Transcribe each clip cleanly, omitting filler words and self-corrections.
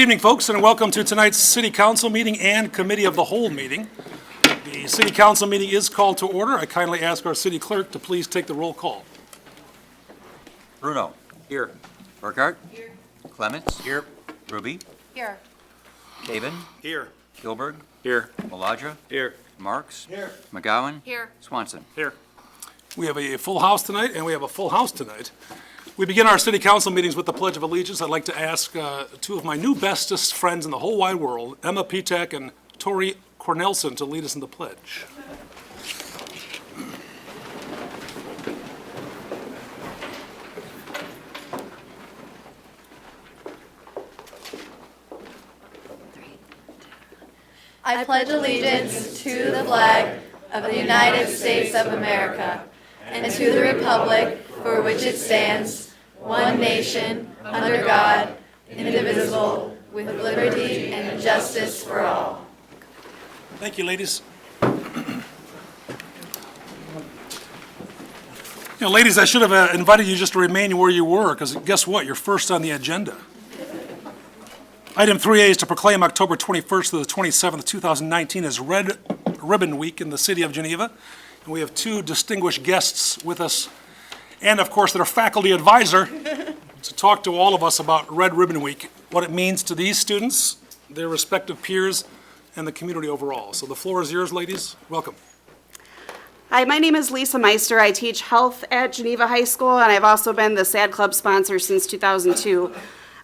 evening, folks, and welcome to tonight's City Council meeting and Committee of the Whole meeting. The City Council meeting is called to order. I kindly ask our City Clerk to please take the roll call. Bruno. Here. Burkhart. Here. Clements. Here. Ruby. Here. Caven. Here. Gilbert. Here. Maladra. Here. Marks. Here. McGowan. Here. Swanson. Here. We have a full house tonight, and we have a full house tonight. We begin our City Council meetings with the Pledge of Allegiance. I'd like to ask two of my new bestest friends in the whole wide world, Emma Petak and Tori Cornelson, to lead us in the pledge. I pledge allegiance to the flag of the United States of America and to the republic for which it stands, one nation, under God, indivisible, with liberty and justice for all. Thank you, ladies. Ladies, I should have invited you just to remain where you were, because guess what? You're first on the agenda. Item 3A is to proclaim October 21st to the 27th, 2019 as Red Ribbon Week in the city of Geneva. And we have two distinguished guests with us, and of course their faculty advisor, to talk to all of us about Red Ribbon Week, what it means to these students, their respective peers, and the community overall. So the floor is yours, ladies. Welcome. Hi, my name is Lisa Meister. I teach health at Geneva High School, and I've also been the SAD Club sponsor since 2002.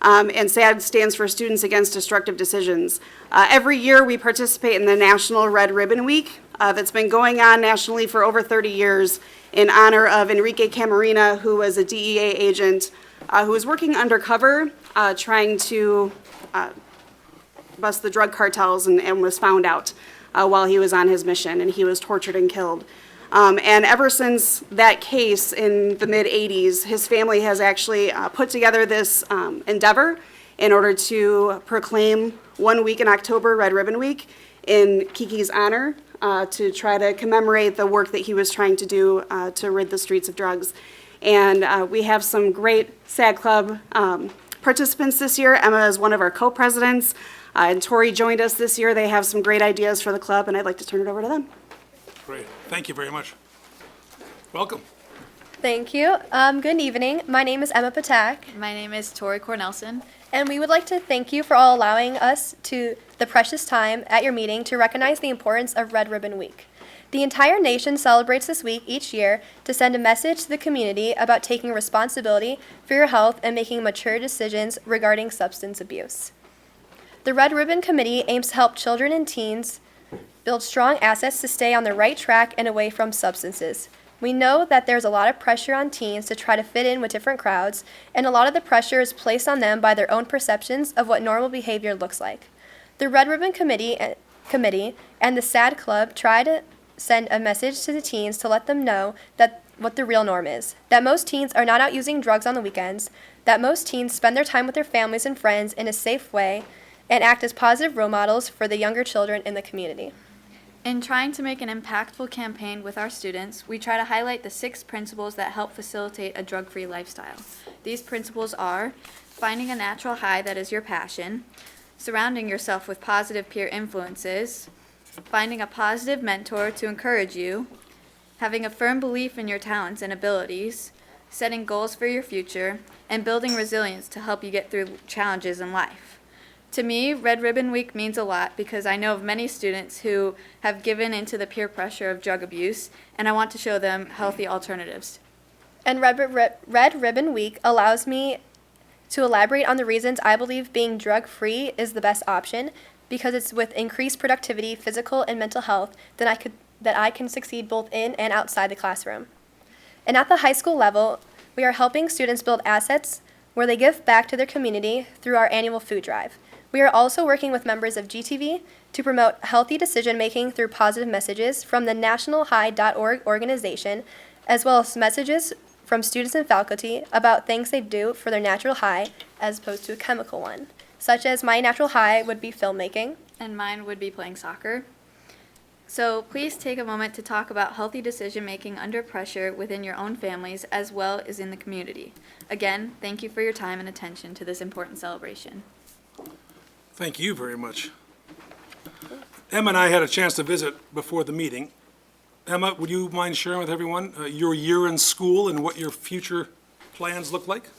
And SAD stands for Students Against Destructive Decisions. Every year we participate in the National Red Ribbon Week that's been going on nationally for over 30 years in honor of Enrique Camarena, who was a DEA agent who was working undercover trying to bust the drug cartels and was found out while he was on his mission, and he was tortured and killed. And ever since that case in the mid-'80s, his family has actually put together this endeavor in order to proclaim 1 week in October, Red Ribbon Week, in Kiki's honor, to try to commemorate the work that he was trying to do to rid the streets of drugs. And we have some great SAD Club participants this year. Emma is one of our co-presidents, and Tori joined us this year. They have some great ideas for the club, and I'd like to turn it over to them. Great. Thank you very much. Welcome. Thank you. Good evening. My name is Emma Patak, My name is Tori Cornelson. and we would like to thank you for all allowing us to the precious time at your meeting to recognize the importance of Red Ribbon Week. The entire nation celebrates this week each year to send a message to the community about taking responsibility for your health and making mature decisions regarding substance abuse. The Red Ribbon Committee aims to help children and teens build strong assets to stay on the right track and away from substances. We know that there's a lot of pressure on teens to try to fit in with different crowds, and a lot of the pressure is placed on them by their own perceptions of what normal behavior looks like. The Red Ribbon Committee and the SAD Club try to send a message to the teens to let them know that what the real norm is, that most teens are not out using drugs on the weekends, that most teens spend their time with their families and friends in a safe way, and act as positive role models for the younger children in the community. In trying to make an impactful campaign with our students, we try to highlight the 6 principles that help facilitate a drug-free lifestyle. These principles are finding a natural high that is your passion, surrounding yourself with positive peer influences, finding a positive mentor to encourage you, having a firm belief in your talents and abilities, setting goals for your future, and building resilience to help you get through challenges in life. To me, Red Ribbon Week means a lot because I know of many students who have given into the peer pressure of drug abuse, and I want to show them healthy alternatives. And Red Ribbon Week allows me to elaborate on the reasons I believe being drug-free is the best option, because it's with increased productivity, physical and mental health, that I can succeed both in and outside the classroom. And at the high school level, we are helping students build assets where they give back to their community through our annual food drive. We are also working with members of GTV to promote healthy decision-making through positive messages from the nationalhigh.org organization, as well as messages from students and faculty about things they do for their natural high as opposed to a chemical one, such as my natural high would be filmmaking. And mine would be playing soccer. So please take a moment to talk about healthy decision-making under pressure within your own families as well as in the community. Again, thank you for your time and attention to this important celebration. Thank you very much. Emma and I had a chance to visit before the meeting. Emma, would you mind sharing with everyone your year in school and what your future plans look like?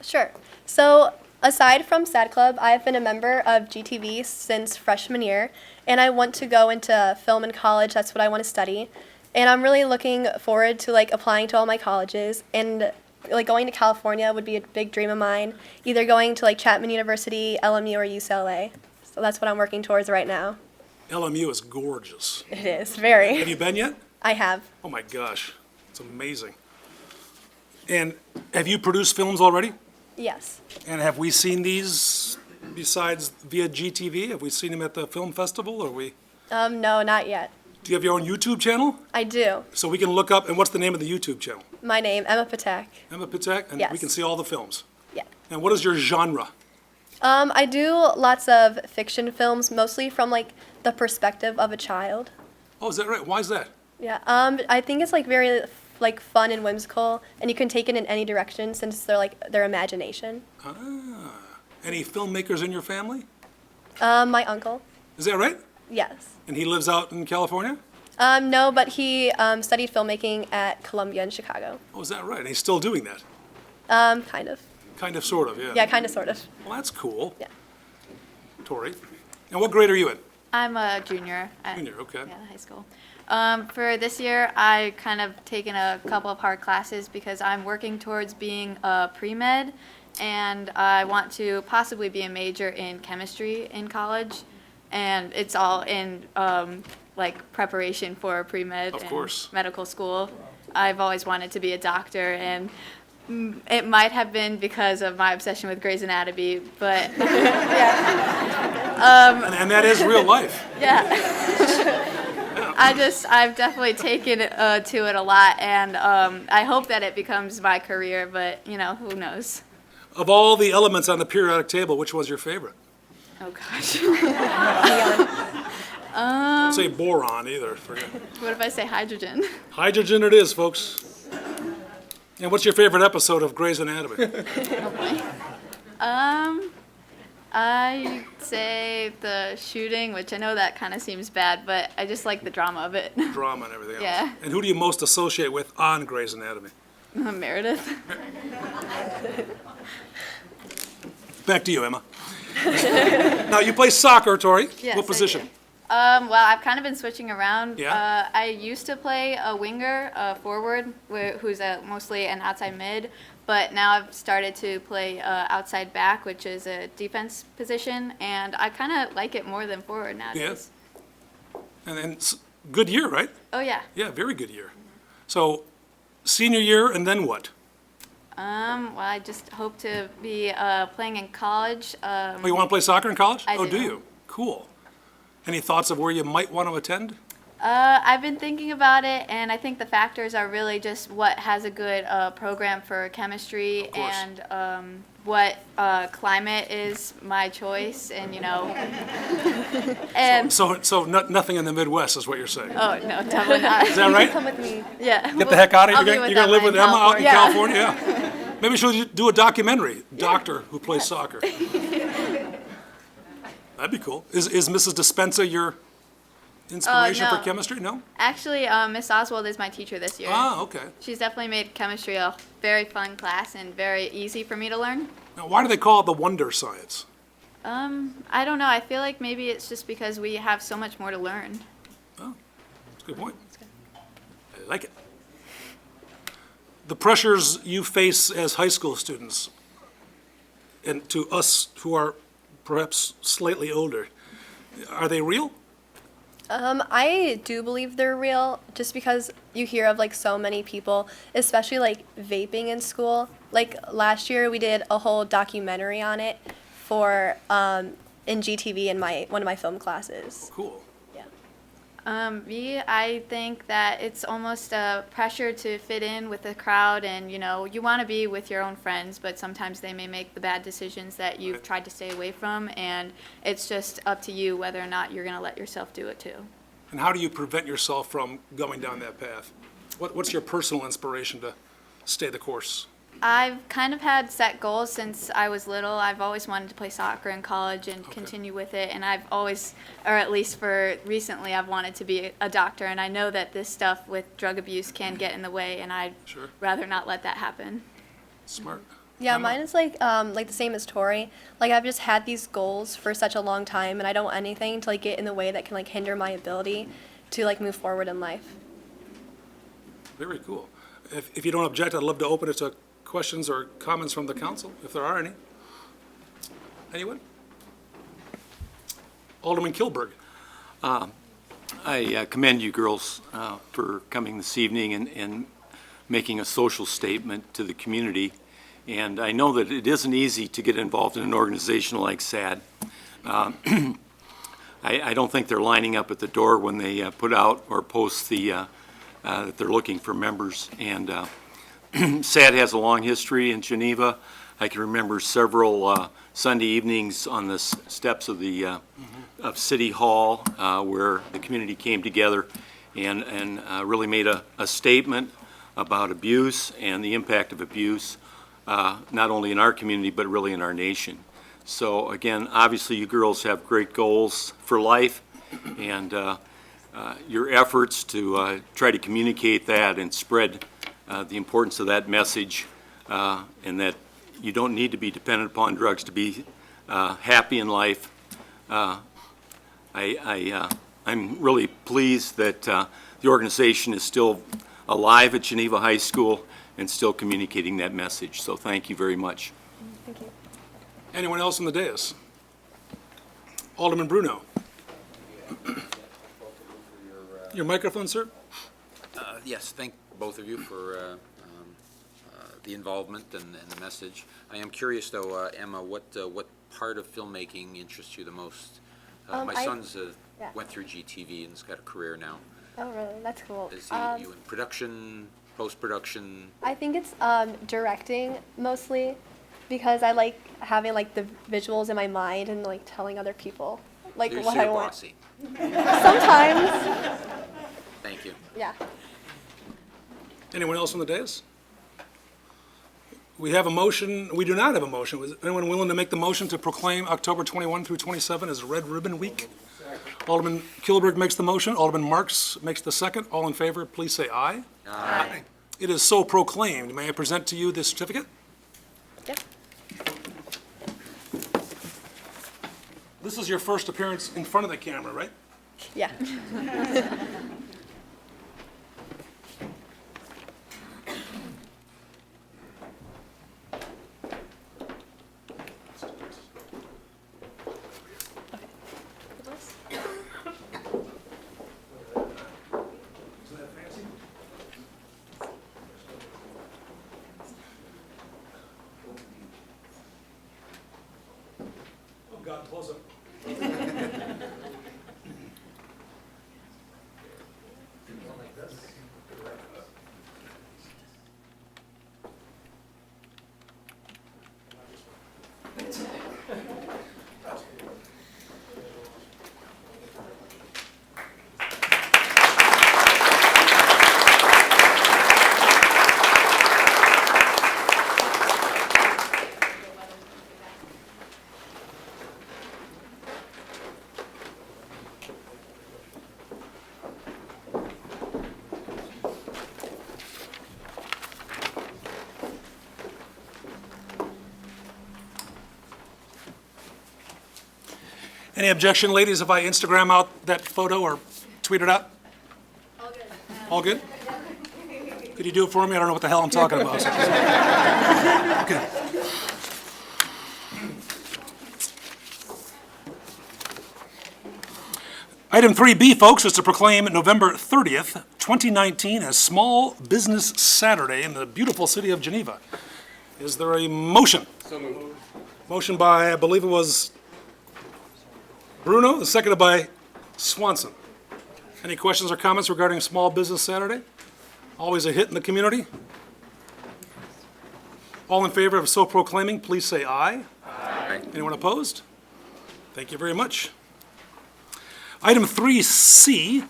Sure. So, aside from SAD Club, I've been a member of GTV since freshman year, and I want to go into film in college. That's what I want to study. And I'm really looking forward to like applying to all my colleges, and like going to California would be a big dream of mine, either going to like Chapman University, LMU, or UCLA. So that's what I'm working towards right now. LMU is gorgeous. It is, very. Have you been yet? I have. Oh my gosh, it's amazing. And have you produced films already? Yes. And have we seen these besides via GTV? Have we seen them at the film festival, or we? No, not yet. Do you have your own YouTube channel? I do. So we can look up, and what's the name of the YouTube channel? My name, Emma Patek. Emma Patek, and we Yes. can see all the films. Yeah. And what is your genre? I do lots of fiction films, mostly from like the perspective of a child. Oh, is that right? Why is that? Yeah. I think it's like very like fun and whimsical, and you can take it in any direction since they're like their imagination. Any filmmakers in your family? My uncle. Is that right? Yes. And he lives out in California? No, but he studied filmmaking at Columbia in Chicago. Oh, is that right? And he's still doing that? Kind of. Kind of, sort of, yeah. Yeah, kind of, sort of. Well, that's cool. Yeah. Tori. And what grade are you in? I'm a junior at Junior, okay. yeah, high school. For this year, I kind of taken a couple of hard classes because I'm working towards being a pre-med, and I want to possibly be a major in chemistry in college, and it's all in like preparation for pre-med Of and course. medical school. I've always wanted to be a doctor, and it might have been because of my obsession with Grey's Anatomy, but And that is real life. yeah. I've definitely taken to it a lot, and I hope that it becomes my career, but, you know, who knows? Of all the elements on the periodic table, which was your favorite? Oh, gosh. Don't say boron either. Forget. What if I say hydrogen? Hydrogen it is, folks. And what's your favorite episode of Grey's Anatomy? I'd say the shooting, which I know that kind of seems bad, but I just like the drama of it. Drama and everything else. Yeah. And who do you most associate with on Grey's Anatomy? Meredith. Back to you, Emma. Now, you play soccer, Tori. Yes, What I position? do. Well, I've kind of been switching around. Yeah? I used to play a winger, a forward, who's mostly an outside mid, but now I've started to play outside back, which is a defense position, and I kind of like it more than forward nowadays. And then, good year, right? Oh, yeah. Yeah, very good year. So, senior year, and then what? Well, I just hope to be playing in college. Oh, you want to play soccer in college? I Oh, do. do you? Cool. Any thoughts of where you might want to attend? I've been thinking about it, and I think the factors are really just what has a good program for chemistry Of course. and what climate is my choice, and you know, and So nothing in the Midwest is what you're saying. oh no, definitely not. Is that right? Come with me. Yeah. Get the heck out of I'll here. be You're going to live with Emma out in California. California? Yeah. Maybe she'll do a documentary, Doctor Who Plays Soccer. That'd be cool. Is Mrs. Dispenza your inspiration for no. chemistry? No? Actually, Miss Oswald is my teacher this year. Ah, okay. She's definitely made chemistry a very fun class and very easy for me to learn. Now, why do they call it the wonder science? I don't know. I feel like maybe it's just because we have so much more to learn. Oh, that's a good point. I like it. The pressures you face as high school students, and to us who are perhaps slightly older, are they real? I do believe they're real, just because you hear of like so many people, especially like vaping in school. Like last year, we did a whole documentary on it for in GTV in one of my film classes. Cool. Yeah. I think that it's almost a pressure to fit in with the crowd, and you know, you want to be with your own friends, but sometimes they may make the bad decisions that you've tried to stay away from, and it's just up to you whether or not you're going to let yourself do it too. And how do you prevent yourself from going down that path? What's your personal inspiration to stay the course? I've kind of had set goals since I was little. I've always wanted to play soccer in college and continue with it. And I've always, or at least for recently, I've wanted to be a doctor. And I know that this stuff with drug abuse can get in the way, and I'd Sure. rather not let that happen. Smart. Yeah, Emma? mine is like the same as Tori. Like I've just had these goals for such a long time, and I don't want anything to like get in the way that can like hinder my ability to like move forward in life. Very cool. If you don't object, I'd love to open it to questions or comments from the council, if there are any. Anyone? Alderman Kilberg. I commend you girls for coming this evening and making a social statement to the community. And I know that it isn't easy to get involved in an organization like SAD. I don't think they're lining up at the door when they put out or post that they're looking for members. And SAD has a long history in Geneva. I can remember several Sunday evenings on the steps of the of City Hall where the community came together and really made a statement about abuse and the impact of abuse, not only in our community but really in our nation. So again, obviously you girls have great goals for life, and your efforts to try to communicate that and spread the importance of that message, and that you don't need to be dependent upon drugs to be happy in life. I'm really pleased that the organization is still alive at Geneva High School and still communicating that message. So thank you very much. Thank you. Anyone else on the dais? Alderman Bruno. Your microphone, sir? Yes, thank both of you for the involvement and the message. I am curious, though, Emma, what part of filmmaking interests you the most? My son's yeah. went through GTV and has got a career now. Oh, really? That's cool. Is you in production, post-production? I think it's directing mostly, because I like having like the visuals in my mind and like telling other people like You're what so I want. bossy. Sometimes, Thank you. yeah. Anyone else on the dais? We have a motion, we do not have a motion. Was anyone willing to make the motion to proclaim October 21 through 27 as Red Ribbon Week? Alderman Kilberg makes the motion, Alderman Marks makes the second. All in favor, please say aye. Aye. It is so proclaimed. May I present to you this certificate? Yep. This is your first appearance in front of the camera, right? Yeah. Oh, God, close up. Any objection, ladies, if I Instagram out that photo or tweet it out? All good. All good? Could you do it for me? I don't know what the hell I'm talking about. Okay. Item 3B, folks, is to proclaim November 30th, 2019 as Small Business Saturday in the beautiful city of Geneva. Is there a motion? So moved. Motion by, I believe it was Bruno, seconded by Swanson. Any questions or comments regarding Small Business Saturday? Always a hit in the community. All in favor of so proclaiming, please say aye. Aye. Anyone opposed? Thank you very much. Item 3C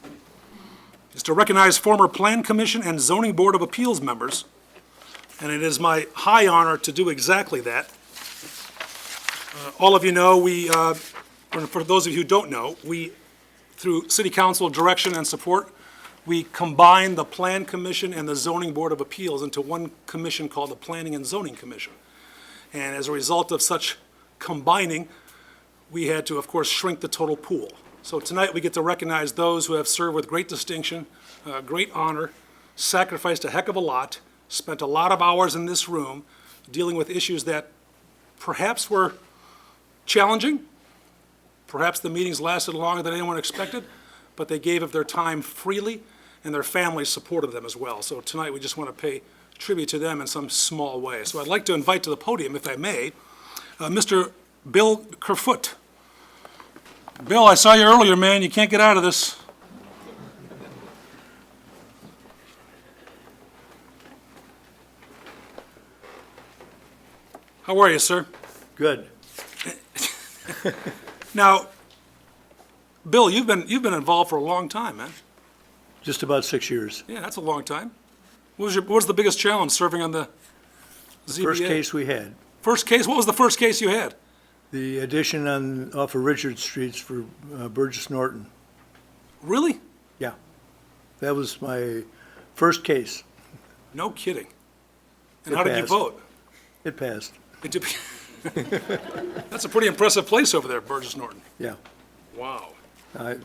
is to recognize former Plan Commission and Zoning Board of Appeals members and it is my high honor to do exactly that. All of you know, or for those of you who don't know, we, through City Council direction and support, we combined the Plan Commission and the Zoning Board of Appeals into one commission called the Planning and Zoning Commission. And as a result of such combining, we had to, of course, shrink the total pool. So tonight, we get to recognize those who have served with great distinction, great honor, sacrificed a heck of a lot, spent a lot of hours in this room dealing with issues that perhaps were challenging. Perhaps the meetings lasted longer than anyone expected, but they gave of their time freely, and their families supported them as well. So tonight, we just want to pay tribute to them in some small way. So I'd like to invite to the podium, if I may, Mr. Bill Kerfoot. Bill, I saw you earlier, man. You can't get out of this. How are you, sir? Good. Now, Bill, you've been involved for a long time, man. Just about 6 years. Yeah, that's a long time. What was the biggest challenge serving on the ZBA? First case we had, First case? What was the first case you had? the addition off of Richard Streets for Burgess Norton. Really? Yeah. That was my first case. No kidding. And It how did you passed. vote? It passed. It did- That's a pretty impressive place over there, Burgess Norton. Yeah. Wow. I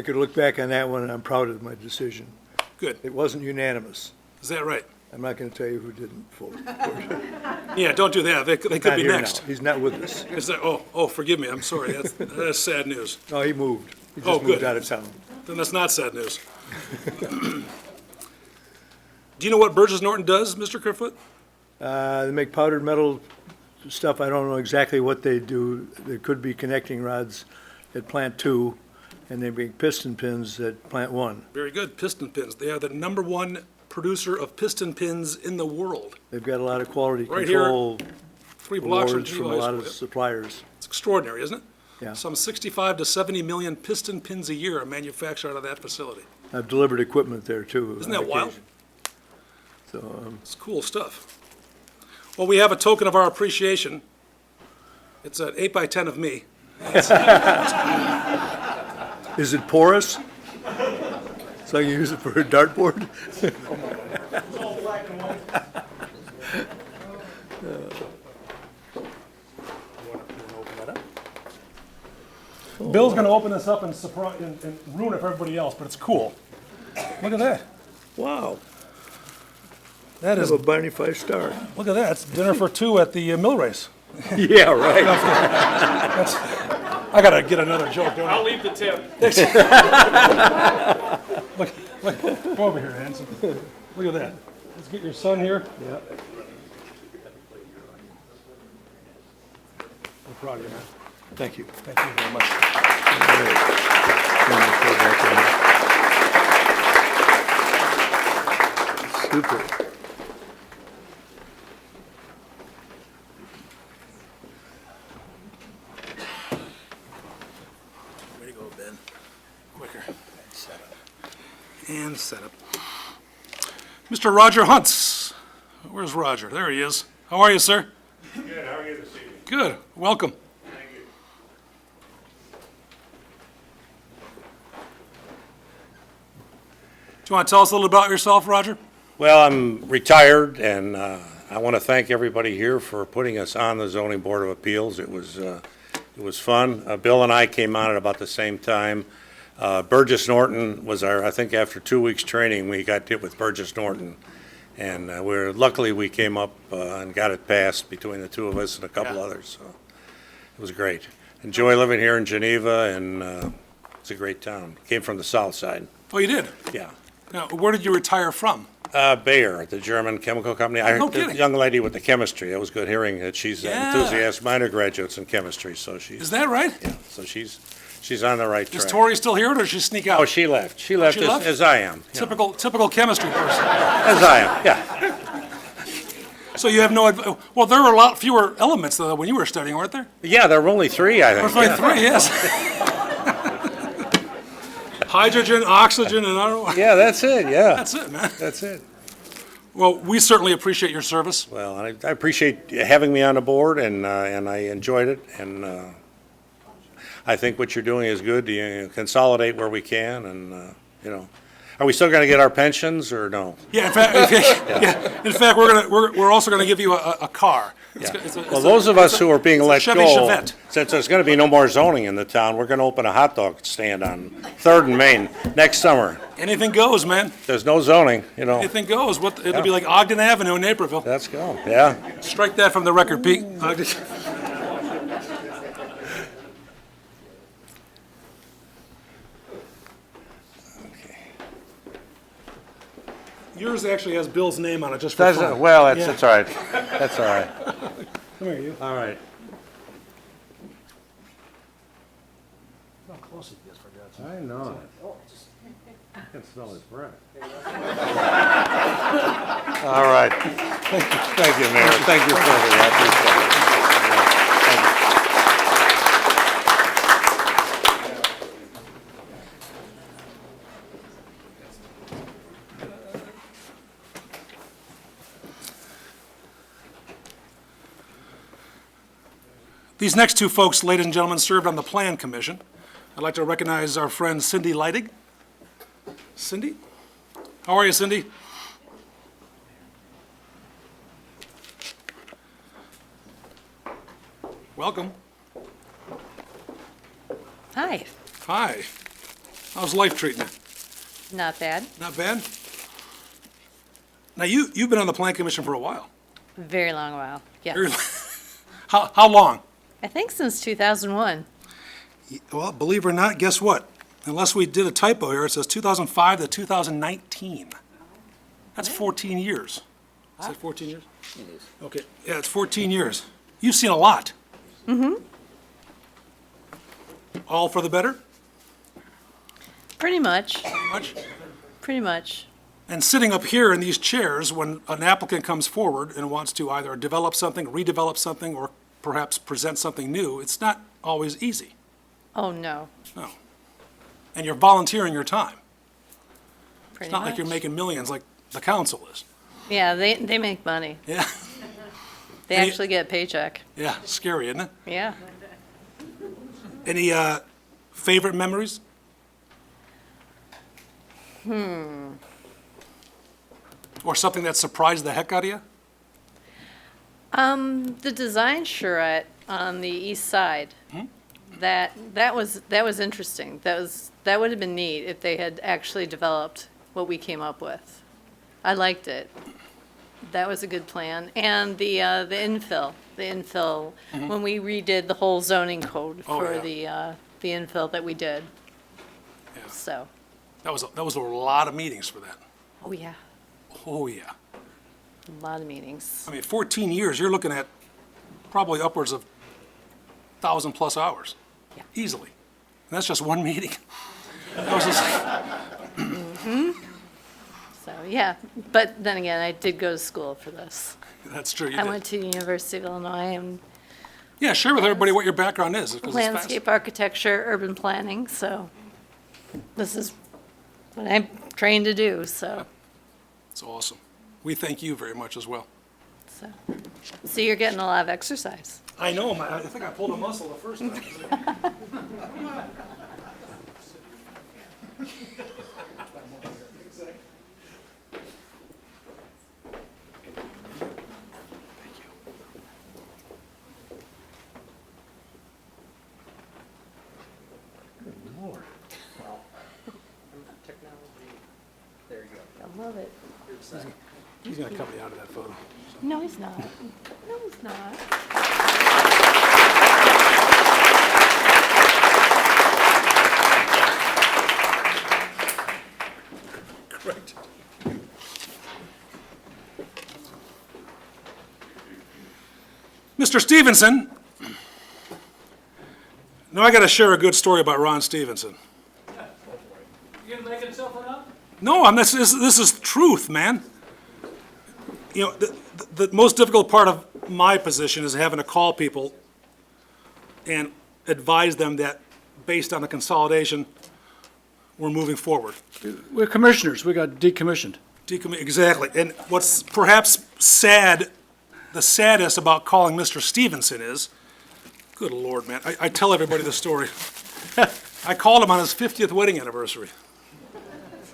could look back on that one and I'm proud of my decision. Good. It wasn't unanimous. Is that right? I'm not going to tell you who didn't vote. Yeah, don't do that. They could Not be here next. now. He's not with us. Is that, forgive me. I'm sorry. That's sad news. No, he moved. He Oh, just moved good. out of town. Then that's not sad news. Do you know what Burgess Norton does, Mr. Kerfoot? They make powdered metal stuff. I don't know exactly what they do. There could be connecting rods at Plant 2, and they make piston pins at Plant 1. Very good. Piston pins. They are the #1 producer of piston pins in the world. They've got a lot of quality Right here, control 3 blocks from awards from a Geneva High lot of School. suppliers. It's extraordinary, isn't it? Yeah. Some 65 to 70 million piston pins a year are manufactured out of that facility. I've delivered equipment there, too. Isn't on that wild? occasion. So, It's cool stuff. Well, we have a token of our appreciation. It's an 8 by 10 of me. is it porous? So I can use it for a dartboard? Bill's going to open this up and surprise and ruin it for everybody else, but it's cool. Look at that. Wow. That I is, have a Barney 5-star. look at that. It's dinner for 2 at the mill race. Yeah, right. I got to get another joke, don't I? I'll leave the tip. Look, go over here, handsome. Look at that. Let's get your son here. Yeah. We're proud of you, man. Thank you. Thank you very much. Super. Way to go, Ben. Quicker. And set up. Mr. Roger Hunts. Where's Roger? There he is. How are you, sir? Good, how are you this evening? Good. Welcome. Thank you. Do you want to tell us a little about yourself, Roger? Well, I'm retired, and I want to thank everybody here for putting us on the Zoning Board of Appeals. It was fun. Bill and I came on at about the same time. Burgess Norton was I think after 2 weeks' training, we got hit with Burgess Norton. And luckily, we came up and got it passed between the two of us and a couple others. So it was great. Enjoy living here in Geneva, and it's a great town. Came from the south side. Oh, you did? Yeah. Now, where did you retire from? Bayer, the German chemical company. I No heard the kidding. young lady with the chemistry. It was good hearing that she's Yeah. enthusiastic. Mine are graduates in chemistry, so Is she's that right? she's on the right Is track. Tori still here, or did she sneak out? Oh, she left. She left, She left? as I am. you know, Typical chemistry person. as I am. Yeah. So you have no, well, there were a lot fewer elements though when you were studying, weren't there? Yeah, there were only 3, I think. There's only 3, yes. Hydrogen, oxygen, and I don't know. Yeah, that's it. Yeah, That's it, man. that's it. Well, we certainly appreciate your service. Well, I appreciate you having me on the board, and I enjoyed it, and I think what you're doing is good. You consolidate where we can, and, you know. Are we still going to get our pensions, or no? Yeah, in fact, we're also gonna give you a car. Well, those of us who are being let Chevy go, Chevette. since there's going to be no more zoning in the town, we're going to open a hot dog stand on 3rd and Main next summer. Anything goes, man. There's no zoning, you know. Anything goes. It'll be like Ogden Avenue in Naperville. Let's go, yeah. Strike that from the record, Pete. Yours actually has Bill's name on it, just for fun. Well, Yeah. that's all right. That's all right. Come here, you. All right. How close it is, for God's sake. I know. I can smell his breath. All right. Thank you, Mayor. Thank you, Sylvia. I appreciate it. Thank you. These next two folks, ladies and gentlemen, served on the Plan Commission. I'd like to recognize our friend Cindy Leidig. Cindy? How are you, Cindy? Welcome. Hi, Hi. How's life treating you? not bad. Not bad? Now, you've been on the Plan Commission for a while. Very long while, Very- yes. How long? I think since 2001. Well, believe it or not, guess what? Unless we did a typo here, it says 2005 to 2019. That's 14 years. Is that 14 years? It is. Okay, yeah, it's 14 years. You've seen a lot. Mm-hmm. All for the better? Pretty much, Much? pretty much. And sitting up here in these chairs, when an applicant comes forward and wants to either develop something, redevelop something, or perhaps present something new, it's not always easy. Oh, no, No. And you're volunteering your time. pretty It's not much. like you're making millions like the council is. Yeah, they make money. Yeah, They Any- actually get a paycheck. yeah, scary, isn't it? Yeah. Any favorite memories? Or something that surprised the heck out of you? The design charrette on the east side, that was interesting. That would have been neat if they had actually developed what we came up with. I liked it. That was a good plan. And the infill, when we redid the whole zoning code Oh, for yeah. the infill that we did. Yeah. So, That was a lot of meetings for that. oh yeah, Oh, yeah. a lot of meetings. I mean, 14 years, you're looking at probably upwards of 1,000-plus hours. Yeah. Easily. And that's just one meeting. That was just, So, yeah, but then again, I did go to school for this. that's true, you I did. went to the University of Illinois and Yeah, share with everybody what your background is, because it's landscape architecture, urban planning, so this is what I'm trained to do, so, It's awesome. We thank you very much as well. so you're getting a lot of exercise. I know, I think I pulled a muscle the first time. I love it. He's gonna cut me out of that photo. No, he's not. No, he's not. Correct. Mr. Stevenson. Now I gotta share a good story about Ron Stevenson. You making something up? No, this is truth, man. You know, the most difficult part of my position is having to call people and advise them that, based on the consolidation, we're moving forward. We're commissioners, we got decommissioned. Exactly. And what's perhaps sad, the saddest about calling Mr. Stevenson is, good Lord, man, I tell everybody the story. I called him on his 50th wedding anniversary.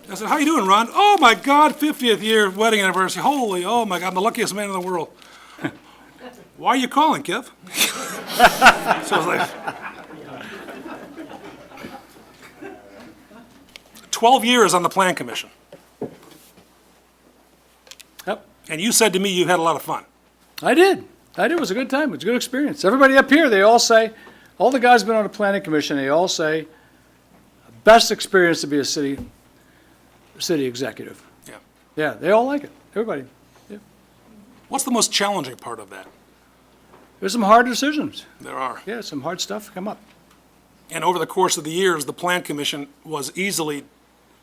I said, how you doing, Ron? Oh, my God, 50th year wedding anniversary. Holy, oh, my God, I'm the luckiest man in the world. Why are you calling, Kev? So I was like, 12 years on the Plan Commission. Yep, And you said to me you had a lot of fun. I did. It was a good time. It was a good experience. Everybody up here, they all say, all the guys been on the planning commission, they all say, best experience to be a city executive. Yeah. Yeah, they all like it. Everybody. What's the most challenging part of that? There's some hard decisions. There are. Yeah, some hard stuff come up. And over the course of the years, the Plan Commission was easily,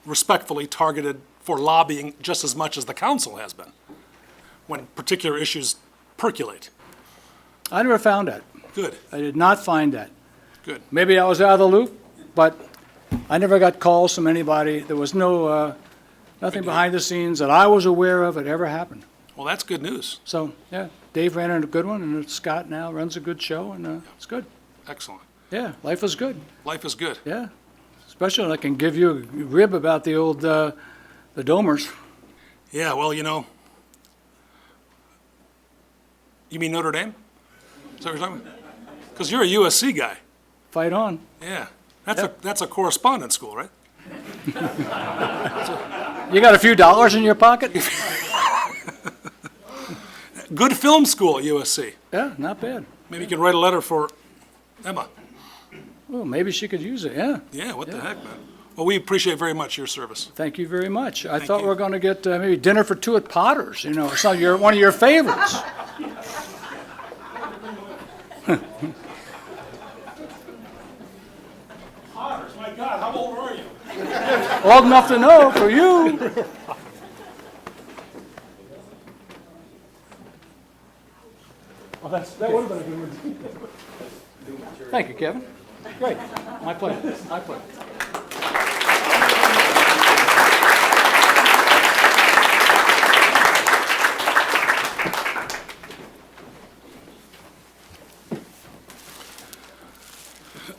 respectfully targeted for lobbying just as much as the council has been when particular issues percolate. I never found that. Good, I did not find that. good. Maybe I was out of the loop, but I never got calls from anybody. There was no, nothing behind the scenes that I was aware of that ever happened. Well, that's good news. So, yeah, Dave ran a good one, and Scott now runs a good show, and it's good. Excellent. Yeah, life is good, Life is good. yeah. Especially when I can give you a rib about the old, the Domers. Yeah, well, you know, you mean Notre Dame? Is that what you're talking about? Because you're a USC guy. Fight on. Yeah. That's a correspondence school, right? You got a few dollars in your pocket? Good film school at USC. Yeah, not bad. Maybe you can write a letter for Emma. Well, maybe she could use it, yeah. Yeah, what the heck, man? Well, we appreciate very much your service. Thank you very much. I Thank thought we you. were going to get maybe dinner for two at Potter's, you know, one of your favorites. Potters, my God, how old are you? Old enough to know for you. Well, that would have been a good one. Thank you, Kevin. Great. My pleasure. My pleasure.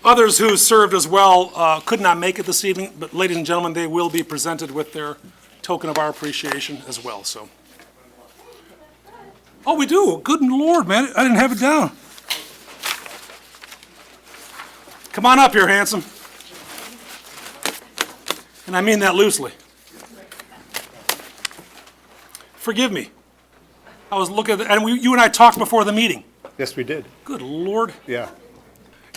Others who served as well could not make it this evening, but ladies and gentlemen, they will be presented with their token of our appreciation as well, so. Oh, we do? Good Lord, man, I didn't have it down. Come on up here, handsome. And I mean that loosely. Forgive me. I was looking at, you and I talked before the meeting. Yes, we did. Good Lord. Yeah.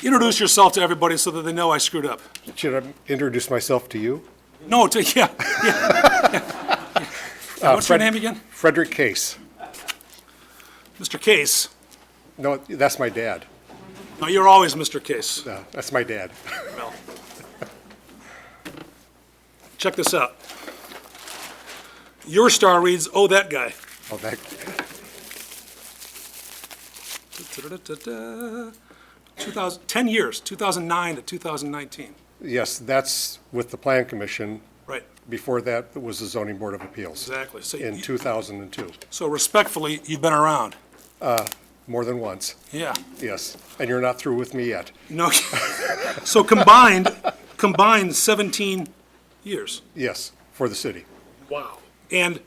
Introduce yourself to everybody so that they know I screwed up. Should I introduce myself to you? No, yeah. What's your name again? Frederick Case. Mr. Case. No, that's my dad. No, you're always Mr. Case. That's my dad. Well, check this out. Your star reads, "Oh, that guy." Oh, that, 10 years, 2009 to 2019. yes, that's with the Plan Commission. Right, Before that, it was the Zoning Board of Appeals. exactly. So, In 2002, so respectfully, you've been around. more than once, Yeah. yes. And you're not through with me yet. No. So combined 17 years. Yes, for the city. Wow. And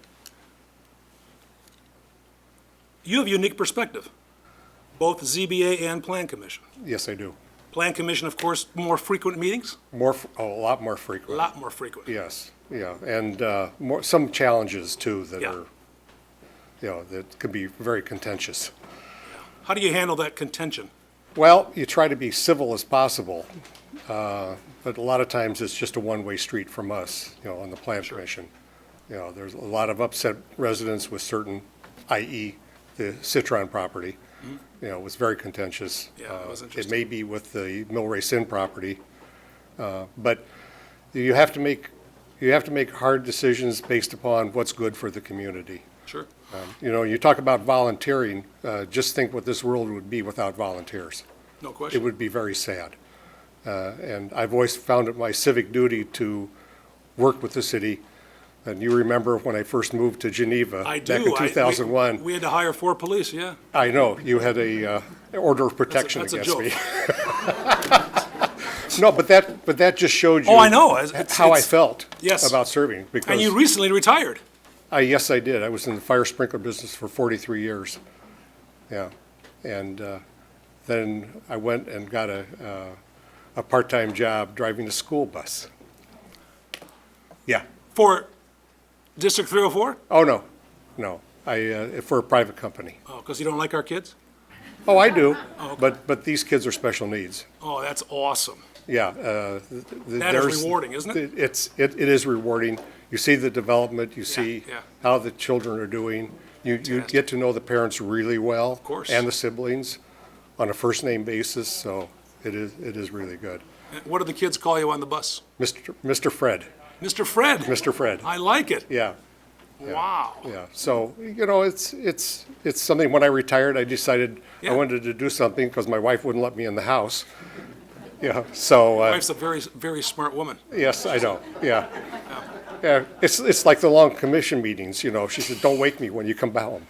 you have a unique perspective, both ZBA and Plan Commission. Yes, I do. Plan Commission, of course, more frequent meetings, A lot more a frequent. lot more frequent. Yes, yeah, and some challenges too that Yeah. are, that can be very contentious. How do you handle that contention? Well, you try to be civil as possible, but a lot of times it's just a one-way street from us, on the Plan Commission. There's a lot of upset residents with certain, i.e., the Citron property. It was very contentious. Yeah, it was It interesting. may be with the Millrace Inn property, but you have to make hard decisions based upon what's good for the community. Sure. You talk about volunteering, just think what this world would be without volunteers. No It question. would be very sad. And I've always found it my civic duty to work with the city And you remember when I first moved to Geneva I back do. in 2001. We had to hire 4 police, yeah. I know, you had a order of protection That's a against joke. me. No, but that just showed you. Oh, I know. It's- How I it's- felt Yes. about serving. Because And you recently retired. yes, I did. I was in the fire sprinkler business for 43 years. Yeah. And then I went and got a part-time job driving a school bus. Yeah. For District 304? Oh, no. For a private company. Oh, because you don't like our kids? Oh, I do. Oh, okay. But these kids are special needs. Oh, that's awesome. Yeah. That is rewarding, isn't it? It is rewarding. You see the development, you see yeah. how the children are doing. You get to know the parents really well. Of course. And the siblings on a first-name basis, so it is really good. And what do the kids call you on the bus? Mr. Fred, Mr. Fred? Mr. Fred. I like it. Yeah, Wow. yeah. So, it's something, when I retired, I decided Yeah. I wanted to do something because my wife wouldn't let me in the house. Yeah, so. My wife's a very, very smart woman. Yes, I know, yeah. Yeah, it's like the long commission meetings, she said, don't wake me when you come home.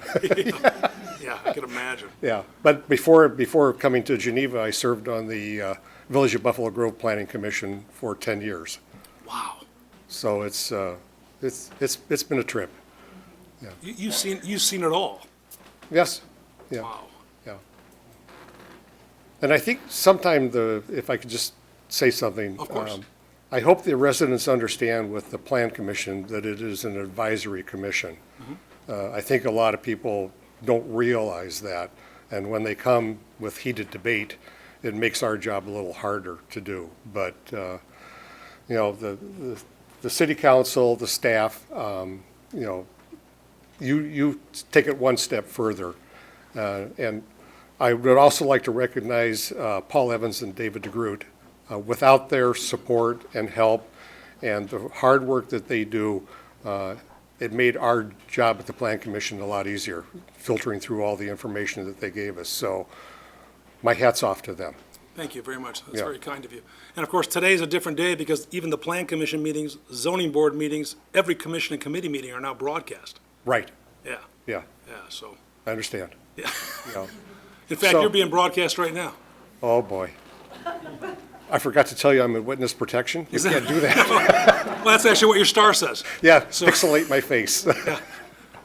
Yeah, I can imagine. Yeah, but before coming to Geneva, I served on the Village of Buffalo Grove Planning Commission for 10 years. Wow. So it's been a trip. You've seen it all. Yes, yeah, Wow. yeah. And I think sometime if I could just say something. Of course. I hope the residents understand with the Plan Commission that it is an advisory commission. I think a lot of people don't realize that, and when they come with heated debate, it makes our job a little harder to do. But, the city council, the staff, you take it one step further. And I would also like to recognize Paul Evans and David DeGroot. Without their support and help and the hard work that they do, it made our job at the Plan Commission a lot easier, filtering through all the information that they gave us. So my hat's off to them. Thank you very much. That's Yeah. very kind of you. And of course, today's a different day because even the Plan Commission meetings, zoning board meetings, every commission and committee meeting are now broadcast. Right, Yeah, yeah, yeah, so, I understand. yeah. You know. In fact, So- you're being broadcast right now. Oh, boy. I forgot to tell you I'm in witness protection. You Is that- can't do that. Well, that's actually what your star says. Yeah, So- pixelate my face.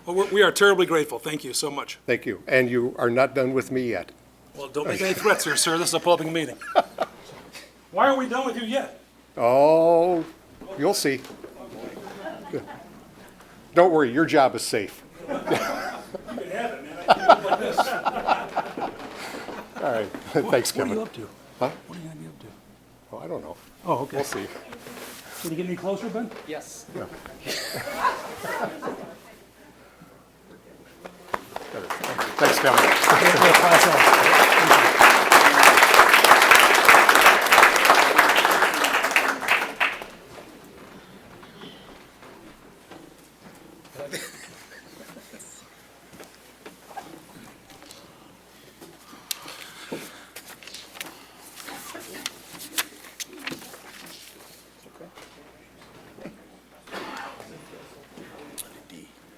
Well, we are terribly grateful. Thank you so much. Thank you. And you are not done with me yet. Well, don't make any threats here, sir. This is a public meeting. Why aren't we done with you yet? Oh, you'll see. Don't worry, your job is safe. You can have it, man. I can't look like this. All right, thanks, What are Kevin. you up to? Huh? What are you gonna be up to? Oh, I don't know. Oh, okay. We'll see. Can you get any closer, Ben? Yes. Yeah. Thanks, Kevin.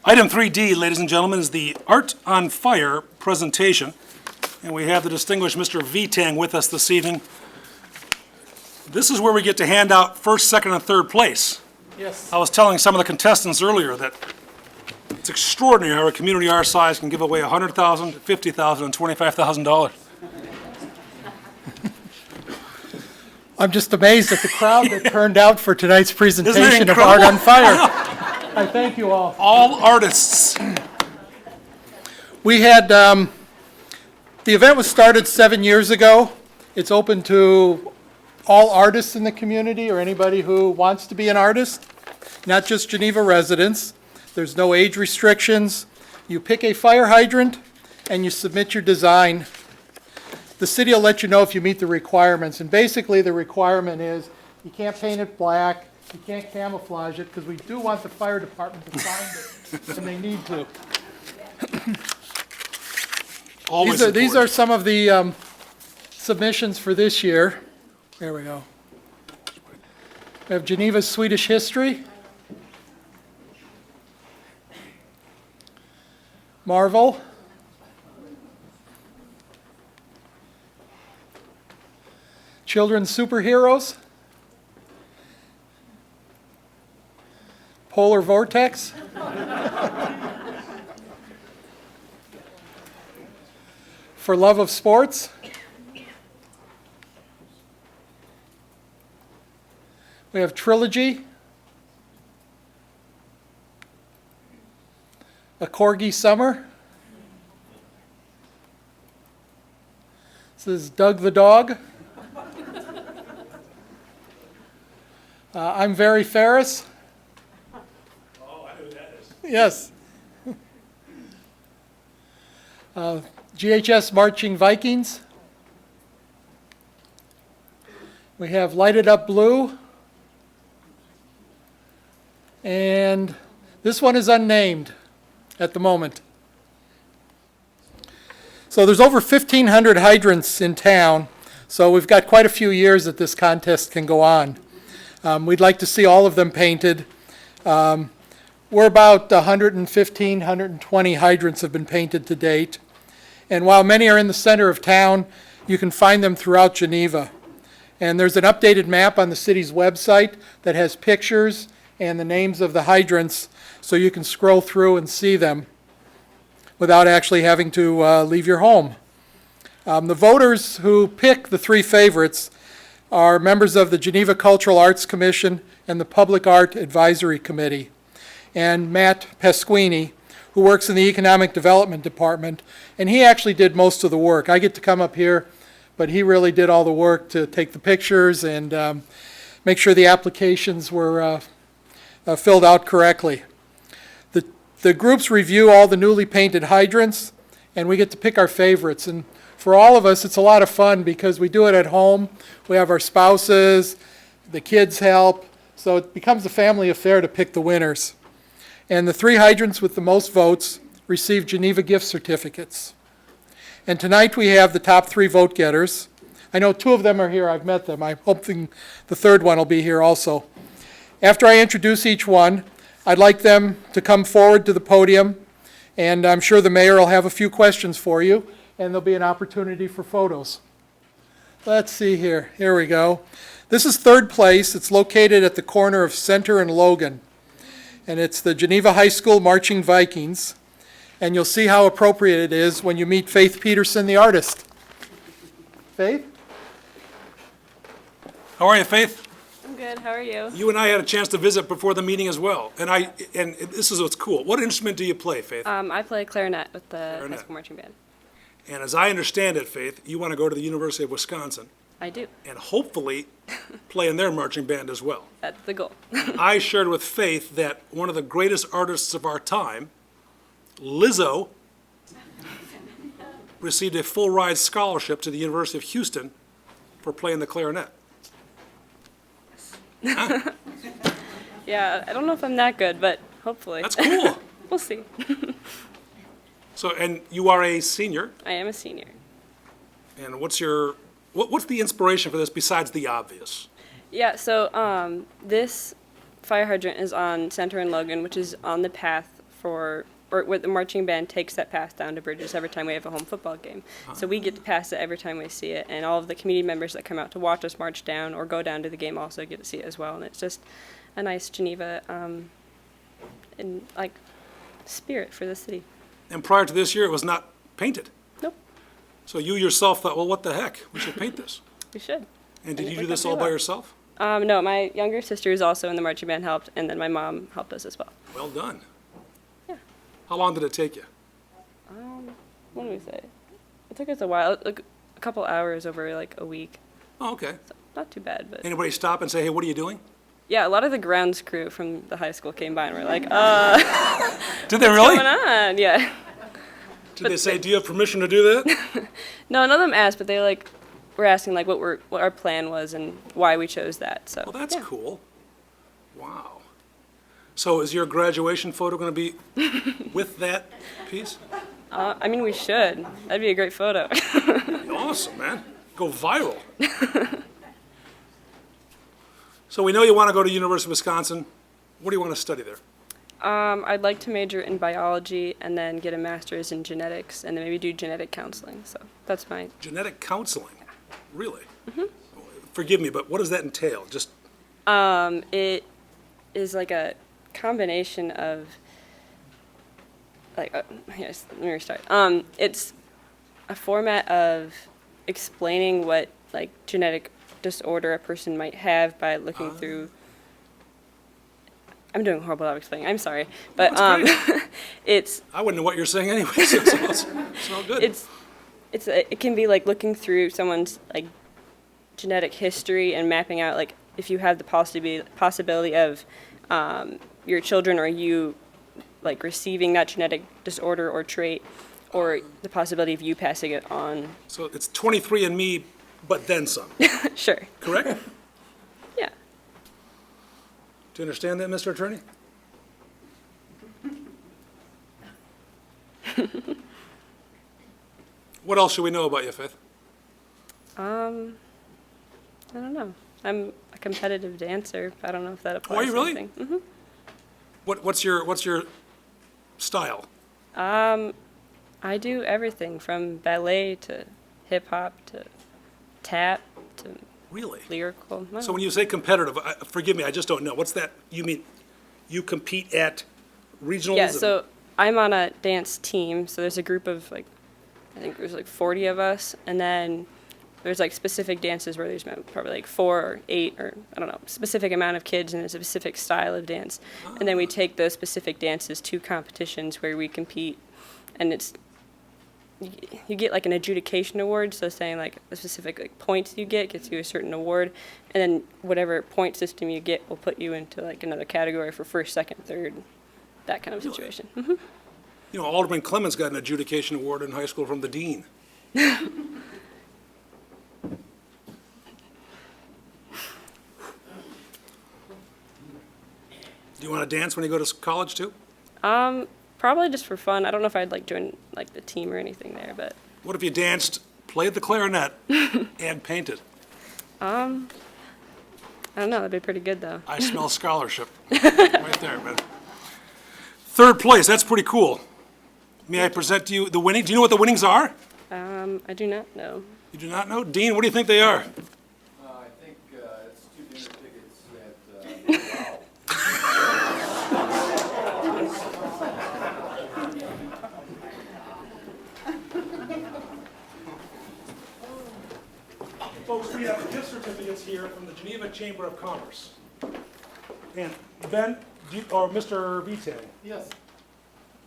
Item 3D, ladies and gentlemen, is the Art on Fire presentation. And we have the distinguished Mr. Vitang with us this evening. This is where we get to hand out first, second, and third place. Yes. I was telling some of the contestants earlier that it's extraordinary how a community our size can give away $100,000, $50,000, and $25,000. I'm just amazed at the crowd that turned out for tonight's presentation of incredible? Art on Fire. I thank you all. All artists. We had, the event was started 7 years ago. It's open to all artists in the community or anybody who wants to be an artist, not just Geneva residents. There's no age restrictions. You pick a fire hydrant and you submit your design. The city will let you know if you meet the requirements. And basically, the requirement is you can't paint it black, you can't camouflage it, because we do want the fire department to find it, and they need to. Always These are important. some of the submissions for this year. There we go. We have Geneva's Swedish history. Marvel. Children's superheroes. Polar vortex. For love of sports. We have trilogy. A Corgi Summer. This is Doug the Dog. I'm Very Ferris. Oh, I know who that is. Yes. GHS Marching Vikings. We have Lighted Up Blue. And this one is unnamed at the moment. So there's over 1,500 hydrants in town, so we've got quite a few years that this contest can go on. We'd like to see all of them painted. We're about 115, 120 hydrants have been painted to date. And while many are in the center of town, you can find them throughout Geneva. And there's an updated map on the city's website that has pictures and the names of the hydrants, so you can scroll through and see them without actually having to leave your home. The voters who pick the three favorites are members of the Geneva Cultural Arts Commission and the Public Art Advisory Committee, and Matt Pasquini, who works in the Economic Development Department, and he actually did most of the work. I get to come up here, but he really did all the work to take the pictures and make sure the applications were filled out correctly. The groups review all the newly painted hydrants, and we get to pick our favorites. And for all of us, it's a lot of fun because we do it at home. We have our spouses, the kids help, so it becomes a family affair to pick the winners. And the three hydrants with the most votes receive Geneva gift certificates. And tonight we have the top three vote getters. I know two of them are here. I've met them. I'm hoping the third one will be here also. After I introduce each one, I'd like them to come forward to the podium, and I'm sure the mayor will have a few questions for you, and there'll be an opportunity for photos. Let's see here. Here we go. This is third place. It's located at the corner of Center and Logan, and it's the Geneva High School Marching Vikings, and you'll see how appropriate it is when you meet Faith Peterson, the artist. Faith? How are you, Faith? I'm good. How are you? You and I had a chance to visit before the meeting as well, and this is what's cool. What instrument do you play, Faith? I play clarinet with the Clarinet. high school marching band. And as I understand it, Faith, you want to go to the University of Wisconsin I do. and hopefully play in their marching band as well. That's the goal. I shared with Faith that one of the greatest artists of our time, Lizzo, received a full ride scholarship to the University of Houston for playing the clarinet. Yeah, I don't know if I'm that good, but hopefully. That's cool. We'll see. So, and you are a senior, I am a senior. and what's the inspiration for this besides the obvious? Yeah, so this fire hydrant is on Center and Logan, which is on the path or where the marching band takes that path down to Bridges every time we have a home football game. So we get to pass it every time we see it, and all of the community members that come out to watch us march down or go down to the game also get to see it as well. And it's just a nice Geneva spirit for the city. And prior to this year, it was not painted. Nope. So you yourself thought, well, what the heck? We should paint this. We should. And did you It do this went all by pretty well. yourself? No, my younger sister is also in the marching band, helped, and then my mom helped us as well. Well done. Yeah. How long did it take you? What do we say? It took us a while, like a couple hours over like a week. Oh, okay. So not too bad, but Anybody stop and say, hey, what are you doing? yeah, a lot of the grounds crew from the high school came by and were like, Did they really? what's going on? Yeah. Did they say, do you have permission to do that? No, none of them asked, but they were asking like what our plan was and why we chose that. So Well, that's yeah. cool. Wow. So is your graduation photo going to be with that piece? I mean, we should. That'd be a great photo. Awesome, man. Go viral. So we know you want to go to University of Wisconsin. What do you want to study there? I'd like to major in biology and then get a master's in genetics and then maybe do genetic counseling. So that's my. Genetic counseling? Really? Forgive me, but what does that entail? Just, It is like a combination of, like, yes, let me restart. It's a format of explaining what, like, genetic disorder a person might have by looking through. I'm doing a horrible job explaining. I'm sorry, but it's. I wouldn't know what you're saying anyway, so it's all good. It can be like looking through someone's like genetic history and mapping out like if you have the possibility of your children or you like receiving that genetic disorder or trait, or the possibility of you passing it on. So it's 23andMe, but then some, Sure. correct? Yeah. Do you understand that, Mr. Attorney? What else should we know about you, Faith? I don't know. I'm a competitive dancer. I don't know if that applies. Are you really? To anything. What's your style? I do everything from ballet to hip hop to tap to Really? lyrical. So when you say competitive, forgive me, I just don't know. What's that? You mean you compete at regionals? Yeah, and- so I'm on a dance team. So there's a group of like, I think there's like 40 of us, and then there's like specific dances where there's probably like 4 or 8 or I don't know, specific amount of kids and there's a specific style of dance. And then we take those specific dances to competitions where we compete, and it's you get like an adjudication award, so saying like the specific like points you get gets you a certain award, and then whatever point system you get will put you into like another category for first, second, third, that kind of situation. You know, Alderman Clemens got an adjudication award in high school from the dean. Do you want to dance when you go to college too? Probably just for fun. I don't know if I'd like join like the team or anything there, but What if you danced, played the clarinet, and painted? I don't know. That'd be pretty good though. I smell scholarship right there, man. Third place, that's pretty cool. May I present to you the winning? Do you know what the winnings are? I do not know. You do not know? Dean, what do you think they are? I think it's 2 dinner tickets at Wow. Folks, we have gift certificates here from the Geneva Chamber of Commerce. And Ben, or Mr. Vitale, Yes,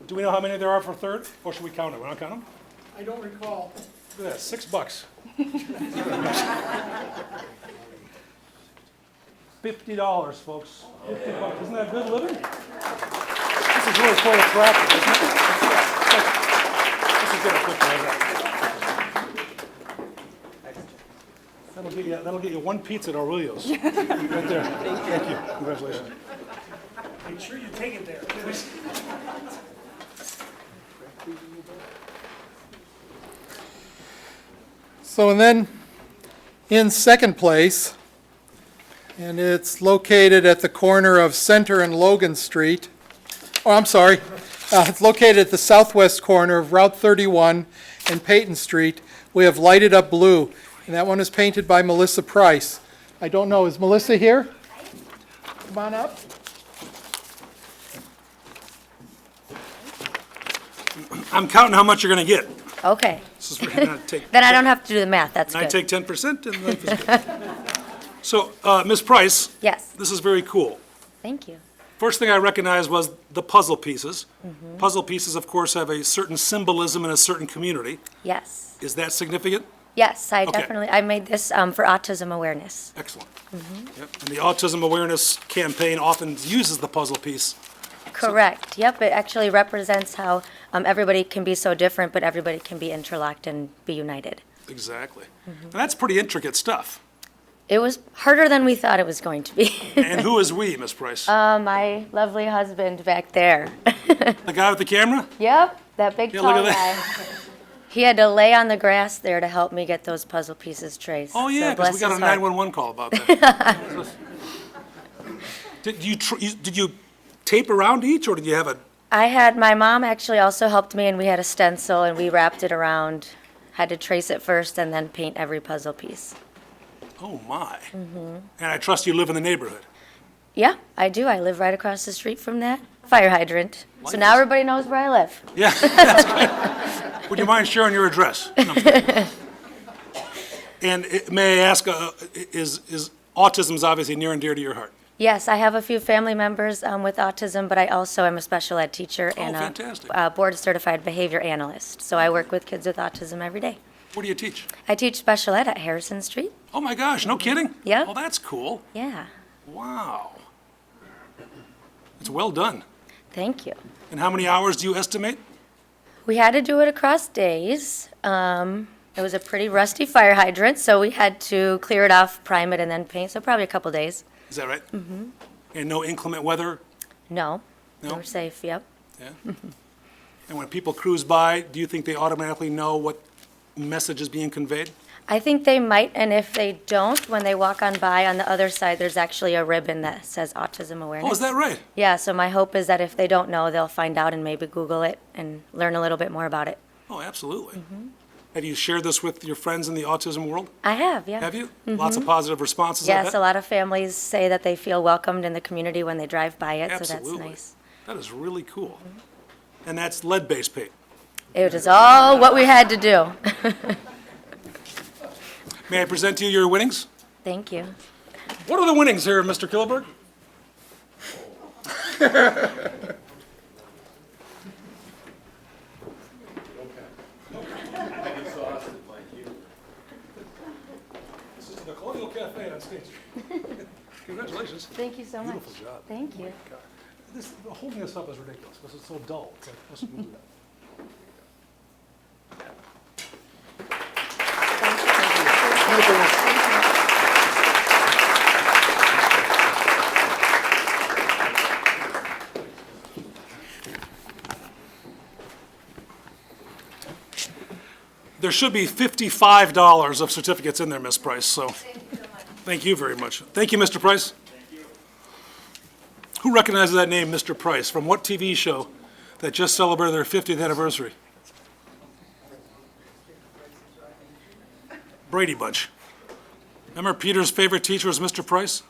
do we know how many there are for third? Or should we count them? We don't count them? I don't recall. Look at that, $6. $50, folks. $50. Isn't that good living? This is really quite attractive, isn't it? This is good picture of that. That'll get you 1 pizza at Aurelio's. Right there. Thank you. Congratulations. Make sure you take it there. So, and then in second place, and it's located at the corner of Center and Logan Street. Oh, I'm sorry. It's located at the southwest corner of Route 31 and Peyton Street. We have Lighted Up Blue, and that one is painted by Melissa Price. I don't know, is Melissa here? Come on up. I'm counting how much you're going to get. Okay. This is we're gonna take. Then I don't have to do the math, that's And I good. take 10%, and life is good. So, Ms. Price, Yes, this is very cool. thank you. First thing I recognized was the puzzle pieces. Puzzle pieces, of course, have a certain symbolism in a certain community. Yes, Is that significant? yes, I Okay. definitely, I made this for autism awareness. Excellent. Yep. And the Autism Awareness Campaign often uses the puzzle piece. Correct, yep, it actually represents how everybody can be so different, but everybody can be interlocked and be united. Exactly. And that's pretty intricate stuff. It was harder than we thought it was going to be. And who is we, Ms. Price? My lovely husband back there. The guy with the camera? Yep, that big Yeah, look tall at guy. that. He had to lay on the grass there to help me get those puzzle pieces traced. Oh, yeah, So because bless we got a his heart. 911 call about that. Did you tape around each, or did you have a, My mom actually also helped me, and we had a stencil, and we wrapped it around, had to trace it first, and then paint every puzzle piece. oh my. And I trust you live in the neighborhood. Yeah, I do. I live right across the street from that fire hydrant. So now everybody knows where I live. Yeah, that's good. Would you mind sharing your address? No, I'm kidding. And may I ask, is autism's obviously near and dear to your heart? Yes, I have a few family members with autism, but I also am a special ed teacher and fantastic. a board-certified behavior analyst. So I work with kids with autism every day. What do you teach? I teach special ed at Harrison Street. Oh my gosh, no kidding? Yeah. Oh, that's cool. Yeah, Wow. It's well done. thank you. And how many hours do you estimate? We had to do it across days. It was a pretty rusty fire hydrant, so we had to clear it off, prime it, and then paint, so probably a couple days. Is that right? And no inclement weather? No, No? we're safe, yep. Yeah. And when people cruise by, do you think they automatically know what message is being conveyed? I think they might, and if they don't, when they walk on by, on the other side, there's actually a ribbon that says autism awareness. Oh, is that right? Yeah, so my hope is that if they don't know, they'll find out and maybe Google it and learn a little bit more about it. Oh, absolutely. Have you shared this with your friends in the autism world? I have, yeah. Have you? Lots of positive responses, I Yes, bet? a lot of families say that they feel welcomed in the community when they drive by it, so that's Absolutely. nice. That is really cool. And that's lead-based paint. It is all what we had to do. May I present to you your winnings? Thank you. What are the winnings here, Mr. Killeberg? This is the Colonial Cafe on State Street. Congratulations. Thank you so much. Beautiful job. Thank you. Holding this up is ridiculous because it's so dull. It's like, let's move it up. There should be $55 of certificates in there, Ms. Price, so thank you very much. Thank you, Mr. Price. Who recognizes that name, Mr. Price? From what TV show that just celebrated their 50th anniversary? Brady Bunch. Remember Peter's favorite teacher was Mr. Price?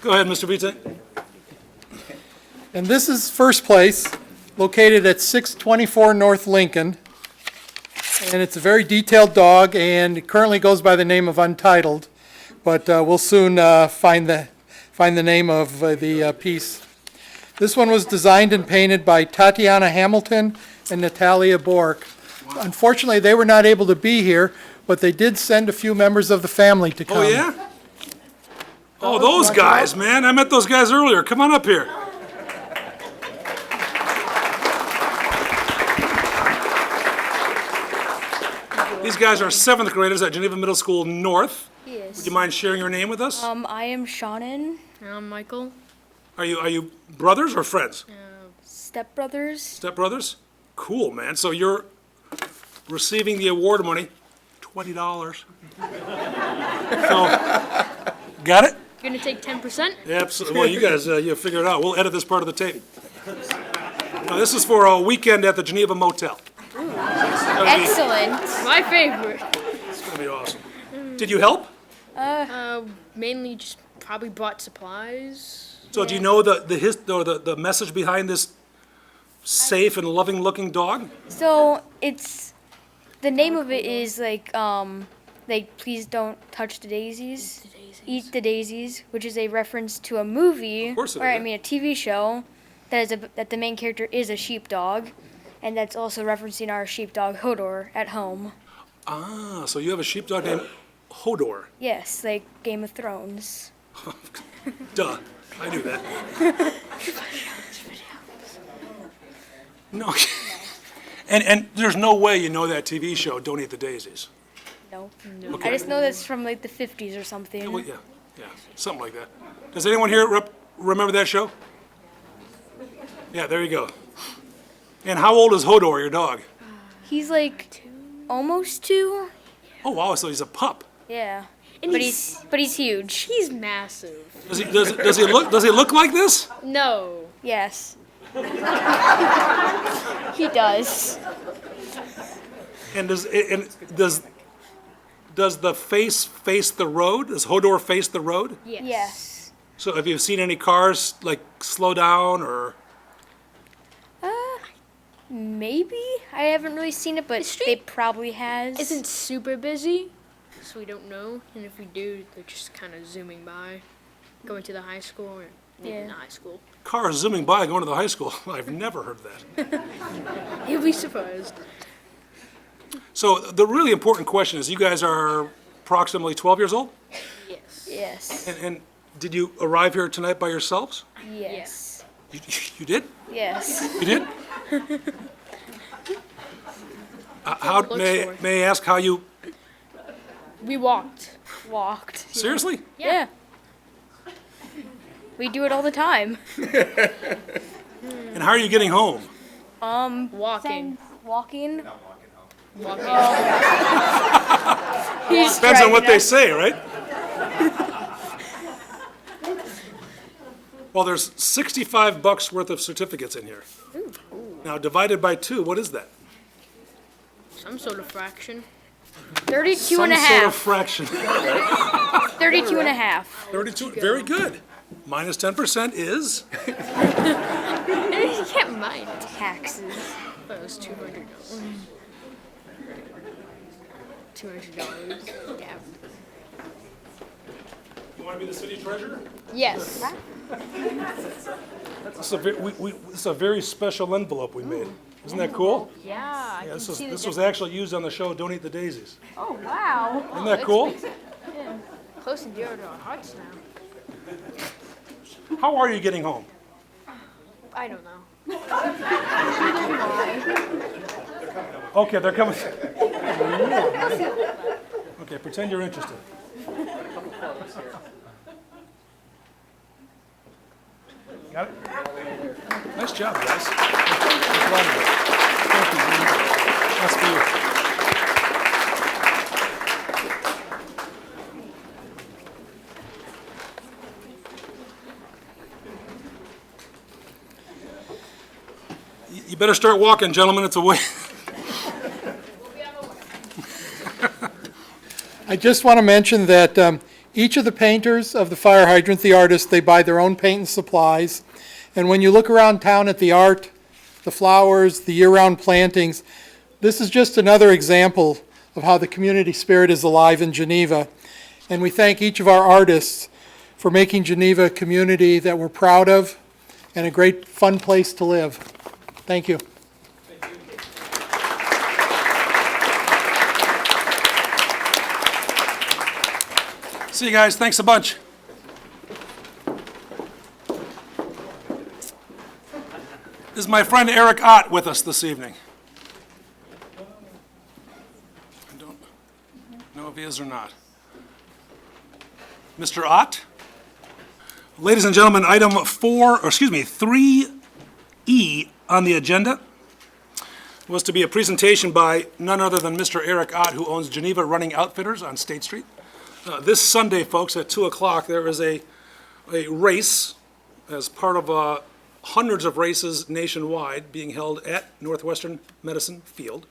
Go ahead, Mr. Vite. And this is first place, located at 624 North Lincoln. And it's a very detailed dog, and it currently goes by the name of Untitled, but we'll soon find the name of the piece. This one was designed and painted by Tatiana Hamilton and Natalia Bork. Unfortunately, they were not able to be here, but they did send a few members of the family to come. Oh, yeah? Oh, those guys, man. I met those guys earlier. Come on up here. These guys are seventh graders at Geneva Middle School North. Yes. Would you mind sharing your name with us? I am Shannon. I'm Michael. Are you brothers or friends? Stepbrothers. Stepbrothers? Cool, man. So you're receiving the award money, $20. So, got it? You're gonna take 10%? Absolutely. Well, you guys, you figure it out. We'll edit this part of the tape. Now, this is for a weekend at the Geneva Motel. Excellent. My favorite. It's gonna be awesome. Did you help? Mainly just probably brought supplies. So do you know the message behind this safe and loving-looking dog? So the name of it is like please don't touch the daisies. Eat the daisies, which is a reference to a movie, course it or is, I mean a TV show, that the main character is a sheepdog, and that's also referencing our sheepdog Hodor at home. Ah, so you have a sheepdog named Hodor. Yes, like Game of Thrones. Duh, I knew that. No, and there's no way you know that TV show, Don't Eat the Daisies. No. Okay. I just know that's from like the 50s or something. Well, yeah, something like that. Does anyone here remember that show? Yeah, there you go. And how old is Hodor, your dog? He's like almost 2. Oh, wow, so he's a pup. Yeah. But he's huge. He's massive. Does he look like this? No. Yes. He does. And does the face the road? Does Hodor face the road? Yes. So have you seen any cars like slow down or? Maybe. I haven't really seen it, but they probably has. Isn't super busy, so we don't know. And if we do, they're just kind of zooming by, going to the high school or maybe not high school. Cars zooming by going to the high school. I've never heard that. You'll be surprised. So the really important question is, you guys are approximately 12 years old? Yes. Yes. And did you arrive here tonight by yourselves? Yes. You did? Yes. You did? May I ask how you? We walked. Walked. Seriously? Yeah. We do it all the time. And how are you getting home? Walking. Walking. Walking. Depends on what they say, right? Well, there's $65 worth of certificates in here. Now, divided by 2, what is that? Some sort of fraction. 32 and a Some sort of half. fraction. 32 and a half. 32, very good. Minus 10% is? You can't mind Taxes. That was $200. $200. Yeah. You want to be the city treasurer? Yes. This is a very special envelope we made. Isn't that cool? Yeah. Yeah, this was actually used on the show Don't Eat the Daisies. Oh, wow. Isn't that cool? Yeah. Close and dear to our hearts now. How are you getting home? I don't know. Okay, they're coming. Okay, pretend you're interested. Got it? Nice job, guys. Thank you. That's for you. You better start walking, gentlemen. It's a way. I just want to mention that each of the painters of the fire hydrant, the artists, they buy their own paint and supplies. And when you look around town at the art, the flowers, the year-round plantings, this is just another example of how the community spirit is alive in Geneva. And we thank each of our artists for making Geneva a community that we're proud of and a great, fun place to live. Thank you. See you guys. Thanks a bunch. Is my friend Eric Ott with us this evening? I don't know if he is or not. Mr. Ott? Ladies and gentlemen, item 3E on the agenda was to be a presentation by none other than Mr. Eric Ott, who owns Geneva Running Outfitters on State Street. This Sunday, folks, at 2 o'clock, there is a race as part of hundreds of races nationwide being held at Northwestern Medicine Field.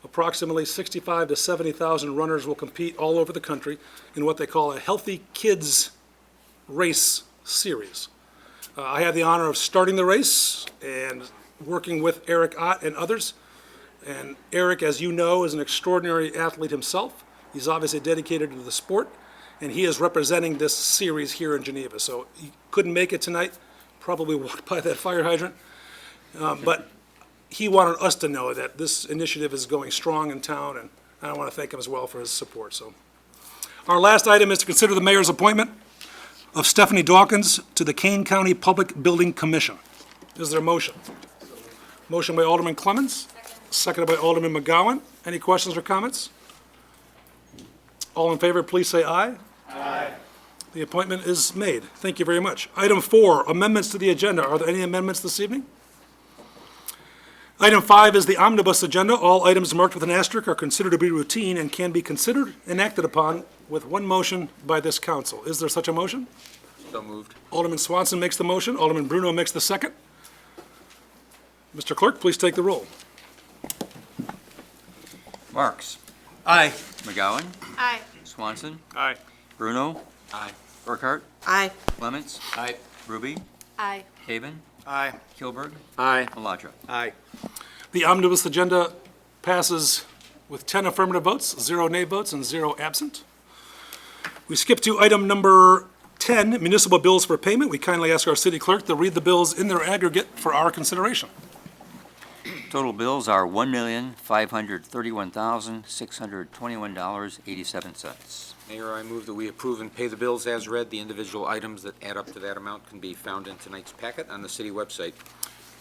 Approximately 65 to 70,000 runners will compete all over the country in what they call a Healthy Kids Race Series. I had the honor of starting the race and working with Eric Ott and others. And Eric, as you know, is an extraordinary athlete himself. He's obviously dedicated to the sport, and he is representing this series here in Geneva. So he couldn't make it tonight, probably walked by that fire hydrant. But he wanted us to know that this initiative is going strong in town, and I want to thank him as well for his support. So, our last item is to consider the mayor's appointment of Stephanie Dawkins to the Kane County Public Building Commission. Is there a motion? Motion by Alderman Clemmons, seconded by Alderman McGowan. Any questions or comments? All in favor, please say aye. Aye. The appointment is made. Thank you very much. Item 4, amendments to the agenda. Are there any amendments this evening? Item 5 is the omnibus agenda. All items marked with an asterisk are considered to be routine and can be considered and acted upon with one motion by this council. Is there such a motion? So moved. Alderman Swanson makes the motion. Alderman Bruno makes the second. Mr. Clerk, please take the roll. Marks. Aye. McGowan. Aye. Swanson. Aye. Bruno. Aye. Burkhart. Aye. Clements. Aye. Ruby. Aye. Haven. Aye. Kilberg. Aye. Maladra. Aye. The omnibus agenda passes with 10 affirmative votes, 0 nay votes, and 0 absent. We skip to item number 10, municipal bills for payment. We kindly ask our city clerk to read the bills in their aggregate for our consideration. Total bills are $1,531,621.87. Mayor, I move that we approve and pay the bills as read. The individual items that add up to that amount can be found in tonight's packet on the city website.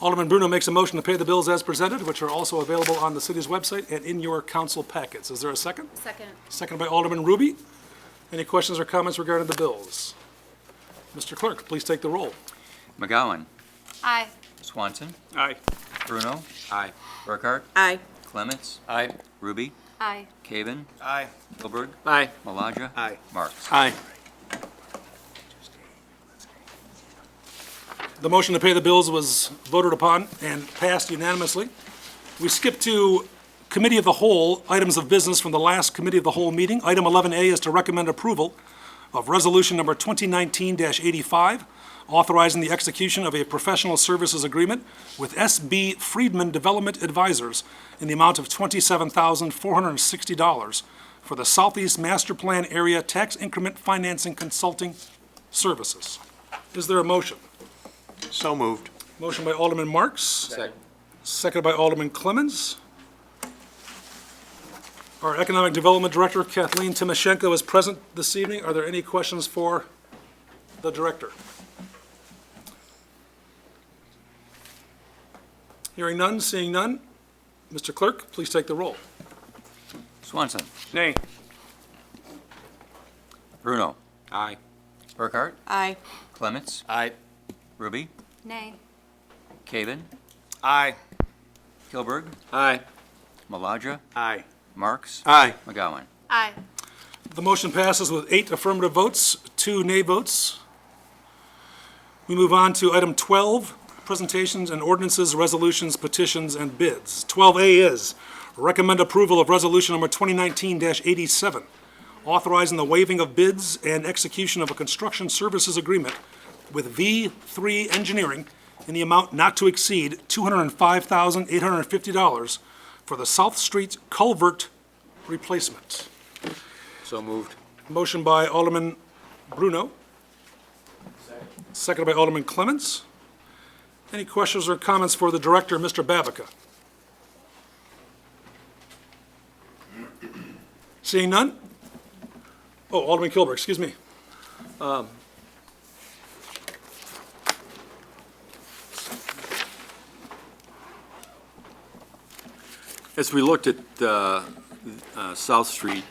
Alderman Bruno makes a motion to pay the bills as presented, which are also available on the city's website and in your council packets. Is there a second? Second. Second by Alderman Ruby. Any questions or comments regarding the bills? Mr. Clerk, please take the roll. McGowan. Aye. Swanson. Aye. Bruno. Aye. Burkhart. Aye. Clements. Aye. Ruby. Aye. Caven. Aye. Kilberg. Aye. Maladra. Aye. Marks. Aye. The motion to pay the bills was voted upon and passed unanimously. We skip to Committee of the Whole, items of business from the last Committee of the Whole meeting. Item 11A is to recommend approval of Resolution Number 2019-85, authorizing the execution of a professional services agreement with SB Friedman Development Advisors in the amount of $27,460 for the Southeast Master Plan Area Tax Increment Financing Consulting Services. Is there a motion? So moved. Motion by Alderman Marks. Second. Seconded by Alderman Clemmons. Our Economic Development Director, Kathleen Timoshenko, is present this evening. Are there any questions for the Director? Hearing none, seeing none. Mr. Clerk, please take the roll. Swanson. Nay. Bruno. Aye. Burkhart. Aye. Clements. Aye. Ruby. Nay. Caven. Aye. Kilberg. Aye. Maladra. Aye. Marks. Aye. McGowan. Aye. The motion passes with 8 affirmative votes, 2 nay votes. We move on to item 12, presentations and ordinances, resolutions, petitions, and bids. 12A is recommend approval of resolution number 2019-87, authorizing the waiving of bids and execution of a construction services agreement with V3 Engineering in the amount not to exceed $205,850 for the South Street culvert replacement. So moved. Motion by Alderman Bruno. Seconded by Alderman Clements. Any questions or comments for the Director, Mr. Babica? Seeing none? Oh, Alderman Kilberg, excuse me. As we looked at South Street,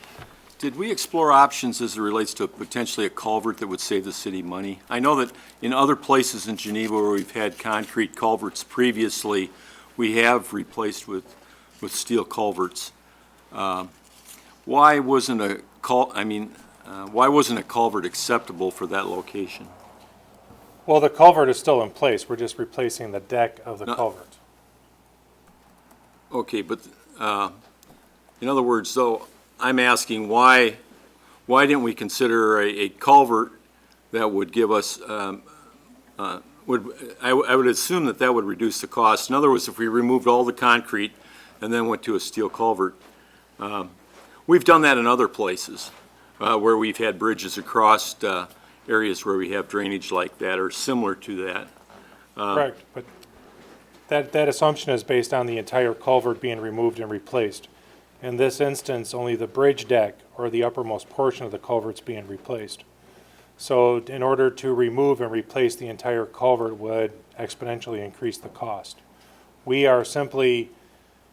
did we explore options as it relates to potentially a culvert that would save the city money? I know that in other places in Geneva where we've had concrete culverts previously, we have replaced with steel culverts. Why wasn't a culvert acceptable for that location? Well, the culvert is still in place. We're just replacing the deck of the No. culvert. Okay, but in other words, though, I'm asking why didn't we consider a culvert that would give us, I would assume that would reduce the cost. In other words, if we removed all the concrete and then went to a steel culvert. We've done that in other places where we've had bridges across areas where we have drainage like that or similar to that. Correct, but that assumption is based on the entire culvert being removed and replaced. In this instance, only the bridge deck or the uppermost portion of the culvert's being replaced. So in order to remove and replace the entire culvert would exponentially increase the cost. We are simply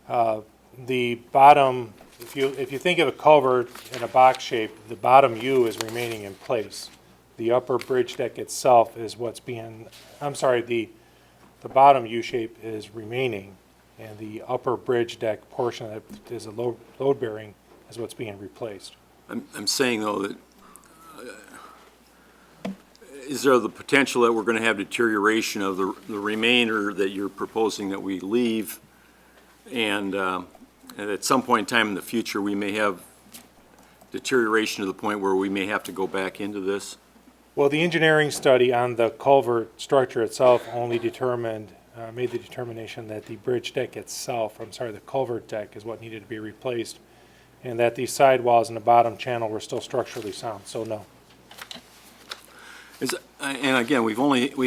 the bottom, if you think of a culvert in a box shape, the bottom U is remaining in place. The upper bridge deck itself is what's being, the bottom U shape is remaining, And the upper bridge deck portion that is a load bearing is what's being replaced. I'm saying, though, that is there the potential that we're going to have deterioration of the remainder that you're proposing that we leave? And at some point in time in the future, we may have deterioration to the point where we may have to go back into this? Well, the engineering study on the culvert structure itself only determined, made the determination that the bridge deck itself, the culvert deck is what needed to be replaced, and that the sidewalls and the bottom channel were still structurally sound, so no. And again, we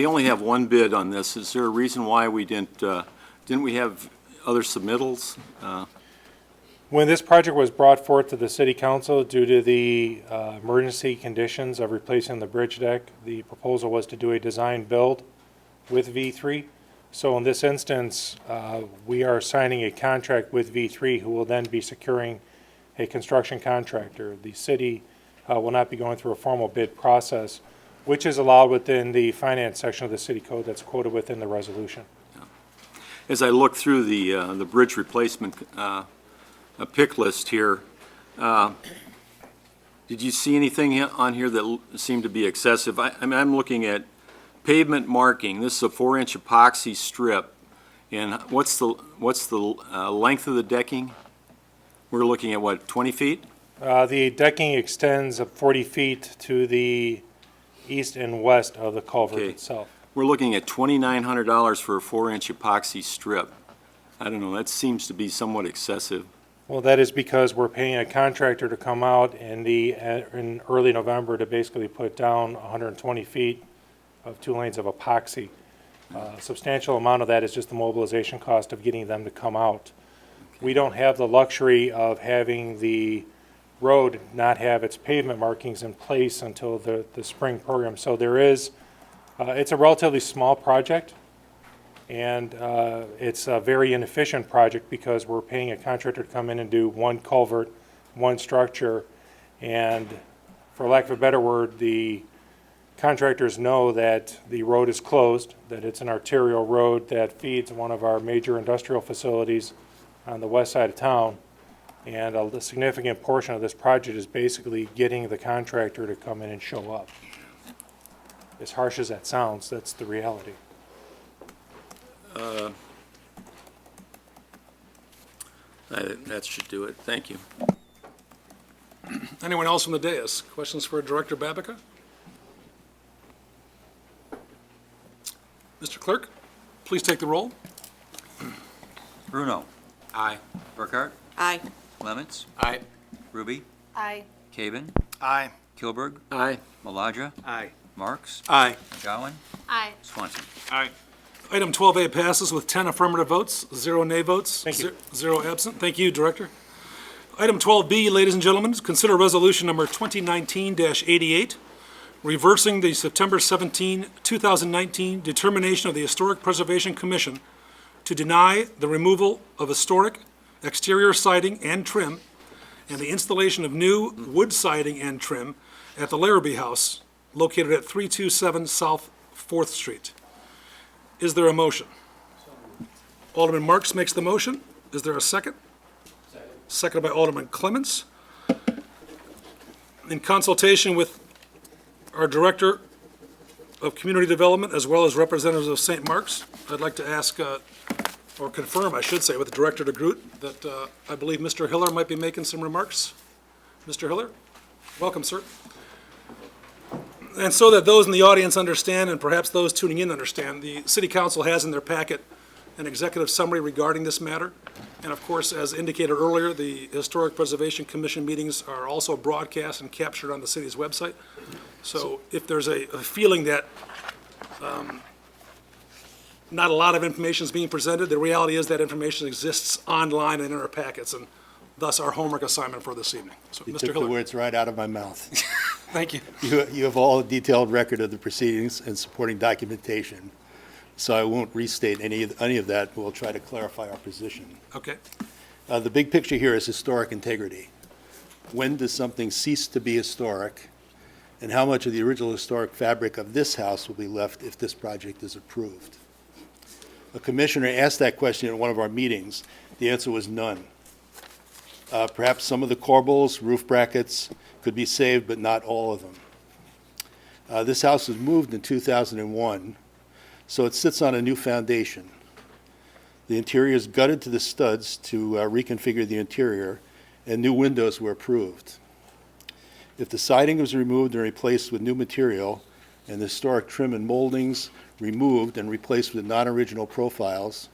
only have one bid on this. Is there a reason why we didn't we have other submittals? When this project was brought forth to the city council due to the emergency conditions of replacing the bridge deck, the proposal was to do a design build with V3. So in this instance, we are signing a contract with V3 who will then be securing a construction contractor. The city will not be going through a formal bid process, which is allowed within the finance section of the city code that's quoted within the resolution. As I look through the bridge replacement pick list here, did you see anything on here that seemed to be excessive? I mean, I'm looking at pavement marking. This is a 4-inch epoxy strip. And what's the length of the decking? We're looking at what, 20 feet? The decking extends 40 feet to the east and west of the culvert itself. We're looking at $2,900 for a 4-inch epoxy strip. I don't know, that seems to be somewhat excessive. Well, that is because we're paying a contractor to come out in early November to basically put down 120 feet of 2 lanes of epoxy. A substantial amount of that is just the mobilization cost of getting them to come out. We don't have the luxury of having the road not have its pavement markings in place until the spring program. So there is, it's a relatively small project, and it's a very inefficient project because we're paying a contractor to come in and do one culvert, one structure, and for lack of a better word, the contractors know that the road is closed, that it's an arterial road that feeds one of our major industrial facilities on the west side of town. And a significant portion of this project is basically getting the contractor to come in and show up. As harsh as that sounds, that's the reality. That should do it. Thank you. Anyone else from the dais? Questions for Director Babica? Mr. Clerk, please take the roll. Bruno. Aye. Burkhart. Aye. Clements. Aye. Ruby. Aye. Caven. Aye. Kilberg. Aye. Maladra. Aye. Marks. Aye. McGowan. Aye. Swanson. Aye. Item 12A passes with 10 affirmative votes, 0 nay votes, 0 absent. Thank you, Director. Item 12B, ladies and gentlemen, consider resolution number 2019-88, reversing the September 17, 2019 determination of the Historic Preservation Commission to deny the removal of historic exterior siding and trim and the installation of new wood siding and trim at the Larrabee House located at 327 South 4th Street. Is there a motion? Alderman Marks makes the motion. Is there a second? Seconded by Alderman Clements. In consultation with our Director of Community Development as well as representatives of St. Mark's, I'd like to ask, or confirm, I should say, with Director DeGroot that I believe Mr. Hiller might be making some remarks. Mr. Hiller? Welcome, sir. And so that those in the audience understand, and perhaps those tuning in understand, the City Council has in their packet an executive summary regarding this matter. And of course, as indicated earlier, the Historic Preservation Commission meetings are also broadcast and captured on the city's website. So if there's a feeling that not a lot of information is being presented, the reality is that information exists online and in our packets, and thus our homework assignment for this evening. So, You Mr. took the Hiller. words right out of my mouth. Thank you. You have all a detailed record of the proceedings and supporting documentation, so I won't restate any of that. We'll try to clarify our position. Okay. The big picture here is historic integrity. When does something cease to be historic, and how much of the original historic fabric of this house will be left if this project is approved? A commissioner asked that question at one of our meetings. The answer was none. Perhaps some of the corbels, roof brackets could be saved, but not all of them. This house was moved in 2001, so it sits on a new foundation. The interior is gutted to the studs to reconfigure the interior, and new windows were approved. If the siding was removed and replaced with new material, and the historic trim and moldings removed and replaced with non-original profiles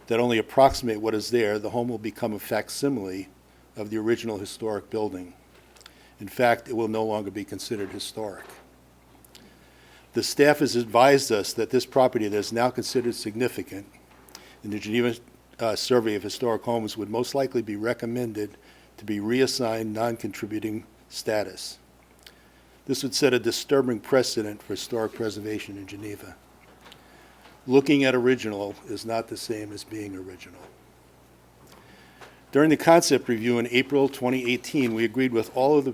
that only approximate what is there, the home will become a facsimile of the original historic building. In fact, it will no longer be considered historic. The staff has advised us that this property that is now considered significant in the Geneva Survey of Historic Homes would most likely be recommended to be reassigned non-contributing status. This would set a disturbing precedent for historic preservation in Geneva. Looking at original is not the same as being original. During the concept review in April 2018, we agreed with all of the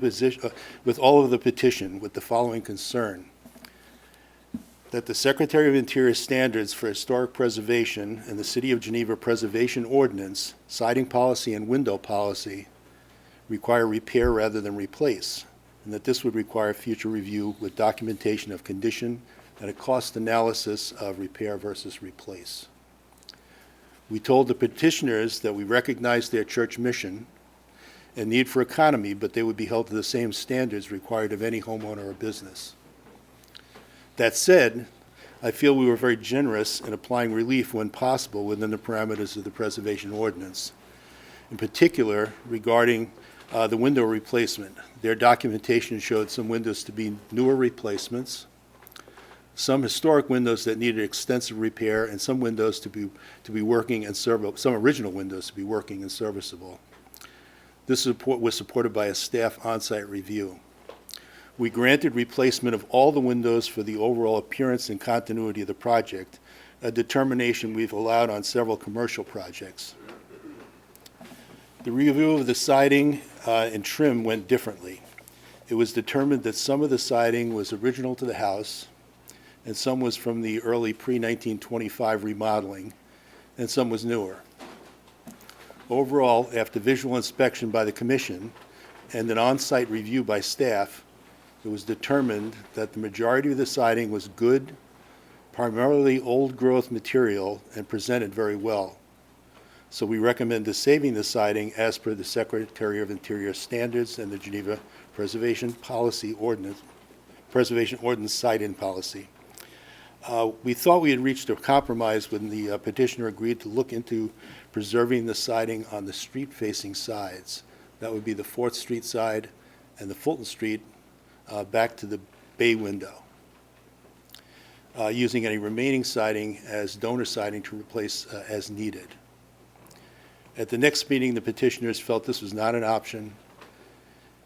petition with the following concern: that the Secretary of Interior standards for historic preservation and the City of Geneva Preservation Ordinance, siding policy, and window policy require repair rather than replace, and that this would require future review with documentation of condition and a cost analysis of repair versus replace. We told the petitioners that we recognized their church mission and need for economy, but they would be held to the same standards required of any homeowner or business. That said, I feel we were very generous in applying relief when possible within the parameters of the preservation ordinance. In particular, regarding the window replacement, their documentation showed some windows to be newer replacements, some historic windows that needed extensive repair, and some windows to be working and serviceable, some original windows to be working and serviceable. This support was supported by a staff on-site review. We granted replacement of all the windows for the overall appearance and continuity of the project, a determination we've allowed on several commercial projects. The review of the siding and trim went differently. It was determined that some of the siding was original to the house, and some was from the early pre-1925 remodeling, and some was newer. Overall, after visual inspection by the commission and an on-site review by staff, it was determined that the majority of the siding was good, primarily old-growth material, and presented very well. So we recommend saving the siding as per the Secretary of Interior standards and the Geneva Preservation Ordinance siding policy. We thought we had reached a compromise when the petitioner agreed to look into preserving the siding on the street-facing sides. That would be the 4th Street side and the Fulton Street back to the bay window, using any remaining siding as donor siding to replace as needed. At the next meeting, the petitioners felt this was not an option,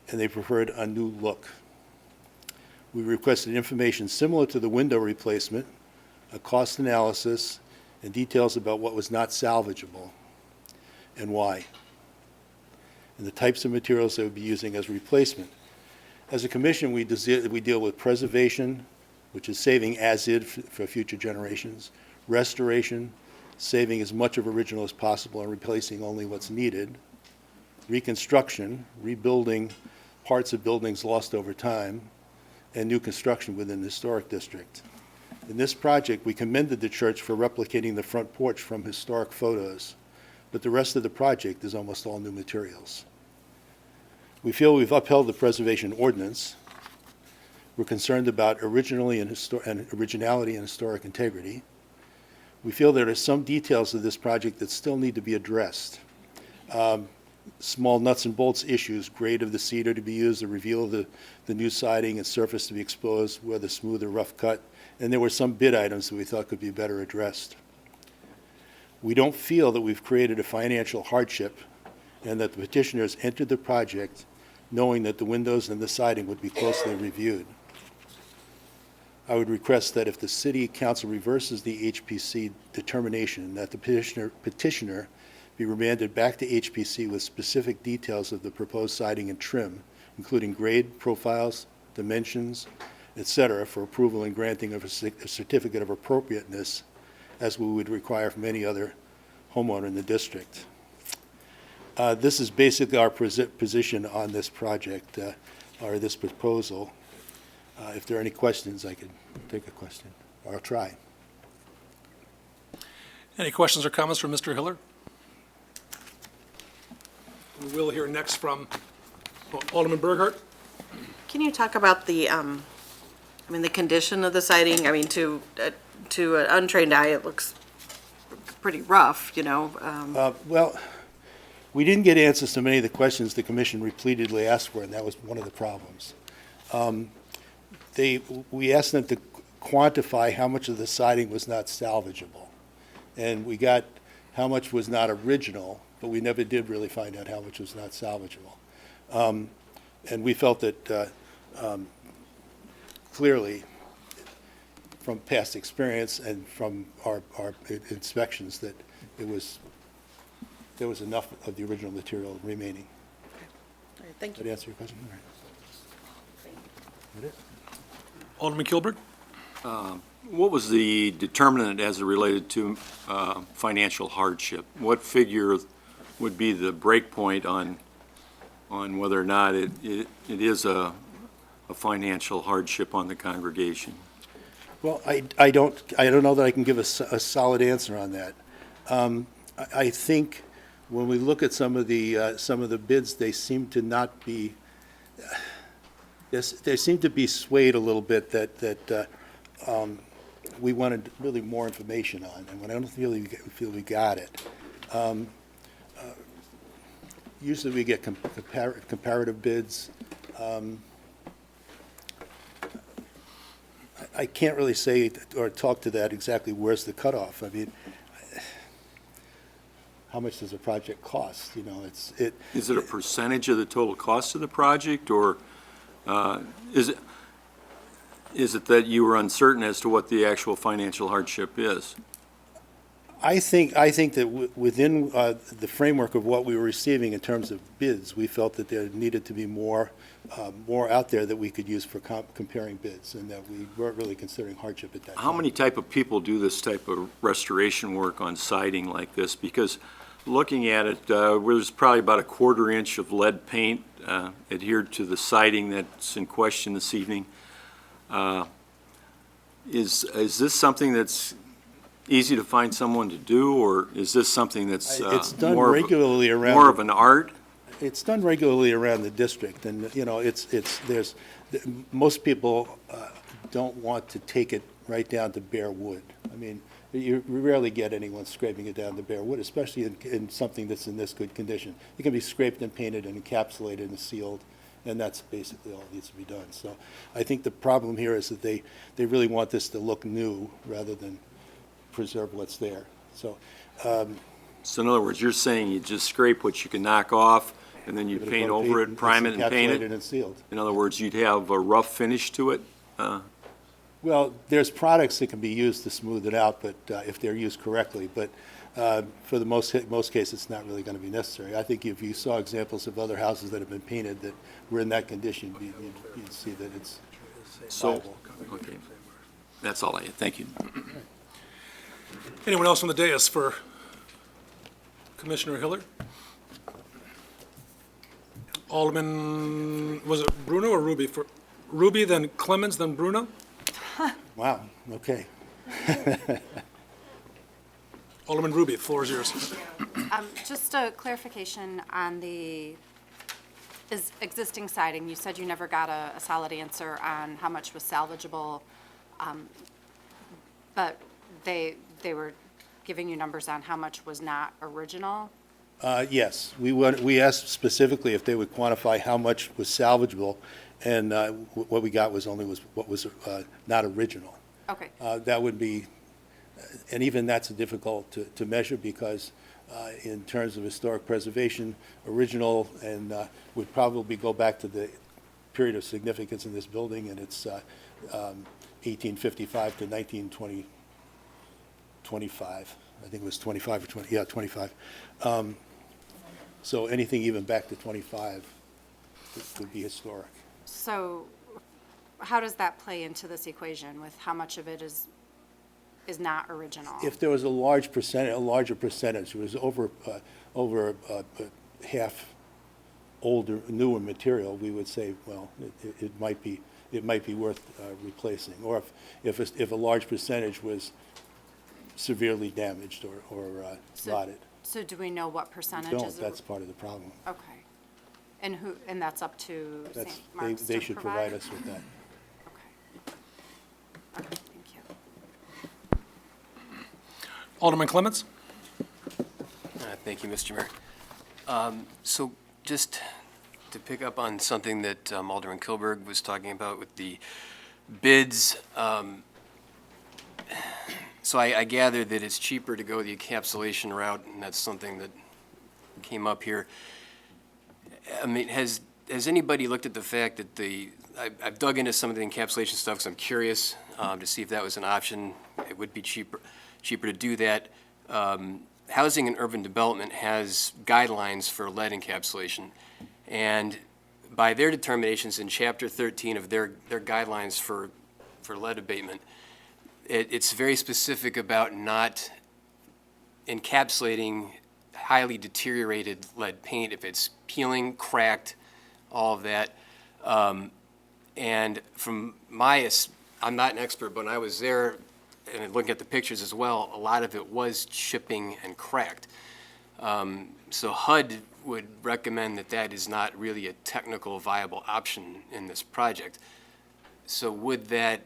and they preferred a new look. We requested information similar to the window replacement, a cost analysis, and details about what was not salvageable and why, and the types of materials they would be using as replacement. As a commission, we deal with preservation, which is saving as is for future generations, restoration, saving as much of original as possible and replacing only what's needed, reconstruction, rebuilding parts of buildings lost over time, and new construction within the historic district. In this project, we commended the church for replicating the front porch from historic photos, but the rest of the project is almost all new materials. We feel we've upheld the preservation ordinance. We're concerned about originality and historic integrity. We feel there are some details of this project that still need to be addressed. Small nuts and bolts issues, grade of the cedar to be used, the reveal of the new siding and surface to be exposed, whether smooth or rough cut, and there were some bid items that we thought could be better addressed. We don't feel that we've created a financial hardship and that the petitioners entered the project knowing that the windows and the siding would be closely reviewed. I would request that if the City Council reverses the HPC determination, that the petitioner be remanded back to HPC with specific details of the proposed siding and trim, including grade, profiles, dimensions, etc., for approval and granting of a certificate of appropriateness as we would require from any other homeowner in the district. This is basically our position on this project, or this proposal. If there are any questions, I can take a question, or I'll try. Any questions or comments from Mr. Hiller? We will hear next from Alderman Burghardt. Can you talk about the, the condition of the siding? I mean, to an untrained eye, it looks pretty rough, you know? Well, we didn't get answers to many of the questions the commission repeatedly asked for, and that was one of the problems. We asked them to quantify how much of the siding was not salvageable. And we got how much was not original, but we never did really find out how much was not salvageable. And we felt that clearly, from past experience and from our inspections, that there was enough of the original material remaining. All right, thank you. Did that answer your question? All right. That it? Alderman Kilburg. What was the determinant as it related to financial hardship? What figure would be the break point on whether or not it is a financial hardship on the congregation? Well, I don't know that I can give a solid answer on that. I think when we look at some of the bids, they seem to not be. They seem to be swayed a little bit that we wanted really more information on, and when I don't feel we got it. Usually we get comparative bids. I can't really say or talk to that exactly where's the cutoff. I mean, how much does a project cost? You know, Is it a percentage of the total cost of the project, or is it that you were uncertain as to what the actual financial hardship is? I think that within the framework of what we were receiving in terms of bids, we felt that there needed to be more out there that we could use for comparing bids, and that we weren't really considering hardship at that time. How many type of people do this type of restoration work on siding like this? Because looking at it, there's probably about a 1/4 inch of lead paint adhered to the siding that's in question this evening. Is this something that's easy to find someone to do, or is this something that's It's done more regularly around. more of an art? It's done regularly around the district, and, you know, most people don't want to take it right down to bare wood. I mean, you rarely get anyone scraping it down to bare wood, especially in something that's in this good condition. It can be scraped and painted and encapsulated and sealed, and that's basically all that needs to be done. So I think the problem here is that they really want this to look new rather than preserve what's there. So So in other words, you're saying you just scrape what you can knock off, and then you Give it a paint coat of over paint it, and prime it, it's and paint encapsulated it? and sealed. In other words, you'd have a rough finish to it? Well, there's products that can be used to smooth it out, but if they're used correctly. But for the most cases, it's not really going to be necessary. I think if you saw examples of other houses that have been painted that were in that condition, you'd see that it's viable. Okay. That's all I had. Thank you. Anyone else on the dais for Commissioner Hiller? Alderman, was it Bruno or Ruby? For Ruby, then Clemens, then Bruno? Wow, okay. Alderman Ruby, the floor is yours. Just a clarification on the existing siding. You said you never got a solid answer on how much was salvageable, but they were giving you numbers on how much was not original? Yes, we asked specifically if they would quantify how much was salvageable, and what we got was what was not original. Okay. That would be, and even that's difficult to measure because in terms of historic preservation, original and would probably go back to the period of significance in this building, and it's 1855 to 1925. I think it was 25 or 20, yeah, 25. So anything even back to 25 would be historic. So how does that play into this equation with how much of it is is not original? If there was a larger percentage, it was over half older, newer material, we would say, well, it might be worth replacing. Or if a large percentage was severely damaged or rotted. So do we know what percentage Don't, is? that's part of the problem. Okay. And that's up to That's, St. Mark's they to should provide us with that. Okay, thank you. Alderman Clements? Thank you, Mr. Mayor. So just to pick up on something that Alderman Kilberg was talking about with the bids, so I gather that it's cheaper to go the encapsulation route, and that's something that came up here. I mean, has anybody looked at the fact that I've dug into some of the encapsulation stuff because I'm curious to see if that was an option. It would be cheaper to do that. Housing and Urban Development has guidelines for lead encapsulation, and by their determinations in Chapter 13 of their guidelines for lead abatement, it's very specific about not encapsulating highly deteriorated lead paint if it's peeling, cracked, all of that. And from I'm not an expert, but when I was there and looking at the pictures as well, a lot of it was chipping and cracked. So HUD would recommend that is not really a technical viable option in this project. So would that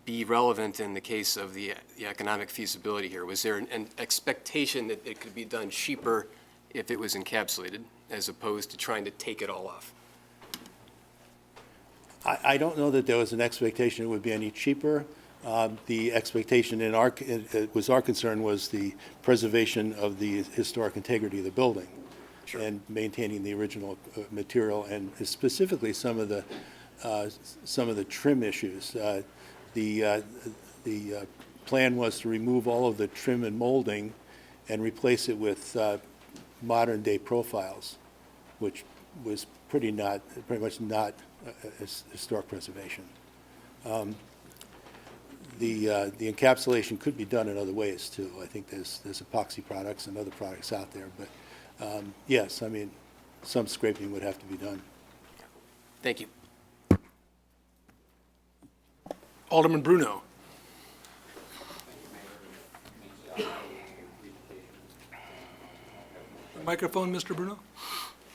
be relevant in the case of the economic feasibility here? Was there an expectation that it could be done cheaper if it was encapsulated as opposed to trying to take it all off? I don't know that there was an expectation it would be any cheaper. The expectation our concern was the preservation of the historic integrity of the building. Sure. And maintaining the original material, and specifically some of the trim issues. The plan was to remove all of the trim and molding and replace it with modern-day profiles, which was pretty much not historic preservation. The encapsulation could be done in other ways too. I think there's epoxy products and other products out there, but yes, I mean, some scraping would have to be done. Thank you. Alderman Bruno? Microphone, Mr. Bruno?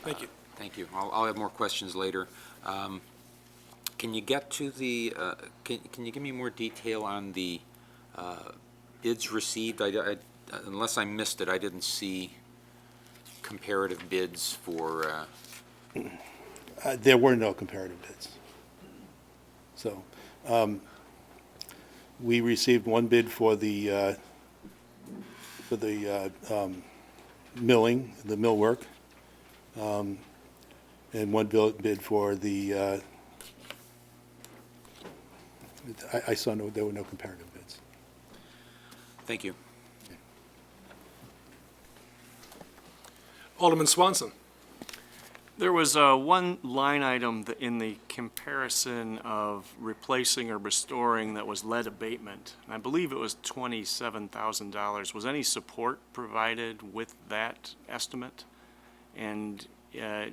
Thank you. Thank you. I'll have more questions later. Can you get to the, can you give me more detail on the bids received? Unless I missed it, I didn't see comparative bids for... There were no comparative bids. So we received one bid for the milling, the millwork, and one bid for the, I saw there were no comparative bids. Thank you. Alderman Swanson? There was one line item in the comparison of replacing or restoring that was lead abatement. I believe it was $27,000. Was any support provided with that estimate? And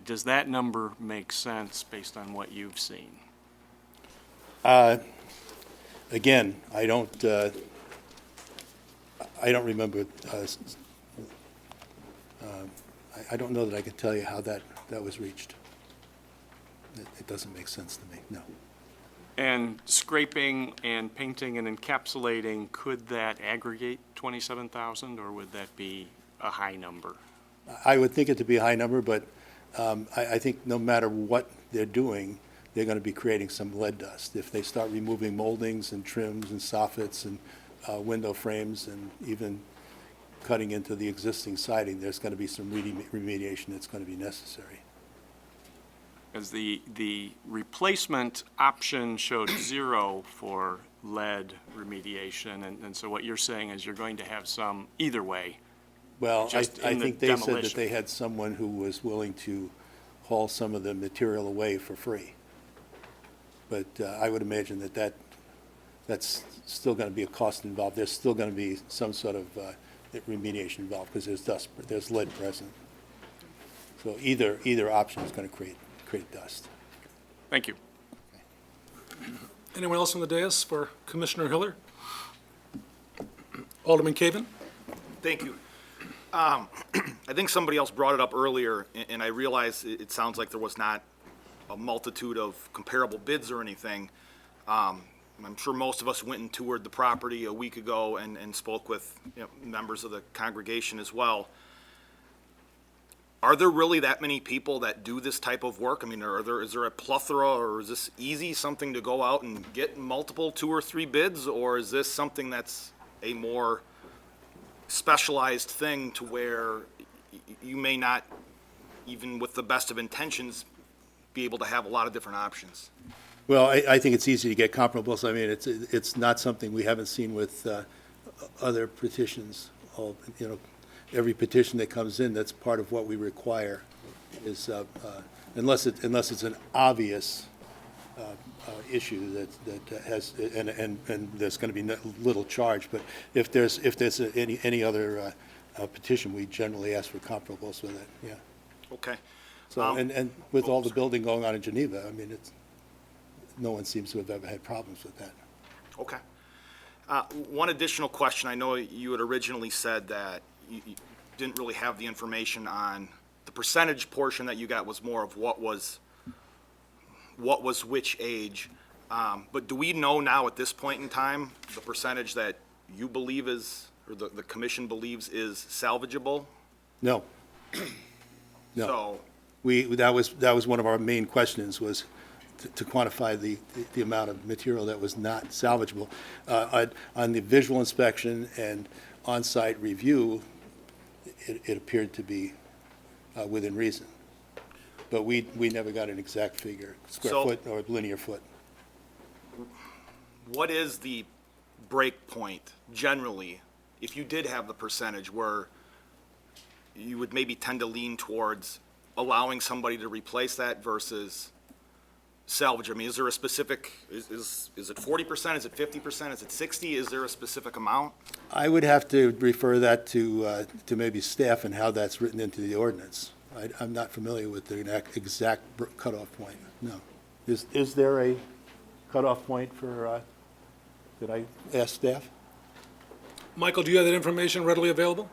does that number make sense based on what you've seen? Again, I don't remember. I don't know that I can tell you how that was reached. It doesn't make sense to me, no. And scraping and painting and encapsulating, could that aggregate 27,000, or would that be a high number? I would think it to be a high number, but I think no matter what they're doing, they're going to be creating some lead dust. If they start removing moldings and trims and soffits and window frames and even cutting into the existing siding, there's going to be some remediation that's going to be necessary. As the replacement option showed 0 for lead remediation, and so what you're saying is you're going to have some either way. Well, I just in the think they said that demolition. they had someone who was willing to haul some of the material away for free. But I would imagine that that's still going to be a cost involved. There's still going to be some sort of remediation involved because there's dust, there's lead present. So either option is going to create dust. Thank you. Anyone else on the dais for Commissioner Hiller? Alderman Caven? Thank you. I think somebody else brought it up earlier, and I realize it sounds like there was not a multitude of comparable bids or anything. I'm sure most of us went and toured the property a week ago and spoke with members of the congregation as well. Are there really that many people that do this type of work? I mean, is there a plethora, or is this easy, something to go out and get multiple 2 or 3 bids, or is this something that's a more specialized thing to where you may not, even with the best of intentions, be able to have a lot of different options? Well, I think it's easy to get comparables. I mean, it's not something we haven't seen with other petitions. Every petition that comes in, that's part of what we require is, unless it's an obvious issue that has, and there's going to be little charge, but if there's any other petition, we generally ask for comparables with it, yeah. Okay. So, and with all the building going on in Geneva, I mean, no one seems to have ever had problems with that. Okay. One additional question. I know you had originally said that you didn't really have the information on the percentage portion that you got was more of what was which age. But do we know now at this point in time the percentage that you believe is, or the commission believes is salvageable? No. No. So that was one of our main questions, was to quantify the amount of material that was not salvageable. On the visual inspection and on-site review, it appeared to be within reason. But we never got an exact figure, square foot or linear foot. What is the break point generally, if you did have the percentage where you would maybe tend to lean towards allowing somebody to replace that versus salvage? I mean, is there a specific, is it 40%, is it 50%, is it 60%, is there a specific amount? I would have to refer that to maybe staff and how that's written into the ordinance. I'm not familiar with the exact cutoff point, no. Is there a cutoff point for, did I ask staff? Michael, do you have that information readily available?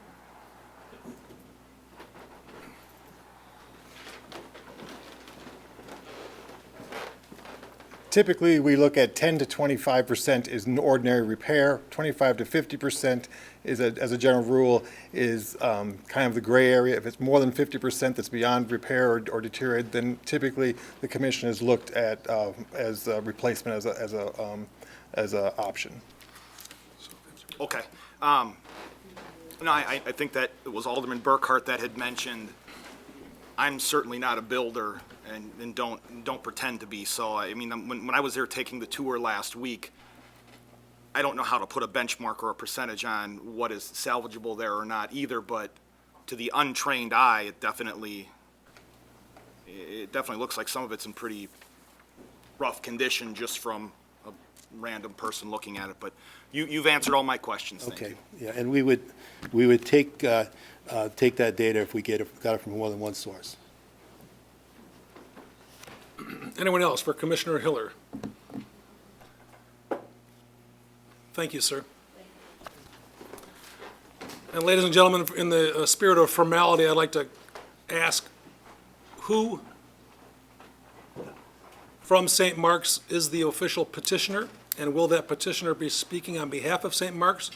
Typically, we look at 10 to 25% is an ordinary repair. 25 to 50% is, as a general rule, is kind of the gray area. If it's more than 50% that's beyond repair or deteriorated, then typically the commission has looked at as a replacement as a option. Okay. No, I think that it was Alderman Burkhart that had mentioned, I'm certainly not a builder and don't pretend to be. So, I mean, when I was there taking the tour last week, I don't know how to put a benchmark or a percentage on what is salvageable there or not either, but to the untrained eye, it definitely looks like some of it's in pretty rough condition just from a random person looking at it. But you've answered all my questions. Thank Okay, you. yeah, and we would take that data if we got it from more than one source. Anyone else for Commissioner Hiller? Thank you, sir. And ladies and gentlemen, in the spirit of formality, I'd like to ask who from St. Mark's is the official petitioner, and will that petitioner be speaking on behalf of St. Mark's,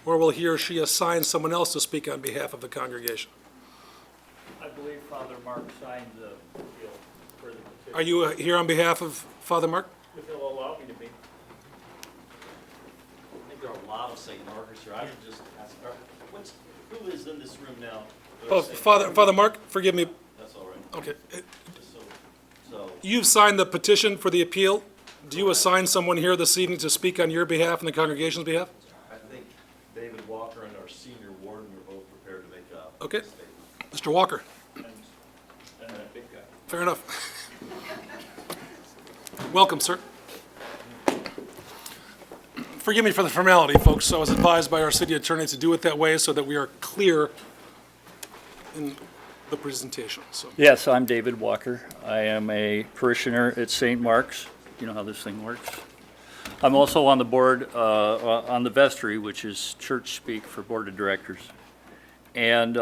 or will he or she assign someone else to speak on behalf of the congregation? I believe Father Mark signed the appeal for the petition. Are you here on behalf of Father Mark? If he'll allow me to be. I think there are a lot of St. Markers here. I would just ask, who is in this room now? Oh, Father Mark, forgive me. That's all right. Okay. So You've signed the petition for the appeal. Do you assign someone here this evening to speak on your behalf and the congregation's behalf? I think David Walker and our senior warden are both prepared to make a Okay. statement. Mr. Walker. And that big guy. Fair enough. forgive me for the formality, folks. I was advised by our city attorney to do it that way so that we are clear in the presentation, so. Yes, I'm David Walker. I am a parishioner at St. Mark's. You know how this thing works. I'm also on the board, on the vestry, which is church speak for board of directors. And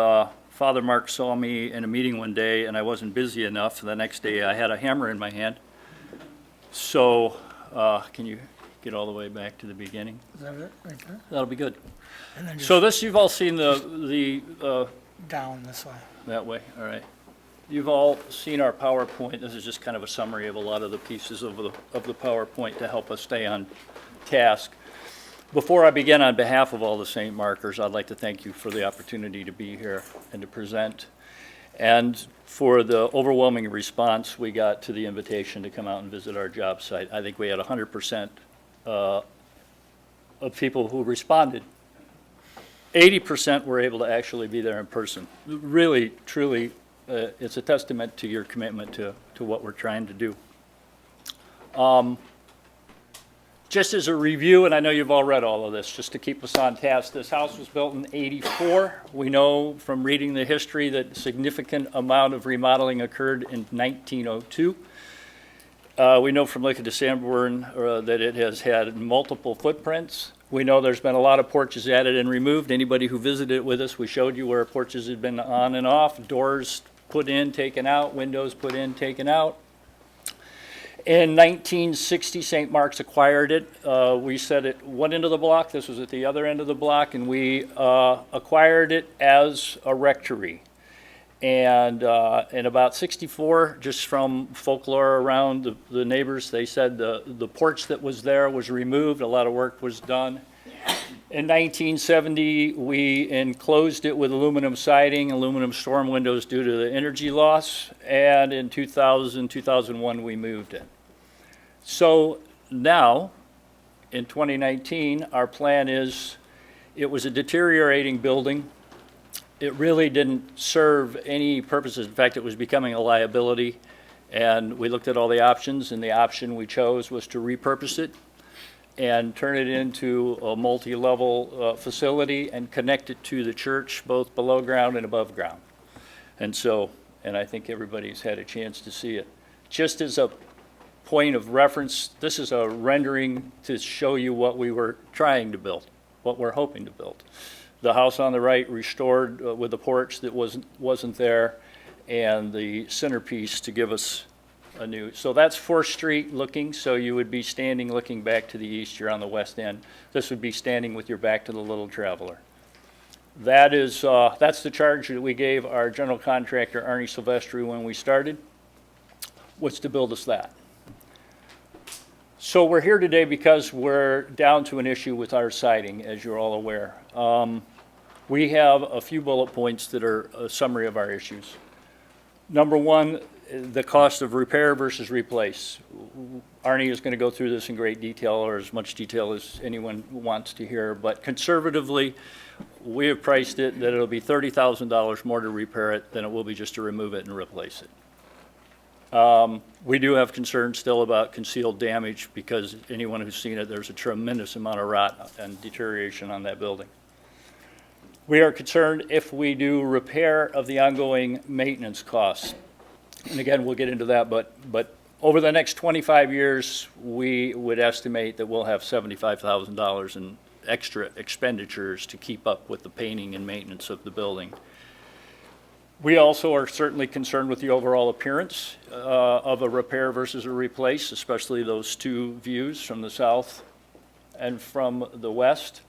Father Mark saw me in a meeting one day, and I wasn't busy enough. The next day, I had a hammer in my hand. So, can you get all the way back to the beginning? Is that it, right there? That'll be good. And then So just this, you've all seen the down this way. that way, all right. You've all seen our PowerPoint. This is just kind of a summary of a lot of the pieces of the PowerPoint to help us stay on task. Before I begin, on behalf of all the St. Markers, I'd like to thank you for the opportunity to be here and to present, and for the overwhelming response we got to the invitation to come out and visit our job site. I think we had 100% of people who responded. 80% were able to actually be there in person. Really, truly, it's a testament to your commitment to what we're trying to do. Just as a review, and I know you've all read all of this, just to keep us on task, this house was built in '84. We know from reading the history that a significant amount of remodeling occurred in 1902. We know from looking at Sanborn that it has had multiple footprints. We know there's been a lot of porches added and removed. Anybody who visited with us, we showed you where porches had been on and off, doors put in, taken out, windows put in, taken out. In 1960, St. Mark's acquired it. We set it one end of the block. This was at the other end of the block, and we acquired it as a rectory. And in about '64, just from folklore around the neighbors, they said the porch that was there was removed. A lot of work was done. In 1970, we enclosed it with aluminum siding, aluminum storm windows due to the energy loss, and in 2000, 2001, we moved it. So now, in 2019, our plan is, it was a deteriorating building. It really didn't serve any purposes. In fact, it was becoming a liability, and we looked at all the options, and the option we chose was to repurpose it and turn it into a multi-level facility and connect it to the church, both below ground and above ground. And so, and I think everybody's had a chance to see it. Just as a point of reference, this is a rendering to show you what we were trying to build, what we're hoping to build. The house on the right restored with the porch that wasn't there, and the centerpiece to give us a new. So that's 4th Street looking, so you would be standing looking back to the east. You're on the west end. This would be standing with your back to the Little Traveler. That is, that's the charge that we gave our general contractor, Arnie Silvestri, when we started, was to build us that. So we're here today because we're down to an issue with our siding, as you're all aware. We have a few bullet points that are a summary of our issues. Number one, the cost of repair versus replace. Arnie is going to go through this in great detail, or as much detail as anyone wants to hear, but conservatively, we have priced it that it'll be $30,000 more to repair it than it will be just to remove it and replace it. We do have concerns still about concealed damage, because anyone who's seen it, there's a tremendous amount of rot and deterioration on that building. We are concerned if we do repair of the ongoing maintenance costs. And again, we'll get into that, but over the next 25 years, we would estimate that we'll have $75,000 in extra expenditures to keep up with the painting and maintenance of the building. We also are certainly concerned with the overall appearance of a repair versus a replace, especially those two views from the south and from the west.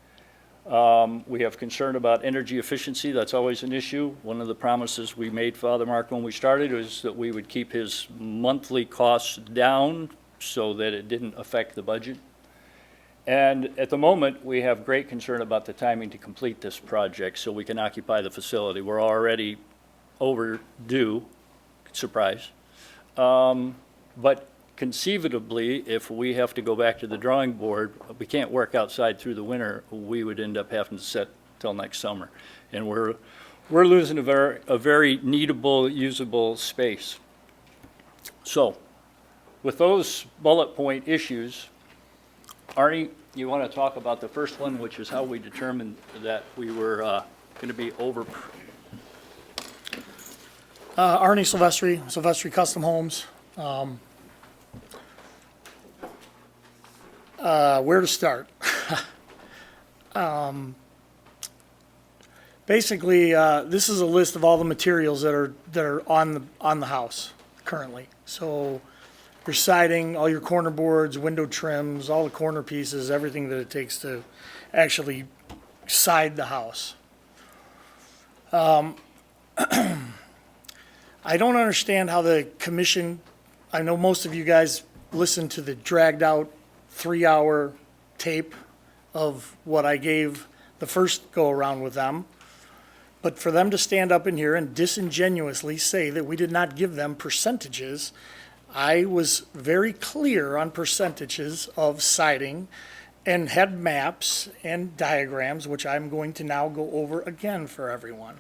We have concern about energy efficiency. That's always an issue. One of the promises we made Father Mark when we started was that we would keep his monthly costs down so that it didn't affect the budget. And at the moment, we have great concern about the timing to complete this project so we can occupy the facility. We're already overdue, surprise. But conceivably, if we have to go back to the drawing board, we can't work outside through the winter, we would end up having to sit till next summer. And we're losing a very needable, usable space. So, with those bullet point issues, Arnie you want to talk about the first one, which is how we determined that we were going to be over. Arnie Silvestri Custom Homes. Where to start? Basically, this is a list of all the materials that are on the house currently. So your siding, all your corner boards, window trims, all the corner pieces, everything that it takes to actually side the house. I don't understand how the commission, I know most of you guys listened to the dragged out 3-hour tape of what I gave the first go around with them. But for them to stand up in here and disingenuously say that we did not give them percentages, I was very clear on percentages of siding and had maps and diagrams, which I'm going to now go over again for everyone.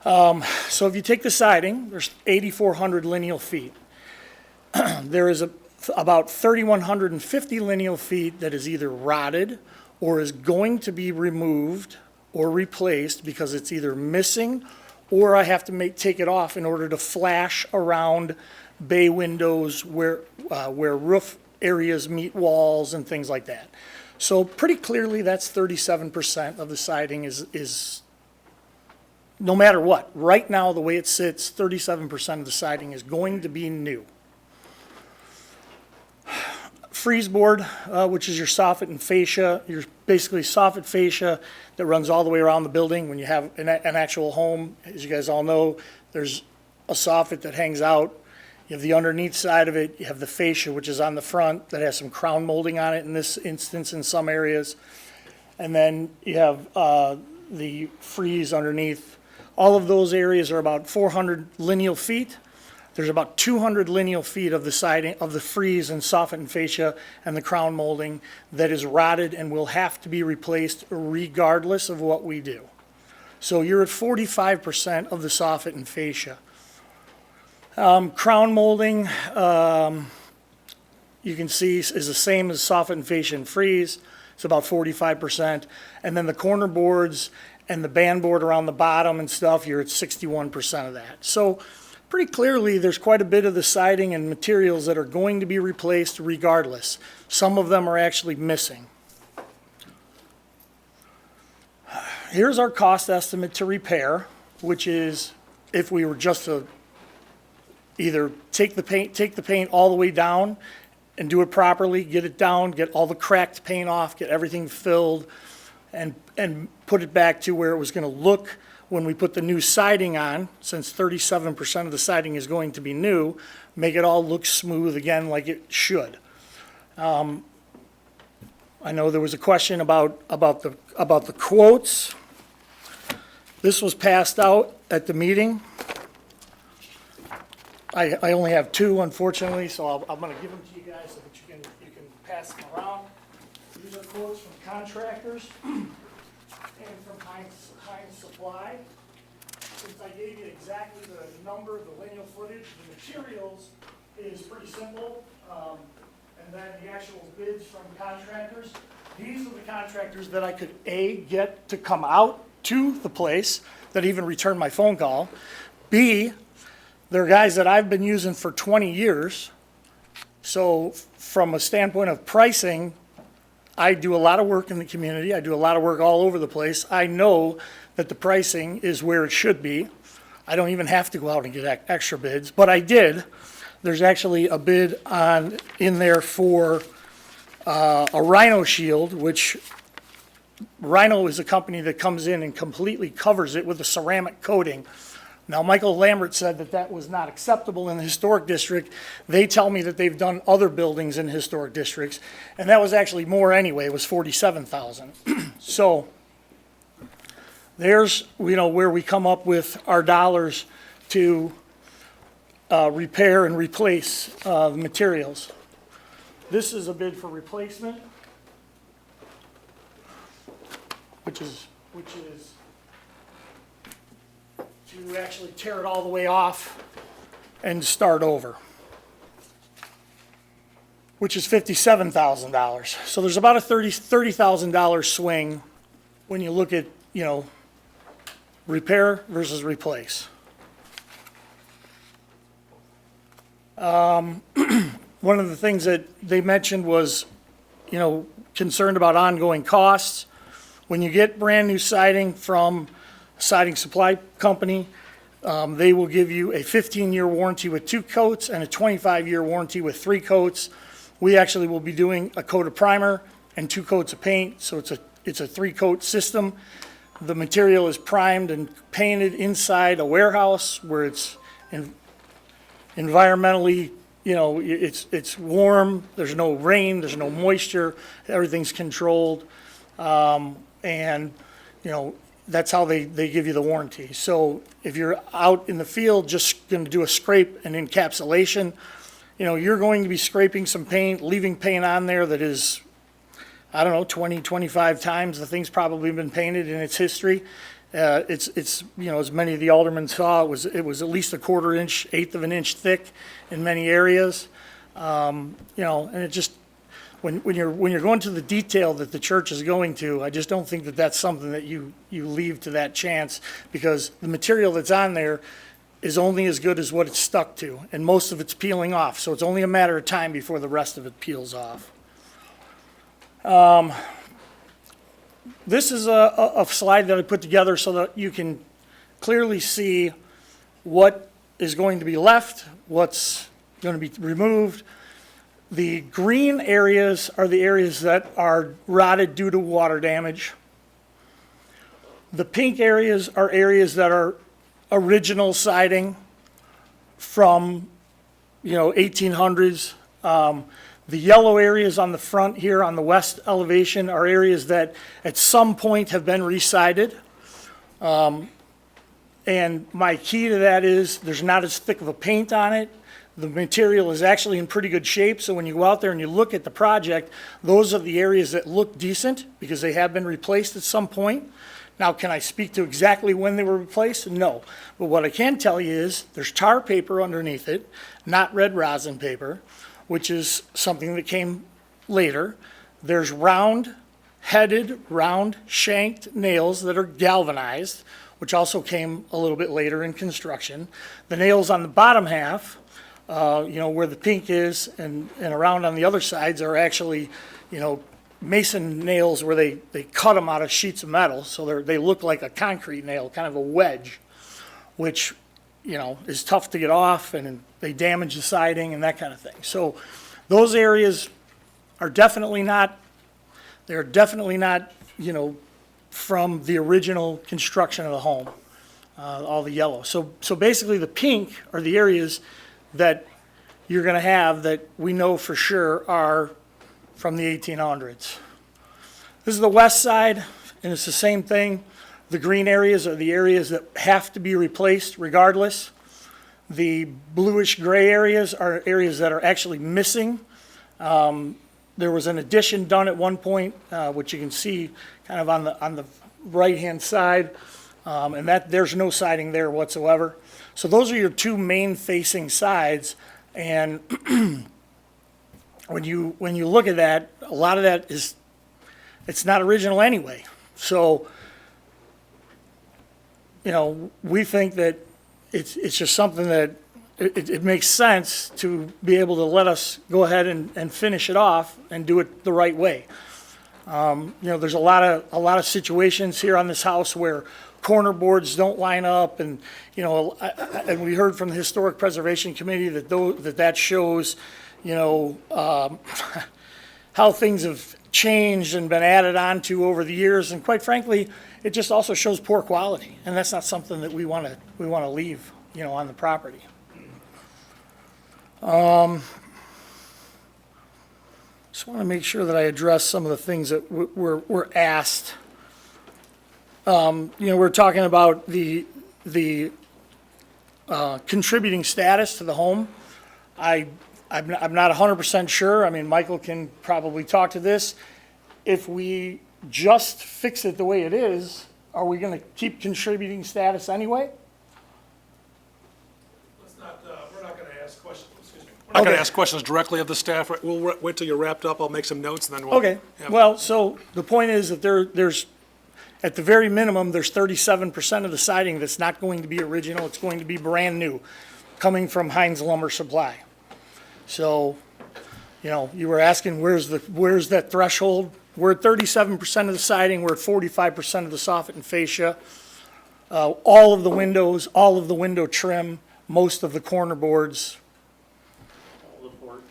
So if you take the siding, there's 8,400 lineal feet. There is about 3,150 lineal feet that is either rotted or is going to be removed or replaced because it's either missing or I have to take it off in order to flash around bay windows where roof areas meet walls and things like that. So pretty clearly that's 37% of the siding is no matter what. Right now, the way it sits, 37% of the siding is going to be new. Frieze board, which is your soffit and fascia, your basically soffit fascia that runs all the way around the building. When you have an actual home, as you guys all know, there's a soffit that hangs out. You have the underneath side of it. You have the fascia, which is on the front, that has some crown molding on it in this instance in some areas. And then you have the frieze underneath. All of those areas are about 400 lineal feet. There's about 200 lineal feet of the siding, of the frieze and soffit and fascia and the crown molding that is rotted and will have to be replaced regardless of what we do. So you're at 45% of the soffit and fascia. Crown molding, you can see is the same as soffit and fascia and frieze. It's about 45%. And then the corner boards and the band board around the bottom and stuff, you're at 61% of that. So pretty clearly, there's quite a bit of the siding and materials that are going to be replaced regardless. Some of them are actually missing. Here's our cost estimate to repair, which is if we were just to either take the paint all the way down and do it properly, get it down, get all the cracked paint off, get everything filled, and put it back to where it was going to look when we put the new siding on, since 37% of the siding is going to be new, make it all look smooth again like it should. I know there was a question about the quotes. This was passed out at the meeting. I only have two, unfortunately, so I'm going to give them to you guys so that you can pass them around. These are quotes from contractors and from Heinz Supply. Since I gave you exactly the number, the lineal footage, the materials is pretty simple. And then the actual bids from contractors. These are the contractors that I could, A, get to come out to the place that even returned my phone call. B, they're guys that I've been using for 20 years. So from a standpoint of pricing, I do a lot of work in the community. I do a lot of work all over the place. I know that the pricing is where it should be. I don't even have to go out and get extra bids, but I did. There's actually a bid in there for a Rhino Shield, which Rhino is a company that comes in and completely covers it with a ceramic coating. Now, Michael Lambert said that that was not acceptable in the historic district. They tell me that they've done other buildings in historic districts, and that was actually more anyway. It was $47,000. So there's, where we come up with our dollars to repair and replace the materials. This is a bid for replacement, which is to actually tear it all the way off and start over. which is $57,000. So there's about a $30,000 swing when you look at, you know, repair versus replace. One of the things that they mentioned was, you know, concerned about ongoing costs. When you get brand-new siding from a siding supply company, they will give you a 15-year warranty with 2 coats and a 25-year warranty with 3 coats. We actually will be doing a coat of primer and 2 coats of paint, so it's a 3-coat system. The material is primed and painted inside a warehouse where it's environmentally, you know, it's warm, there's no rain, there's no moisture, everything's controlled. And, you know, that's how they give you the warranty. So if you're out in the field just going to do a scrape and encapsulation, you know, you're going to be scraping some paint, leaving paint on there that is, I don't know, 20, 25 times the thing's probably been painted in its history. It's you know, as many of the aldermen saw, it was at least a 1/4 inch, 1/8 of an inch thick in many areas. You know, and it just, when you're going to the detail that the church is going to, I just don't think that that's something that you leave to that chance, because the material that's on there is only as good as what it's stuck to, and most of it's peeling off, so it's only a matter of time before the rest of it peels off. This is a slide that I put together so that you can clearly see what is going to be left, what's going to be removed. The green areas are the areas that are rotted due to water damage. The pink areas are areas that are original siding from, you know, 1800s. The yellow areas on the front here on the west elevation are areas that at some point have been resided. And my key to that is there's not as thick of a paint on it. The material is actually in pretty good shape, so when you go out there and you look at the project, those are the areas that look decent because they have been replaced at some point. Now, can I speak to exactly when they were replaced? No. But what I can tell you is there's tar paper underneath it, not red rosin paper, which is something that came later. There's round-headed, round-shanked nails that are galvanized, which also came a little bit later in construction. The nails on the bottom half, you know, where the pink is and around on the other sides are actually, you know, mason nails where they cut them out of sheets of metal, so they look like a concrete nail, kind of a wedge, which, you know, is tough to get off, and they damage the siding and that kind of thing. So those areas are definitely not, they're definitely not, you know, from the original construction of the home, all the yellow. So basically the pink are the areas that you're going to have that we know for sure are from the 1800s. This is the west side, and it's the same thing. The green areas are the areas that have to be replaced regardless. The bluish gray areas are areas that are actually missing. There was an addition done at one point, which you can see kind of on the right-hand side, and that there's no siding there whatsoever. So those are your 2 main facing sides, and when you look at that, a lot of that is, it's not original anyway. So, you know, we think that it's just something that it makes sense to be able to let us go ahead and finish it off and do it the right way. You know, there's a lot of situations here on this house where corner boards don't line up, and, you know, and we heard from the Historic Preservation Committee that shows, you know, how things have changed and been added on to over the years, and quite frankly, it just also shows poor quality, and that's not something that we want to leave, you know, on the property. Just want to make sure that I address some of the things that were asked. You know, we're talking about the contributing status to the home. I'm not 100% sure. I mean, Michael can probably talk to this. If we just fix it the way it is, are we going to keep contributing status anyway? Let's not, we're not going to ask questions, excuse me. We're not going to ask questions directly of the staff. We'll wait till you're wrapped up. I'll make some notes and then we'll. Okay, have- well, so the point is that there's, at the very minimum, there's 37% of the siding that's not going to be original, it's going to be brand new, coming from Heinz Lumber Supply. So, you know, you were asking, where's that threshold? We're at 37% of the siding, we're at 45% of the soffit and fascia. All of the windows, all of the window trim, most of the corner boards, All the porch,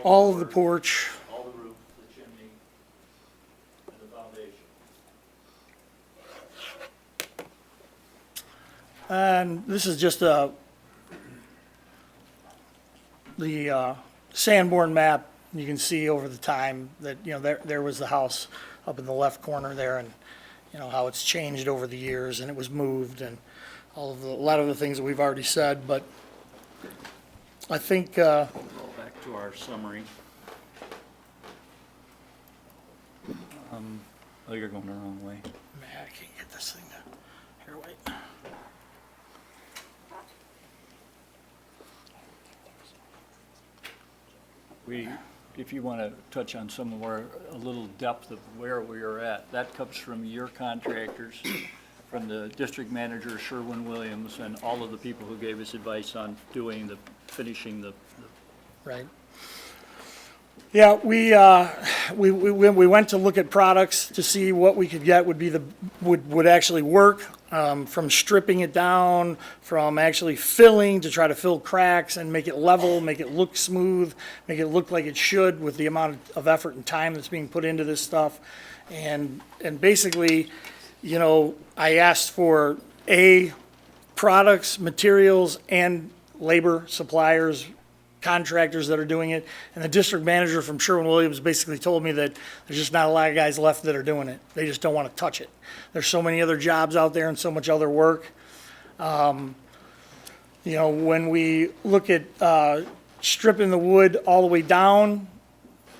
all of the porch. all the roof, the chimney, and the foundation. And this is just the Sanborn map. You can see over the time that, you know, there was the house up in the left corner there, and, you know, how it's changed over the years, and it was moved, and a lot of the things that we've already said, but I think, Go back to our summary. Oh, you're going the wrong way. man, I can't get this thing to, here, wait. If you want to touch on some of a little depth of where we are at, that comes from your contractors, from the district manager, Sherwin-Williams, and all of the people who gave us advice on finishing the. Right. Yeah, we went to look at products to see what we could get would actually work, from stripping it down, from actually filling to try to fill cracks and make it level, make it look smooth, make it look like it should with the amount of effort and time that's being put into this stuff. And basically, you know, I asked for products, materials, and labor suppliers, contractors that are doing it, and the district manager from Sherwin-Williams basically told me that there's just not a lot of guys left that are doing it. They just don't want to touch it. There's so many other jobs out there and so much other work. You know, when we look at stripping the wood all the way down,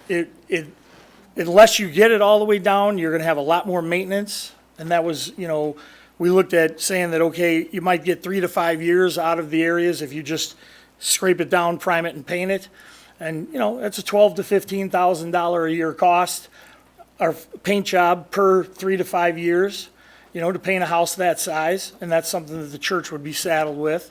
unless you get it all the way down, you're going to have a lot more maintenance. And that was, you know, we looked at saying that, okay, you might get 3 to 5 years out of the areas if you just scrape it down, prime it, and paint it. And, you know, that's a $12,000 to $15,000 a year cost, or paint job per 3 to 5 years, you know, to paint a house that size. And that's something that the church would be saddled with.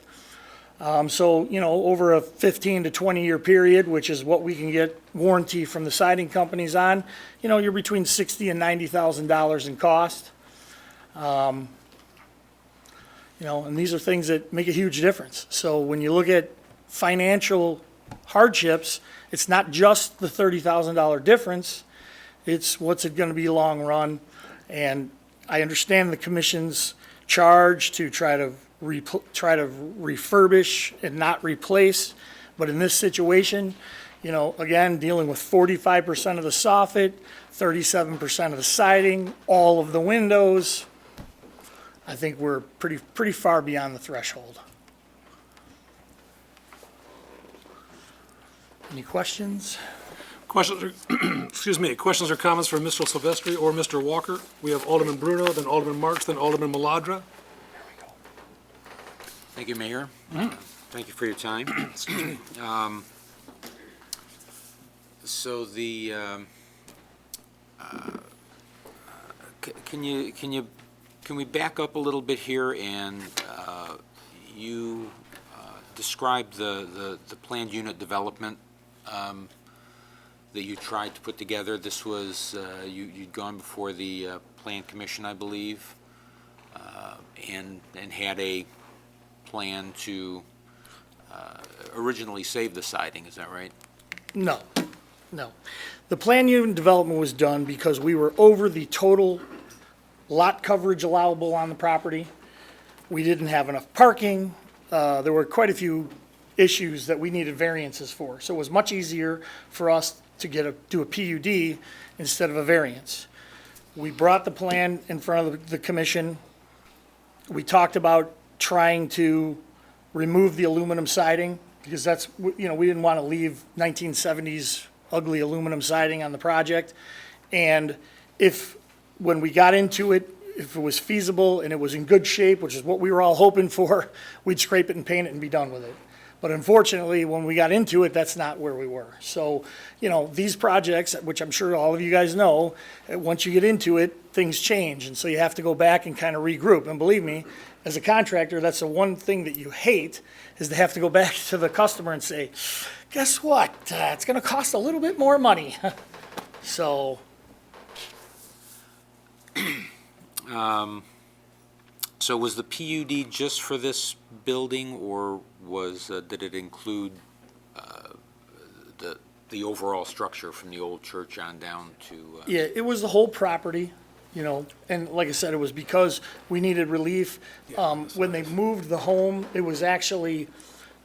So, you know, over a 15 to 20-year period, which is what we can get warranty from the siding companies on, you know, you're between $60,000 and $90,000 in cost. You know, and these are things that make a huge difference. So when you look at financial hardships, it's not just the $30,000 difference, it's what's it going to be long run. And I understand the commission's charge to try to refurbish and not replace, but in this situation, you know, again, dealing with 45% of the soffit, 37% of the siding, all of the windows, I think we're pretty far beyond the threshold. Any questions? Questions, excuse me, questions or comments from Mr. Silvestri or Mr. Walker? We have Alderman Bruno, then Alderman Marks, then Alderman Maladra. Thank you, Mayor. Thank you for your time. Excuse me. So can we back up a little bit here and you describe the planned unit development that you tried to put together? This was, you'd gone before the Plan Commission, I believe, and had a plan to originally save the siding, is that right? No. The plan unit development was done because we were over the total lot coverage allowable on the property. We didn't have enough parking. There were quite a few issues that we needed variances for. So it was much easier for us to do a PUD instead of a variance. We brought the plan in front of the commission. We talked about trying to remove the aluminum siding because that's, you know, we didn't want to leave 1970s ugly aluminum siding on the project. And when we got into it, if it was feasible and it was in good shape, which is what we were all hoping for, we'd scrape it and paint it and be done with it. But unfortunately, when we got into it, that's not where we were. So, you know, these projects, which I'm sure all of you guys know, once you get into it, things change. And so you have to go back and kind of regroup. And believe me, as a contractor, that's the one thing that you hate, is to have to go back to the customer and say, guess what? It's going to cost a little bit more money. So, So was the PUD just for this building, or did it include the overall structure from the old church on down to? yeah, it was the whole property, you know, and like I said, it was because we needed relief. When they moved the home, it was actually,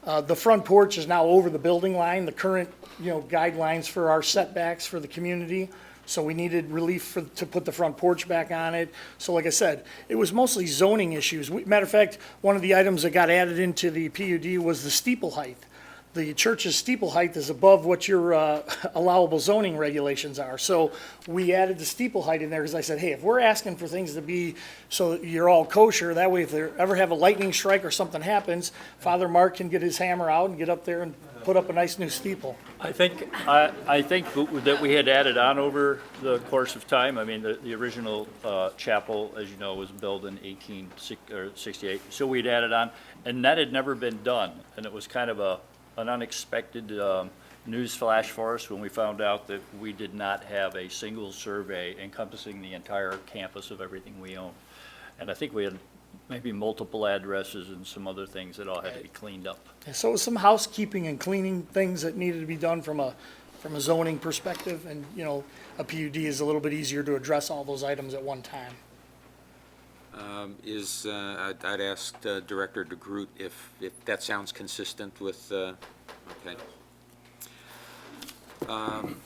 the front porch is now over the building line, the current, you know, guidelines for our setbacks for the community. So we needed relief to put the front porch back on it. So like I said, it was mostly zoning issues. Matter of fact, one of the items that got added into the PUD was the steeple height. The church's steeple height is above what your allowable zoning regulations are. So we added the steeple height in there because I said, hey, if we're asking for things to be so that you're all kosher, that way if they ever have a lightning strike or something happens, Father Mark can get his hammer out and get up there and put up a nice new steeple. I think that we had added on over the course of time. I mean, the original chapel, as you know, was built in 1868. So we'd added on, and that had never been done. And it was kind of an unexpected news flash for us when we found out that we did not have a single survey encompassing the entire campus of everything we own. And I think we had maybe multiple addresses and some other things that all had to be cleaned up. And so it was some housekeeping and cleaning things that needed to be done from a zoning perspective. And, you know, a PUD is a little bit easier to address all those items at one time. I'd asked Director DeGroot if that sounds consistent with, okay.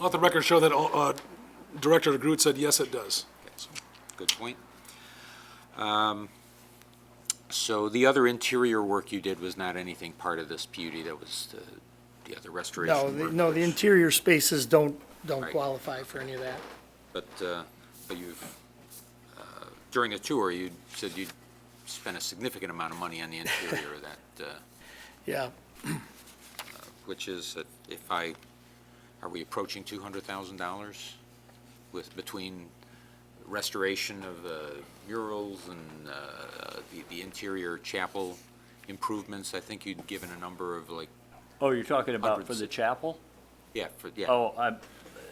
Let the record show that Director DeGroot said, yes, it does. Good point. So the other interior work you did was not anything part of this PUD, that was the restoration work? No, the interior spaces don't Right. qualify for any of that. But you've, during the tour, you said you'd spent a significant amount of money on the interior of that, Yeah. which is, are we approaching $200,000 between restoration of the murals and the interior chapel improvements? I think you'd given a number of like. Oh, you're talking about for hundreds. the chapel? Yeah, Oh,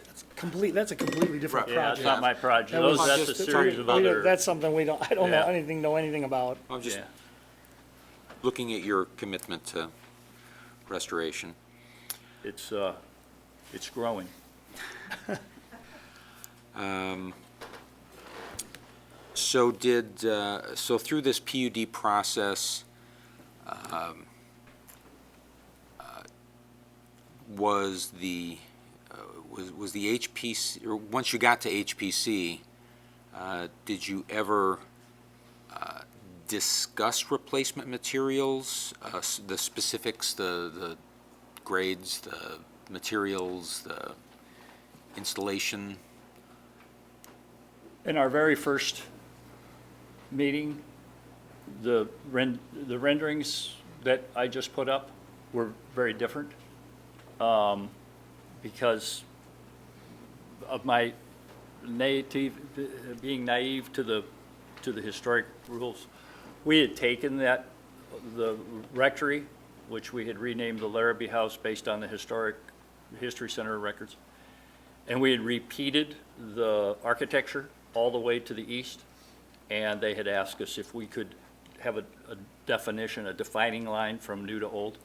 That's a completely different yeah, project. that's not my project. That was That's a just- series of other. That's something I don't Yeah. know anything about. I'm just Yeah. looking at your commitment to restoration. It's growing. So through this PUD process, was the HPC, or once you got to HPC, did you ever discuss replacement materials, the specifics, the grades, the materials, the installation? In our very first meeting, the renderings that I just put up were very different because of my being naive to the historic rules. We had taken the rectory, which we had renamed the Larrabee House based on the History Center records, and we had repeated the architecture all the way to the east, and they had asked us if we could have a definition, a defining line from new to old.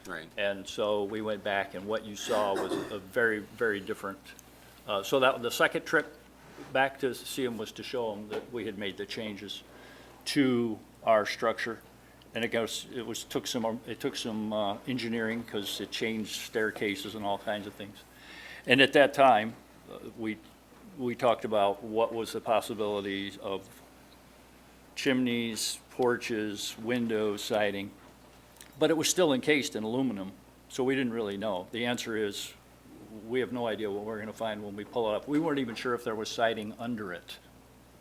Right. And so we went back, and what you saw was a very, very different. So that the second trip back to see them was to show them that we had made the changes to our structure. And it took some engineering because it changed staircases and all kinds of things. And at that time, we talked about what was the possibilities of chimneys, porches, windows, siding, but it was still encased in aluminum, so we didn't really know. The answer is, we have no idea what we're going to find when we pull it up. We weren't even sure if there was siding under it,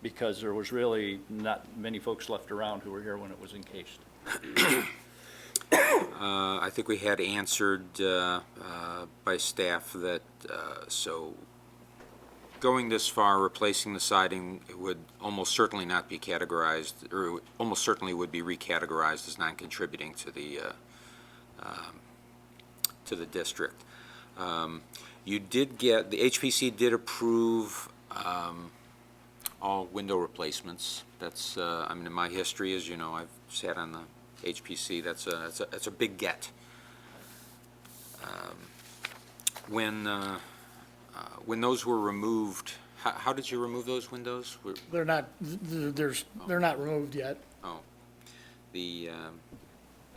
because there was really not many folks left around who were here when it was encased. I think we had answered by staff that, so going this far, replacing the siding would almost certainly not be categorized, or almost certainly would be recategorized as non-contributing to the district. You did get, the HPC did approve all window replacements. That's, I mean, in my history, as you know, I've sat on the HPC, that's a big get. When those were removed, how did you remove those windows? They're not, they're not removed yet. Oh,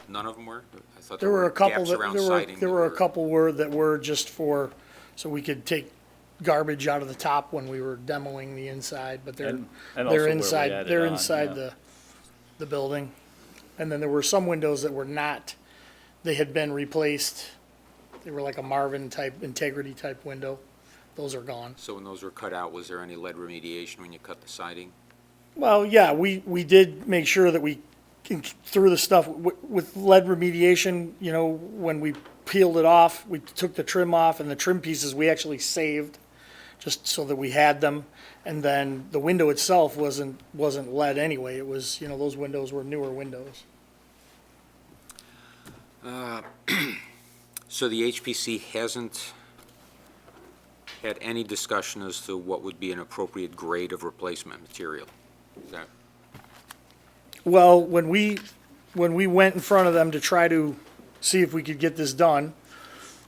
none of them were? I thought There were a couple gaps that, around siding there were a couple that were just for, so we could take garbage out of the top when we were demoing the inside, but they're, And also they're where we inside, added they're on, inside yeah. the building. And then there were some windows that were not, they had been replaced. They were like a Marvin type, integrity type window. Those are gone. So when those were cut out, was there any lead remediation when you cut the siding? Well, yeah, we did make sure that we threw the stuff with lead remediation, you know, when we peeled it off, we took the trim off, and the trim pieces we actually saved just so that we had them. And then the window itself wasn't lead anyway. It was, you know, those windows were newer windows. So the HPC hasn't had any discussion as to what would be an appropriate grade of replacement material? Is that? Well, when we went in front of them to try to see if we could get this done,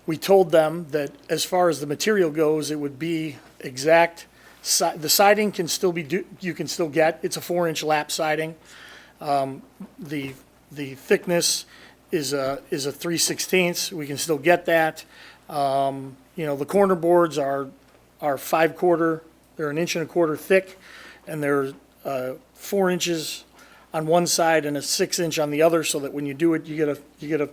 we told them that as far as the material goes, it would be exact, the siding can still be, you can still get, it's a 4-inch lap siding. The thickness is a 3/16, we can still get that. You know, the corner boards are 5/4, they're 1.25 inches thick, and they're 4 inches on one side and a 6-inch on the other, so that when you do it, you get a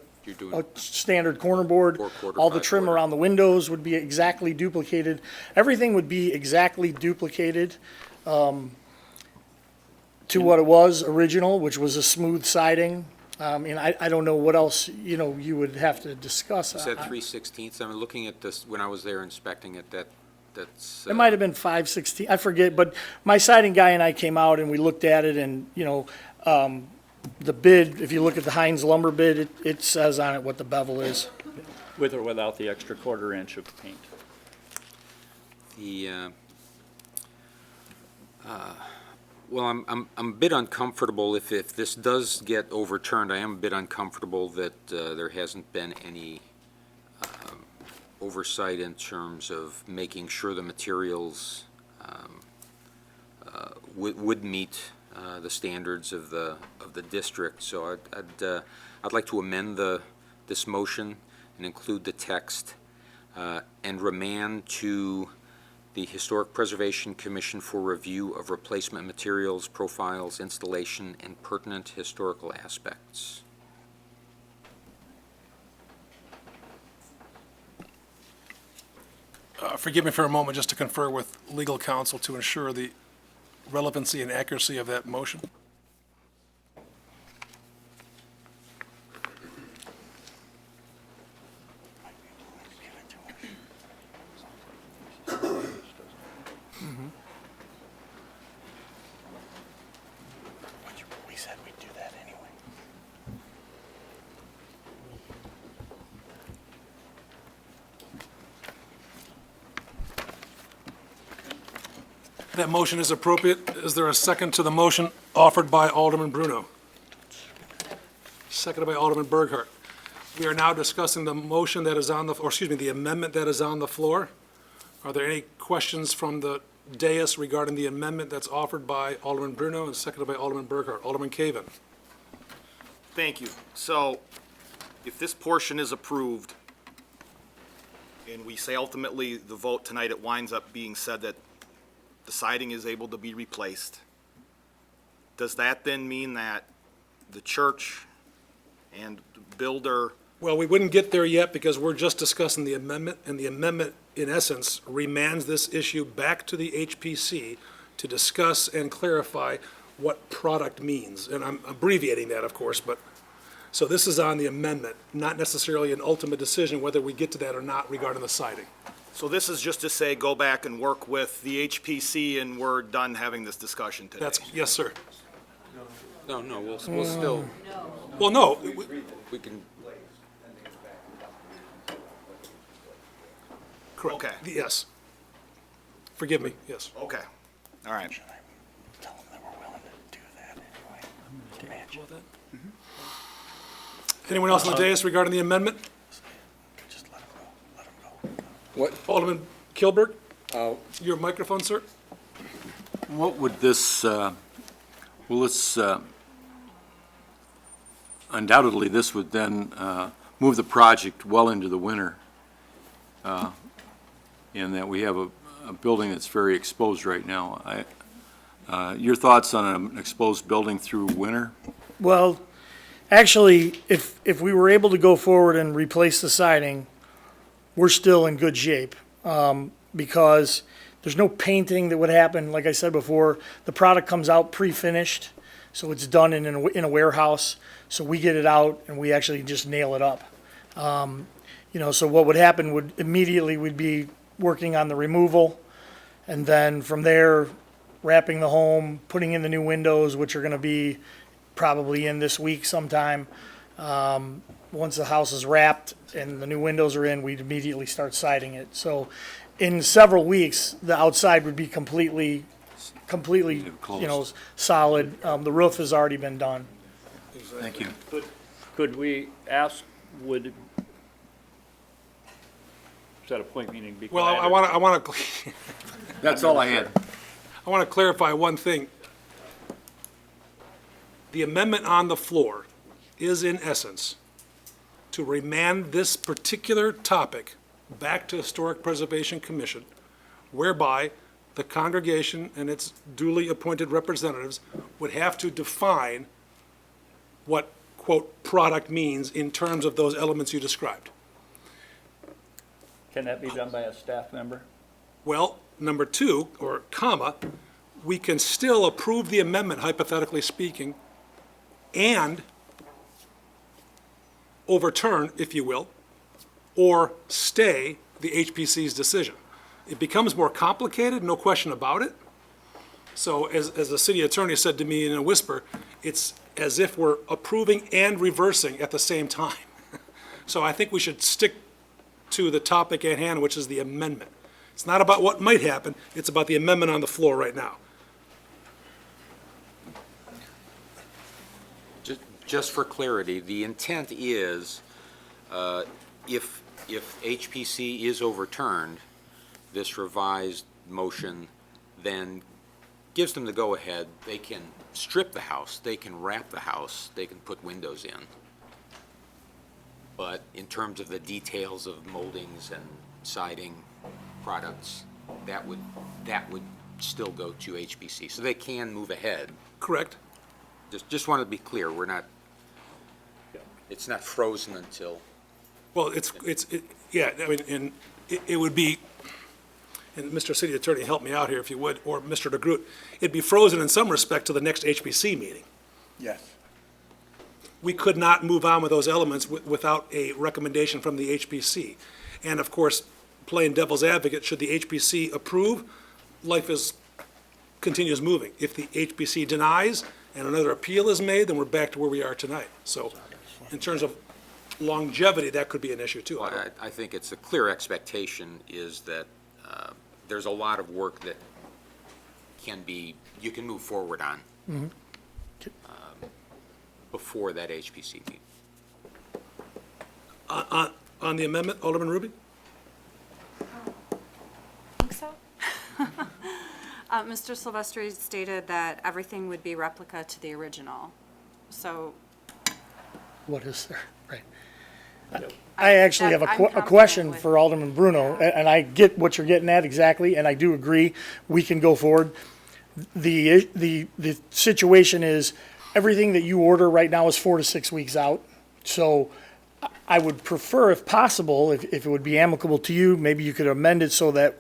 standard corner board. All the trim around the windows would be exactly duplicated. Everything would be exactly duplicated to what it was original, which was a smooth siding. And I don't know what else, you know, you would have to discuss. Is that 3/16? I mean, looking at this, when I was there inspecting it, that's. It might have been 5/16, I forget, but my siding guy and I came out and we looked at it, and, you know, the bid, if you look at the Heinz lumber bid, it says on it what the bevel is. With or without the extra 1/4 inch of paint? Well, I'm a bit uncomfortable if this does get overturned. I am a bit uncomfortable that there hasn't been any oversight in terms of making sure the materials would meet the standards of the district. So I'd like to amend this motion and include the text and remand to the Historic Preservation Commission for review of replacement materials, profiles, installation, and pertinent historical aspects. Forgive me for a moment just to confer with legal counsel to ensure the relevancy and accuracy of that motion. We said we'd do that anyway. That motion is appropriate. Is there a second to the motion offered by Alderman Bruno? Seconded by Alderman Burghardt. We are now discussing the motion that is on the, or excuse me, the amendment that is on the floor. Are there any questions from the dais regarding the amendment that's offered by Alderman Bruno and seconded by Alderman Burghardt? Alderman Caven. Thank you. So if this portion is approved, and we say ultimately the vote tonight, it winds up being said that the siding is able to be replaced, does that then mean that the church and builder? Well, we wouldn't get there yet because we're just discussing the amendment, and the amendment, in essence, remands this issue back to the HPC to discuss and clarify what product means. And I'm abbreviating that, of course, but, So this is on the amendment, not necessarily an ultimate decision whether we get to that or not regarding the siding. So this is just to say, go back and work with the HPC, and we're done having this discussion today. That's, yes, sir. No, we'll still, Well, no, we can, correct. Okay. Yes. Forgive me, yes. Okay, all right. Anyone else on the dais regarding the amendment? What? Alderman Kilberg? Your microphone, sir? What would this, undoubtedly, this would then move the project well into the winter, in that we have a building that's very exposed right now. Your thoughts on an exposed building through winter? Well, actually, if we were able to go forward and replace the siding, we're still in good shape, because there's no painting that would happen. Like I said before, the product comes out pre-finished, so it's done in a warehouse. So we get it out and we actually just nail it up. So what would happen would immediately we'd be working on the removal, and then from there, wrapping the home, putting in the new windows, which are going to be probably in this week sometime. Once the house is wrapped and the new windows are in, we'd immediately start siding it. So in several weeks, the outside would be completely, solid. The roof has already been done. Thank you. Could we ask, would, set a point meaning be Well, quiet? I want to, That's all I had. I want to clarify one thing. The amendment on the floor is in essence to remand this particular topic back to Historic Preservation Commission, whereby the congregation and its duly appointed representatives would have to define what, quote, product means in terms of those elements you described. Can that be done by a staff member? Well, number two, or comma, we can still approve the amendment, hypothetically speaking, and overturn, if you will, or stay the HPC's decision. It becomes more complicated, no question about it. So as the city attorney said to me in a whisper, it's as if we're approving and reversing at the same time. So I think we should stick to the topic at hand, which is the amendment. It's not about what might happen, it's about the amendment on the floor right now. just for clarity, the intent is, if HPC is overturned, this revised motion then gives them the go-ahead. They can strip the house, they can wrap the house, they can put windows in. But in terms of the details of moldings and siding products, that would still go to HPC. So they can move ahead. Correct. Just want to be clear, we're not, it's not frozen until. Well, yeah, I mean, and it would be, and Mr. City Attorney, help me out here if you would, or Mr. DeGroot, it'd be frozen in some respect to the next HPC meeting. Yes. We could not move on with those elements without a recommendation from the HPC. And of course, playing devil's advocate, should the HPC approve, life continues moving. If the HPC denies and another appeal is made, then we're back to where we are tonight. So in terms of longevity, that could be an issue too. Well, I think it's a clear expectation is that there's a lot of work that you can move forward on before that HPC meeting. On the amendment, Alderman Ruby? think so. Mr. Silvestri stated that everything would be replica to the original. So What is there? Right. I actually have a question for Alderman Bruno, and I get what you're getting at exactly, and I do agree, we can go forward. The situation is, everything that you order right now is 4 to 6 weeks out. So I would prefer, if possible, if it would be amicable to you, maybe you could amend it so that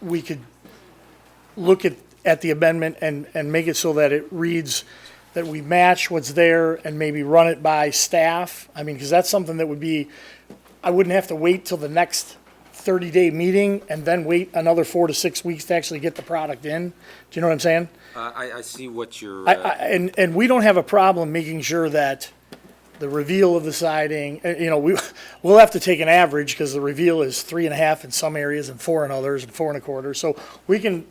we could look at the amendment and make it so that it reads that we match what's there and maybe run it by staff. I mean, because that's something that would be, I wouldn't have to wait till the next 30-day meeting and then wait another 4 to 6 weeks to actually get the product in. Do you know what I'm saying? I see what you're, And we don't have a problem making sure that the reveal of the siding, we'll have to take an average because the reveal is 3.5 in some areas and 4 in others and 4 1/4. So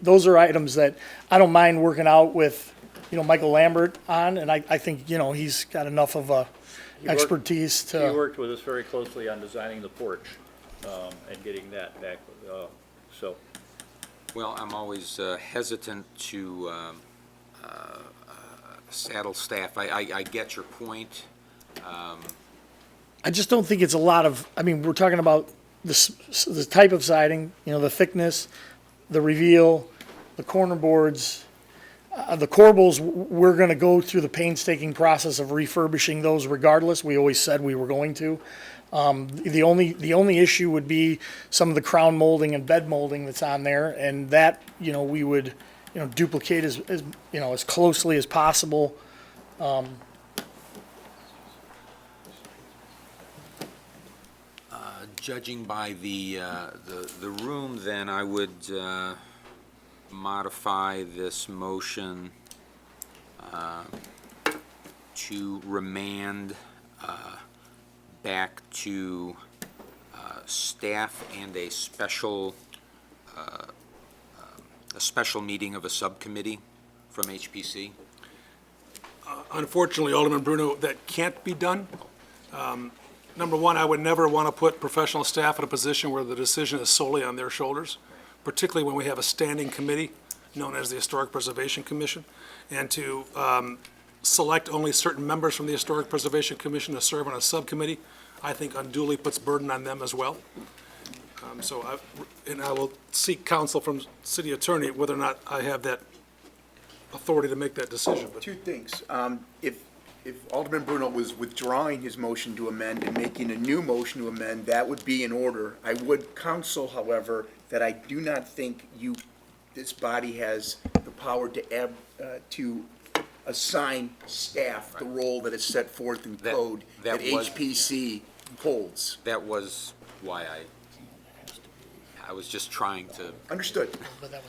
those are items that I don't mind working out with, Michael Lambert on, and I think, he's got enough of a expertise He to. worked with us very closely on designing the porch, and getting that back, so. well, I'm always hesitant to saddle staff. I get your point. I just don't think it's a lot of, we're talking about the type of siding, the thickness, the reveal, the corner boards, the corbels, we're gonna go through the painstaking process of refurbishing those regardless. We always said we were going to. The only issue would be some of the crown molding and bed molding that's on there, and that, we would, duplicate as closely as possible. Judging by the room, then I would modify this motion to remand back to staff and a special meeting of a subcommittee from HPC. Unfortunately, Alderman Bruno, that can't be done. Number one, I would never want to put professional staff in a position where the decision is solely on their shoulders, particularly when we have a standing committee known as the Historic Preservation Commission, and to select only certain members from the Historic Preservation Commission to serve on a subcommittee, I think unduly puts burden on them as well. I will seek counsel from city attorney whether or not I have that authority to make that decision. But Two things. If Alderman Bruno was withdrawing his motion to amend and making a new motion to amend, that would be in order. I would counsel, however, that I do not think this body has the power to assign staff the role that is set forth in code that HPC holds. That was why I was just trying to. Understood.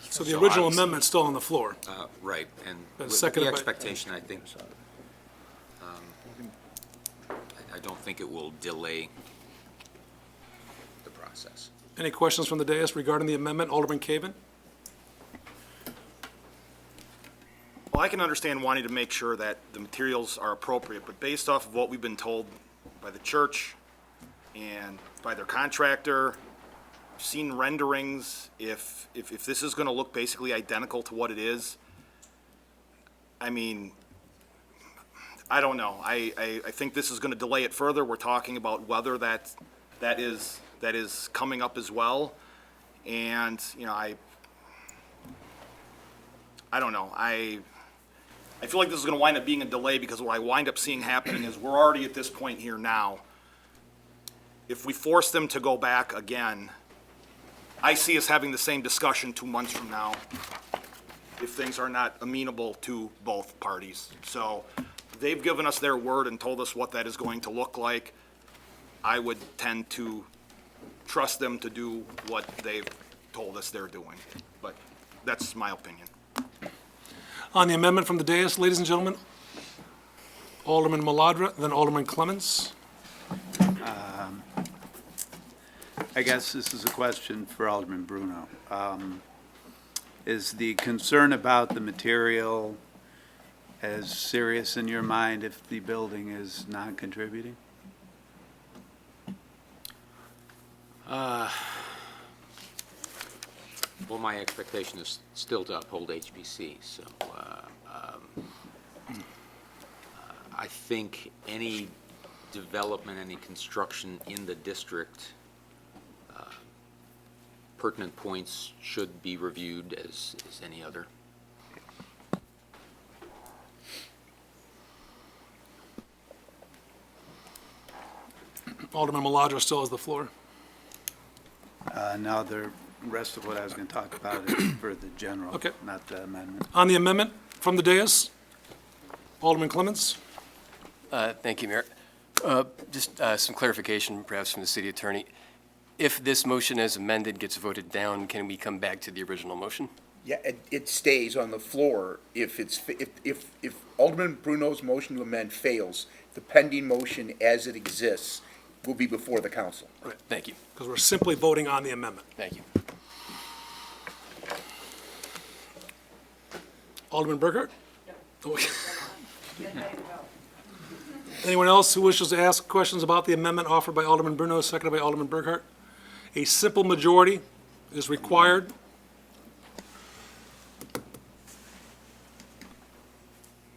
So the original amendment's still on the floor. Right, and But with seconded the by- expectation, I think, I don't think it will delay the process. Any questions from the dais regarding the amendment? Alderman Caven? Well, I can understand wanting to make sure that the materials are appropriate, but based off of what we've been told by the church and by their contractor, seen renderings, if this is gonna look basically identical to what it is, I mean, I don't know. I think this is gonna delay it further. We're talking about whether that is coming up as well. And, I don't know. I feel like this is gonna wind up being a delay because what I wind up seeing happening is we're already at this point here now. If we force them to go back again, I see us having the same discussion 2 months from now if things are not amenable to both parties. So they've given us their word and told us what that is going to look like. I would tend to trust them to do what they've told us they're doing. But that's my opinion. On the amendment from the dais, ladies and gentlemen, Alderman Maladra, then Alderman Clements. I guess this is a question for Alderman Bruno. Is the concern about the material as serious in your mind if the building is non-contributing? Well, my expectation is still to uphold HPC, so I think any development, any construction in the district, pertinent points should be reviewed as any other. Alderman Maladra still has the floor. Now, the rest of what I was going to talk about is for the general, Okay. not the amendment. On the amendment from the dais, Alderman Clements? Thank you, Mayor. Just some clarification perhaps from the city attorney. If this motion as amended gets voted down, can we come back to the original motion? Yeah, it stays on the floor if if Alderman Bruno's motion to amend fails, the pending motion as it exists will be before the council. Okay, thank you. Because we're simply voting on the amendment. Thank you. Alderman Burkhart? Okay. Anyone else who wishes to ask questions about the amendment offered by Alderman Bruno, seconded by Alderman Burkhart? A simple majority is required.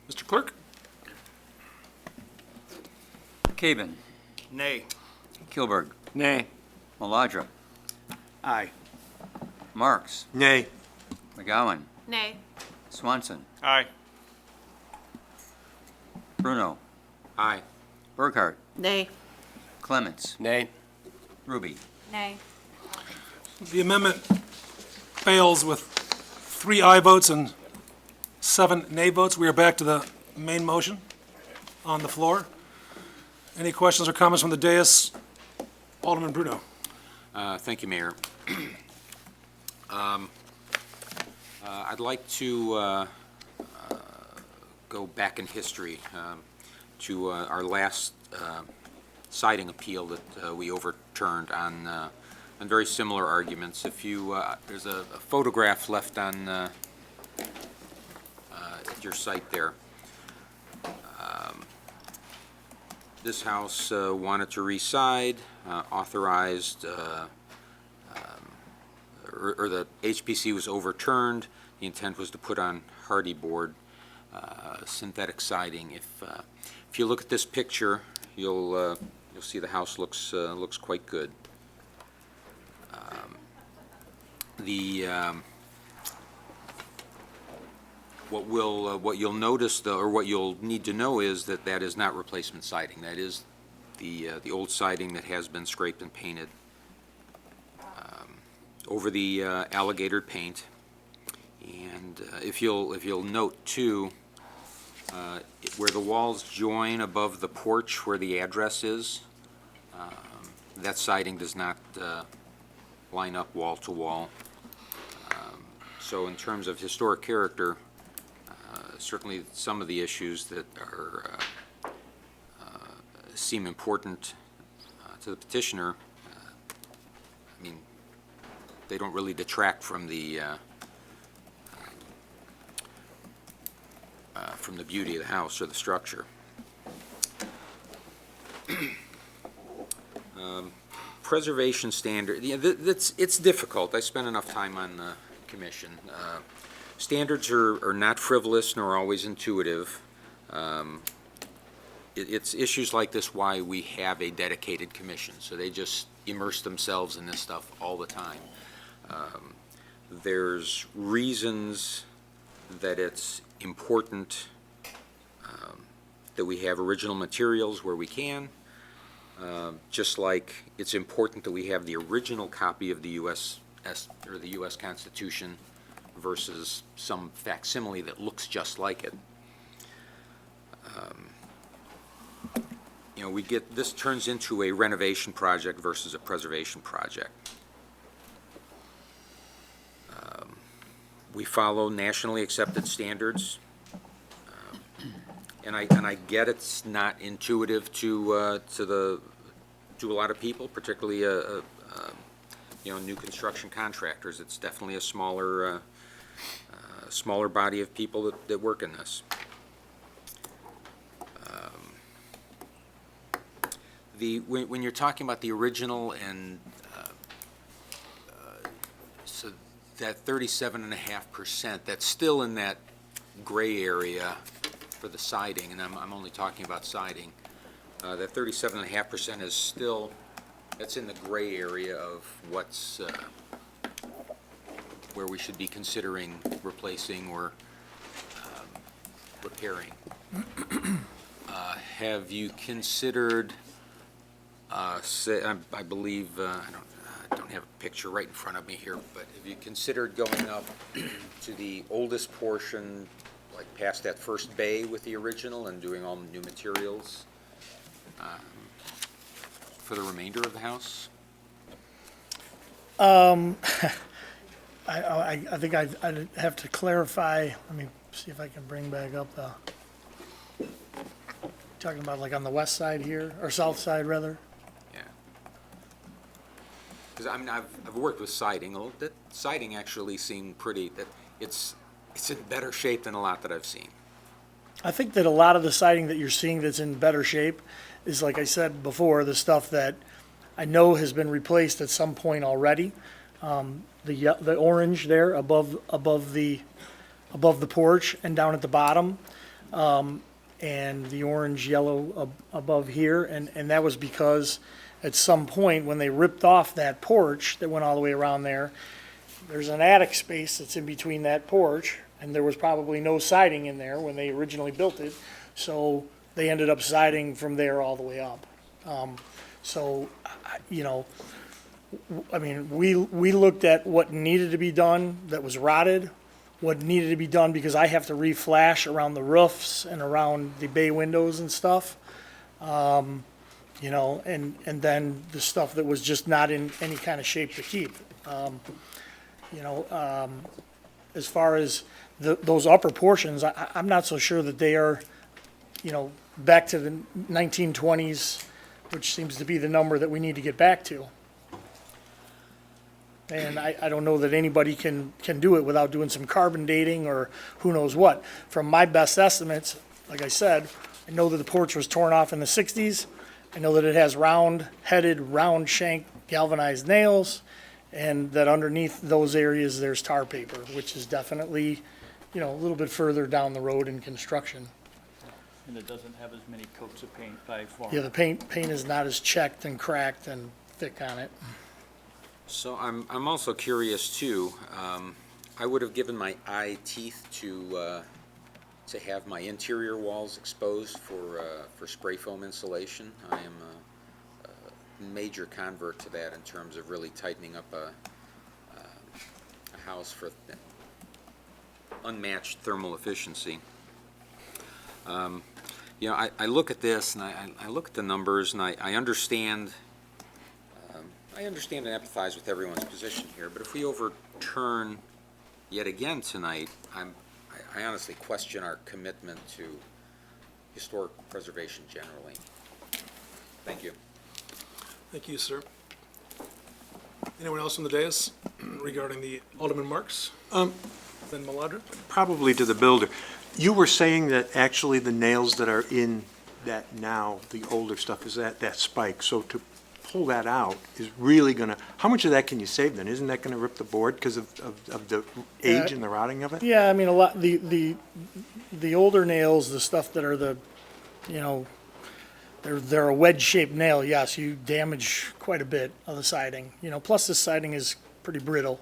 Mr. Clerk? Caven. Nay. Kilberg. Nay. Maladra. Aye. Marks. Nay. McGowan. Nay. Swanson. Aye. Bruno. Aye. Burkhart. Nay. Clements. Nay. Ruby. Nay. The amendment fails with 3 aye votes and 7 nay votes. We are back to the main motion on the floor. Any questions or comments from the dais? Alderman Bruno. Thank you, Mayor. I'd like to go back in history to our last siding appeal that we overturned on very similar arguments. If you, there's a photograph left on at your site there. This house wanted to reside, authorized, or the HPC was overturned. The intent was to put on hardy board synthetic siding. If you look at this picture, you'll see the house looks quite good. What you'll notice, though, or what you'll need to know, is that that is not replacement siding. That is the old siding that has been scraped and painted over the alligator paint. And if you'll note too, where the walls join above the porch where the address is, that siding does not line up wall to wall. So in terms of historic character, certainly some of the issues that are seem important to the petitioner, I mean, they don't really detract from the beauty of the house or the structure. Preservation standard, yeah, it's difficult. I spent enough time on the commission. Standards are not frivolous nor always intuitive. It's issues like this why we have a dedicated commission, so they just immerse themselves in this stuff all the time. There's reasons that it's important that we have original materials where we can, just like it's important that we have the original copy of the U.S. Constitution versus some facsimile that looks just like it. We get, this turns into a renovation project versus a preservation project. We follow nationally accepted standards, and I get it's not intuitive to a lot of people, particularly new construction contractors. It's definitely a smaller body of people that work in this. When you're talking about the original and so that 37.5%, that's still in that gray area for the siding, and I'm only talking about siding. That 37.5% is still, that's in the gray area of what's where we should be considering replacing or repairing. Have you considered, I believe, I don't have a picture right in front of me here, but have you considered going up to the oldest portion, like past that first bay with the original and doing all new materials for the remainder of the house? I think I'd have to clarify, let me see if I can bring back up the, talking about like on the west side here, or south side rather? Yeah. Because I mean, I've worked with siding. That siding actually seemed pretty, that it's in better shape than a lot that I've seen. I think that a lot of the siding that you're seeing that's in better shape is, like I said before, the stuff that I know has been replaced at some point already. The orange there above the porch and down at the bottom, and the orange yellow above here, and that was because at some point when they ripped off that porch that went all the way around there, there's an attic space that's in between that porch, and there was probably no siding in there when they originally built it, so they ended up siding from there all the way up. So, you know, I mean, we looked at what needed to be done that was rotted, what needed to be done because I have to re-flash around the roofs and around the bay windows and stuff. You know, and then the stuff that was just not in any kind of shape to keep. You know, as far as those upper portions, I'm not so sure that they are, you know, back to the 1920s, which seems to be the number that we need to get back to. And I don't know that anybody can do it without doing some carbon dating or who knows what. From my best estimates, like I said, I know that the porch was torn off in the 60s. I know that it has round-headed, round-shank galvanized nails, and that underneath those areas, there's tar paper, which is definitely, you know, a little bit further down the road in construction. And it doesn't have as many coats of paint by far. Yeah, the paint is not as checked and cracked and thick on it. So I'm also curious too. I would have given my eye teeth to have my interior walls exposed for spray foam insulation. I am a major convert to that in terms of really tightening up a house for unmatched thermal efficiency. You know, I look at this and I look at the numbers and I understand. I understand and empathize with everyone's position here, but if we overturn yet again tonight, I honestly question our commitment to historic preservation generally. Thank you. Thank you, sir. Anyone else on the dais regarding the Alderman Marks? Then Maladra? Probably to the builder. You were saying that actually the nails that are in that now, the older stuff, is that spike. So to pull that out is really gonna, how much of that can you save then? Isn't that gonna rip the board because of the age and the rotting of it? Yeah, I mean, a lot, the older nails, the stuff that are the, you know, they're a wedge-shaped nail, yes, you damage quite a bit of the siding, you know, plus the siding is pretty brittle.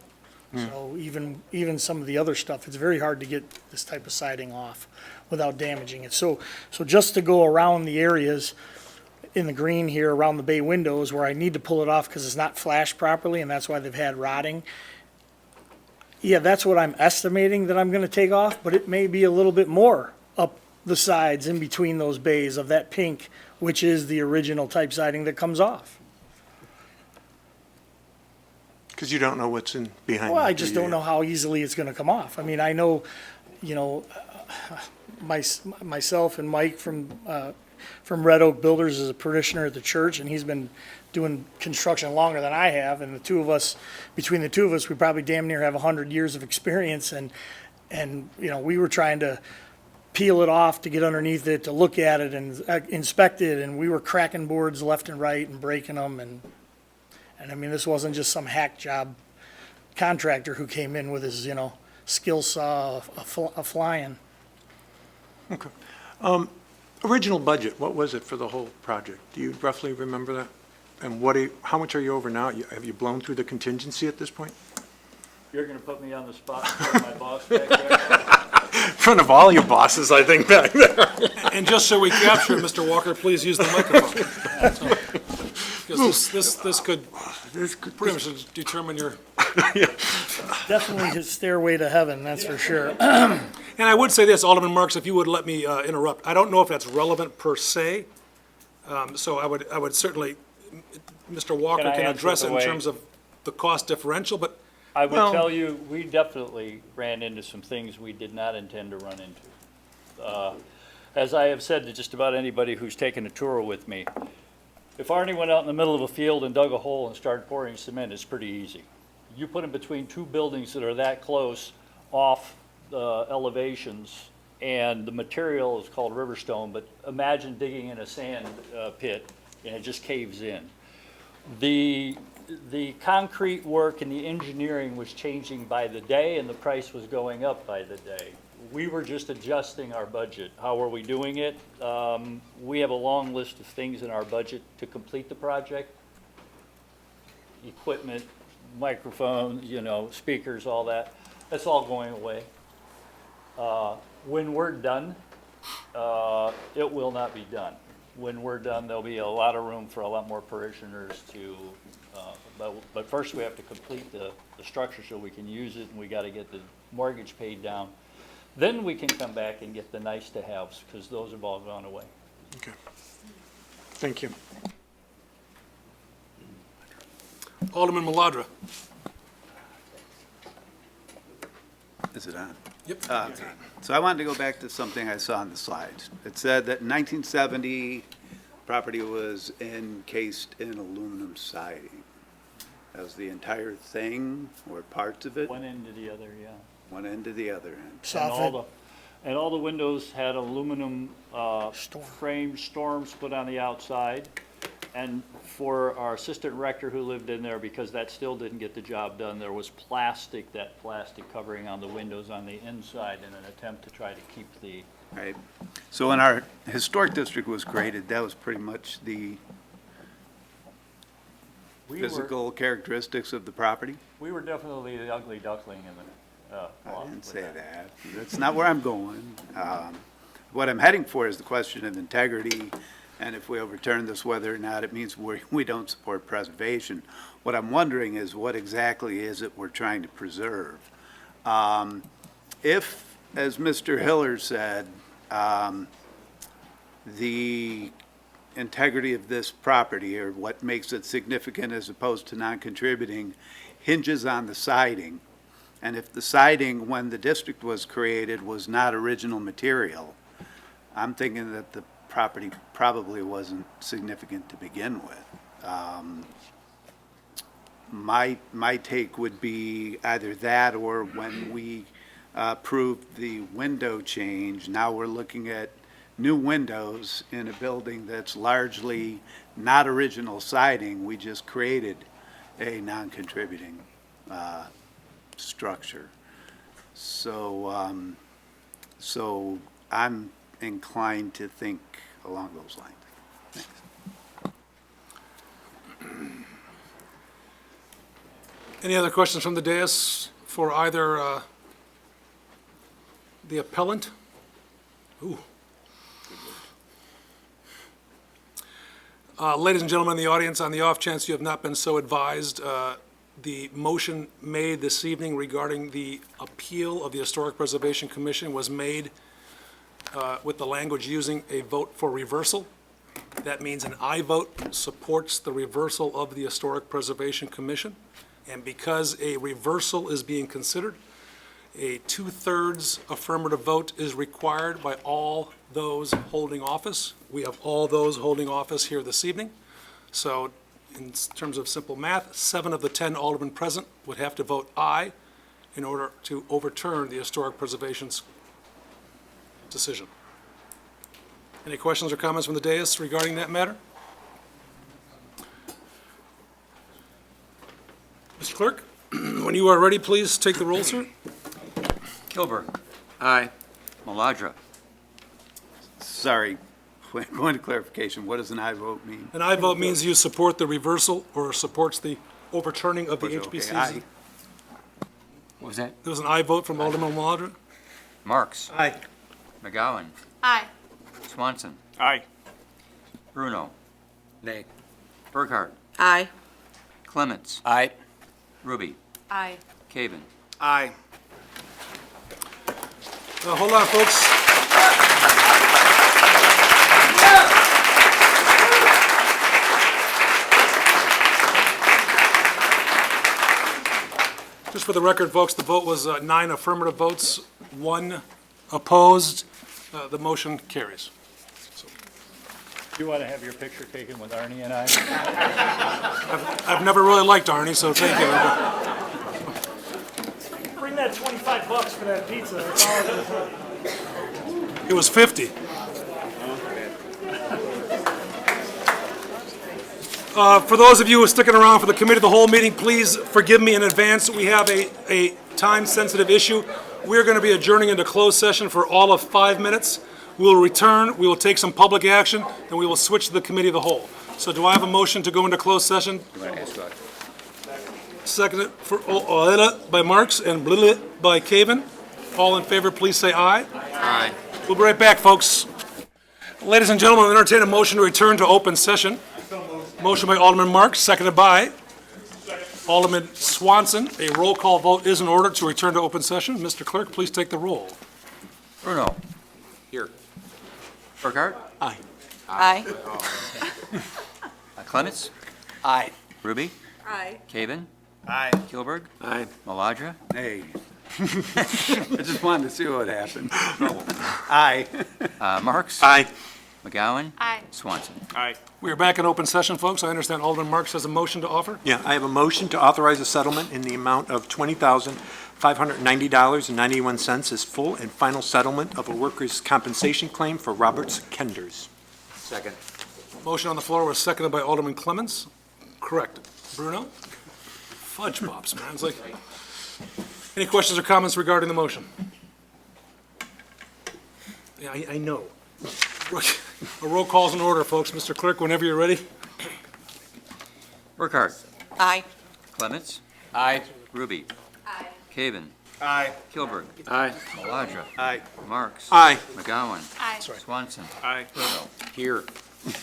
So even some of the other stuff, it's very hard to get this type of siding off without damaging it. So just to go around the areas in the green here around the bay windows where I need to pull it off because it's not flashed properly and that's why they've had rotting. Yeah, that's what I'm estimating that I'm going to take off, but it may be a little bit more up the sides in between those bays of that pink, which is the original type siding that comes off. Because you don't know what's in behind. Well, I just don't know how easily it's going to come off. I mean, I know, you know, myself and Mike from Red Oak Builders is a parishioner at the church, and he's been doing construction longer than I have. And the two of us, between the two of us, we probably damn near have 100 years of experience. And you know, we were trying to peel it off to get underneath it, to look at it and inspect it, and we were cracking boards left and right and breaking them. And I mean, this wasn't just some hack job contractor who came in with his, you know, skill saw a flying. Okay. Original budget, what was it for the whole project? Do you roughly remember that? And how much are you over now? Have you blown through the contingency at this point? You're gonna put me on the spot in front of my boss back there? In front of all your bosses, I think, back there. And just so we capture it, Mr. Walker, please use the microphone. Because this could pretty much determine your... Definitely his stairway to heaven, that's for sure. And I would say this, Alderman Marks, if you would let me interrupt, I don't know if that's relevant per se, so I would certainly, Mr. Walker Can I can answer address the it in way- terms of the cost differential, but I would Well- tell you, we definitely ran into some things we did not intend to run into. As I have said to just about anybody who's taken a tour with me, if Arnie went out in the middle of a field and dug a hole and started pouring cement, it's pretty easy. You put them between two buildings that are that close off the elevations, and the material is called Riverstone, but imagine digging in a sand pit and it just caves in. The concrete work and the engineering was changing by the day, and the price was going up by the day. We were just adjusting our budget. How are we doing it? We have a long list of things in our budget to complete the project. Equipment, microphones, speakers, all that. That's all going away. When we're done, it will not be done. When we're done, there'll be a lot of room for a lot more parishioners to, but first we have to complete the structure so we can use it, and we got to get the mortgage paid down. Then we can come back and get the nice-to-haves, because those have all gone away. Okay. Thank you. Alderman Maladra. Is it on? Yep. Okay. So I wanted to go back to something I saw on the slides. It said that in 1970, property was encased in aluminum siding. That was the entire thing, or parts of it? One end to the other, yeah. One end to the other end. And all the windows had aluminum frame storms put on the outside. And for our assistant rector who lived in there, because that still didn't get the job done, there was plastic covering on the windows on the inside in an attempt to try to keep the... Right. So when our historic district was created, that was pretty much the physical characteristics of the property? We were definitely the ugly duckling in the... I didn't say that. That's not where I'm going. What I'm heading for is the question of integrity, and if we overturn this, whether or not it means we don't support preservation. What I'm wondering is what exactly is it we're trying to preserve? If, as Mr. Hiller said, the integrity of this property, or what makes it significant as opposed to non-contributing, hinges on the siding, and if the siding, when the district was created, was not original material, I'm thinking that the property probably wasn't significant to begin with. My take would be either that, or when we approved the window change, now we're looking at new windows in a building that's largely not original siding. We just created a non-contributing structure. So, so I'm inclined to think along those lines. Thanks. Any other questions from the dais for either the appellant? Ooh. Ladies and gentlemen in the audience, on the off chance you have not been so advised, the motion made this evening regarding the appeal of the Historic Preservation Commission was made with the language using a vote for reversal. That means an aye vote supports the reversal of the Historic Preservation Commission. And because a reversal is being considered, a 2/3 affirmative vote is required by all those holding office. We have all those holding office here this evening. So in terms of simple math, 7 of the 10 aldermen present would have to vote aye in order to overturn the Historic Preservation's decision. Any questions or comments from the dais regarding that matter? Mr. Clerk, when you are ready, please take the roll, sir. Kilburg. Aye. Maladra. Sorry, point of clarification, what does an aye vote mean? An aye vote means you support the reversal or supports the overturning of the HBC's. Aye. What was that? There was an aye vote from Alderman Maladra. Marks. Aye. McGowan. Aye. Swanson. Aye. Bruno. Nay. Burkhart. Aye. Clements. Aye. Ruby. Aye. Caven. Aye. Hold on, folks. Just for the record, folks, the vote was 9 affirmative votes, 1 opposed. The motion carries. Do you want to have your picture taken with Arnie and I? I've never really liked Arnie, so thank you. Bring that $25 for that pizza. That's all it is. It was 50. For those of you who are sticking around for the committee of the whole meeting, please forgive me in advance. We have a time-sensitive issue. We're going to be adjourning into closed session for all of 5 minutes. We'll return, we will take some public action, and we will switch to the committee of the whole. So do I have a motion to go into closed session? Seconded by Marks and by Caven. All in favor, please say aye. Aye. We'll be right back, folks. Ladies and gentlemen, I entertain a motion to return to open session. Motion by Alderman Marks, seconded by Alderman Swanson. A roll call vote is in order to return to open session. Mr. Clerk, please take the roll. Bruno. Here. Burkhart. Aye. Aye. Clements. Aye. Ruby. Aye. Caven. Aye. Kilberg. Aye. Maladra. Hey. I just wanted to see what happened. Aye. Marks. Aye. McGowan. Aye. Swanson. Aye. We are back in open session, folks. I understand Alderman Marks has a motion to offer. Yeah, I have a motion to authorize a settlement in the amount of $20,590.91 as full and final settlement of a workers' compensation claim for Roberts Kenders. Second. Motion on the floor was seconded by Alderman Clements. Correct. Bruno? Fudge pops, man. It's like, any questions or comments regarding the motion? Yeah, I know. A roll call's in order, folks. Mr. Clerk, whenever you're ready. Burkhart. Aye. Clements. Aye. Ruby. Aye. Caven. Aye. Kilberg. Aye. Maladra. Aye. Marks. Aye. McGowan. Aye. Swanson. Aye. Bruno. Here.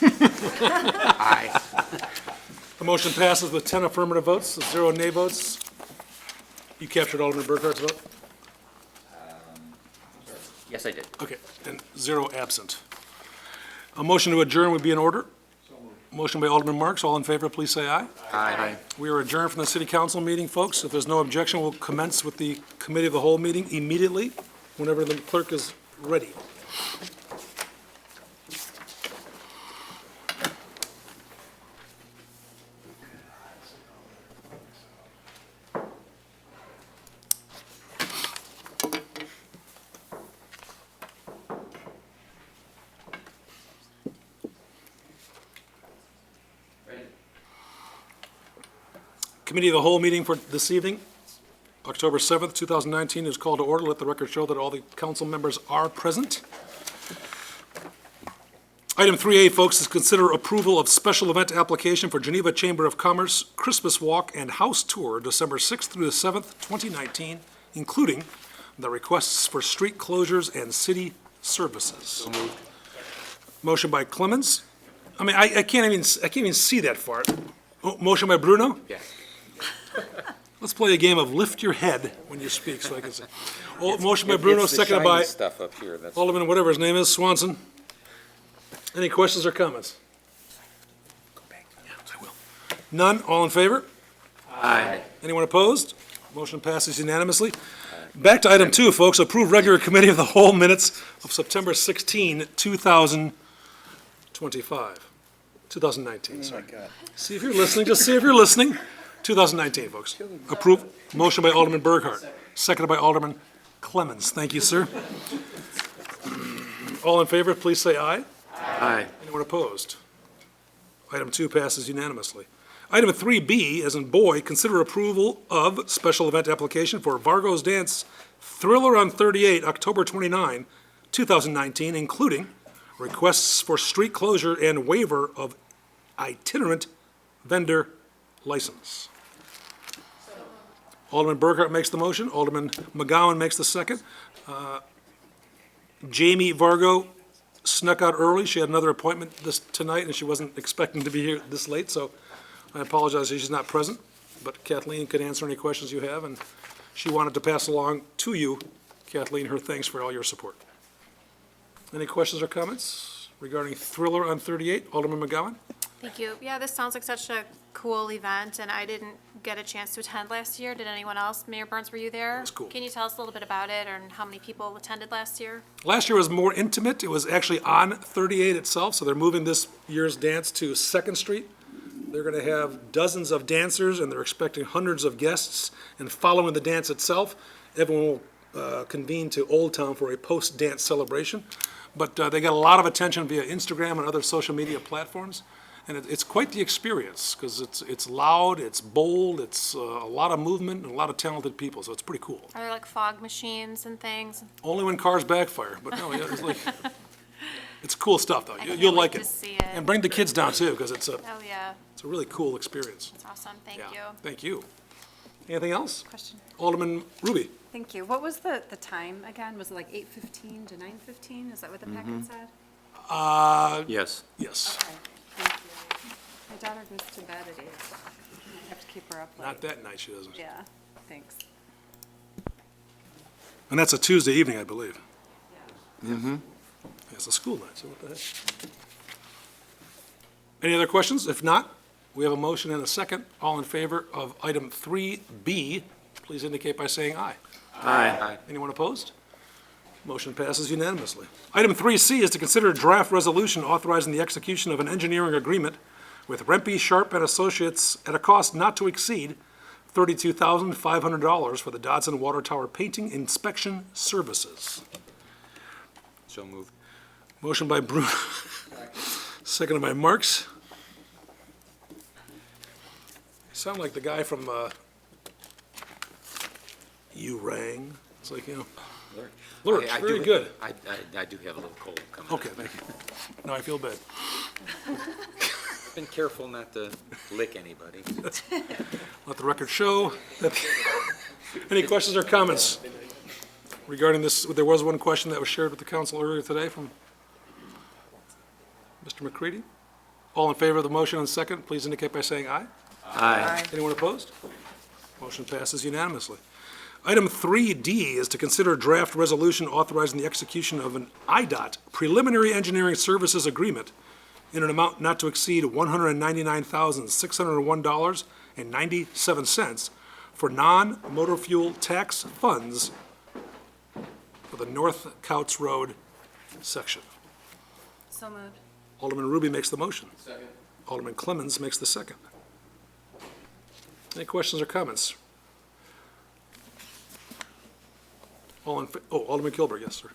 Aye. The motion passes with 10 affirmative votes, 0 nay votes. You captured Alderman Burkhart's vote? Yes, I did. Okay, and 0 absent. A motion to adjourn would be in order. Motion by Alderman Marks. All in favor, please say aye. Aye. We are adjourned from the city council meeting, folks. If there's no objection, we'll commence with the committee of the whole meeting immediately, whenever the clerk is ready. Committee of the whole meeting for this evening, October 7th, 2019, is called to order. Let the record show that all the council members are present. Item 3A, folks, is consider approval of special event application for Geneva Chamber of Commerce Christmas Walk and House Tour, December 6th through the 7th, 2019, including the requests for street closures and city services. Motion by Clemens. I mean, I can't even see that far. Oh, motion by Bruno? Yeah. Let's play a game of lift your head when you speak, so I can say. Oh, motion by Bruno, It's the seconded shiny by stuff up here. That's Alderman, whatever his name is, Swanson. Any questions or comments? Yes, I will. None, all in favor? Aye. Anyone opposed? Motion passes unanimously. Back to item 2, folks, approve regular committee of the whole minutes of September 16, 2019, sorry. See if you're listening, just see if you're listening. 2019, folks. Approve. Motion by Alderman Burkhart, seconded by Alderman Clemens. Thank you, sir. All in favor, please say aye. Aye. Anyone opposed? Item 2 passes unanimously. Item 3B, as in boy, consider approval of special event application for Vargo's Dance Thriller on 38, October 29, 2019, including requests for street closure and waiver of itinerant vendor license. Alderman Burkhart makes the motion. Alderman McGowan makes the second. Jamie Vargo snuck out early. She had another appointment tonight, and she wasn't expecting to be here this late, so I apologize that she's not present. But Kathleen could answer any questions you have, and she wanted to pass along to you Kathleen, her thanks for all your support. Any questions or comments regarding Thriller on 38? Alderman McGowan? Thank you. Yeah, this sounds like such a cool event, and I didn't get a chance to attend last year. Did anyone else? Mayor Burns, were you there? It was cool. Can you tell us a little bit about it and how many people attended last year? Last year was more intimate. It was actually on 38 itself, so they're moving this year's dance to 2nd Street. They're going to have dozens of dancers, and they're expecting hundreds of guests. And following the dance itself, everyone will convene to Old Town for a post-dance celebration. But they got a lot of attention via Instagram and other social media platforms. And it's quite the experience, because it's loud, it's bold, it's a lot of movement, and a lot of talented people, so it's pretty cool. Are there like fog machines and things? Only when cars backfire, but no, yeah, it's like, it's cool stuff, though. I can't You'll wait like to it. see it. And bring the kids down, too, because it's Oh, yeah. a really cool experience. That's awesome. Thank Yeah. you. Thank you. Anything else? Question. Alderman Ruby? Thank you. What was the time again? Was it like 8:15 to 9:15? Is that what the packet said? Yes. Yes. Okay, thank you. My daughter goes to bed at 8. I have to keep her up late. Not that night, she doesn't. Yeah, thanks. And that's a Tuesday evening, I believe. Mm-hmm. It's a school night, so what the heck? Any other questions? If not, we have a motion and a second. All in favor of item 3B, please indicate by saying aye. Aye. Anyone opposed? Motion passes unanimously. Item 3C is to consider a draft resolution authorizing the execution of an engineering agreement with Rempe Sharp and Associates at a cost not to exceed $32,500 for the Dodson Water Tower painting inspection services. So moved. Motion by Bruno, seconded by Marks. You sound like the guy from You Rang. It's like, you know, Lurch, I very do- good. I do have a little cold coming. Okay, thank you. No, I feel bad. Been careful not to lick anybody. Let the record show. Any questions or comments regarding this? There was one question that was shared with the council earlier today from Mr. McCready. All in favor of the motion and second, please indicate by saying aye. Aye. Anyone opposed? Motion passes unanimously. Item 3D is to consider a draft resolution authorizing the execution of an IDOT preliminary engineering services agreement in an amount not to exceed $199,601.97 for non-motor fuel tax funds for the North Couts Road section. So moved. Alderman Ruby makes the motion. Second. Alderman Clemmons makes the second. Any questions or comments? Alderman Kilburg, yes, sir.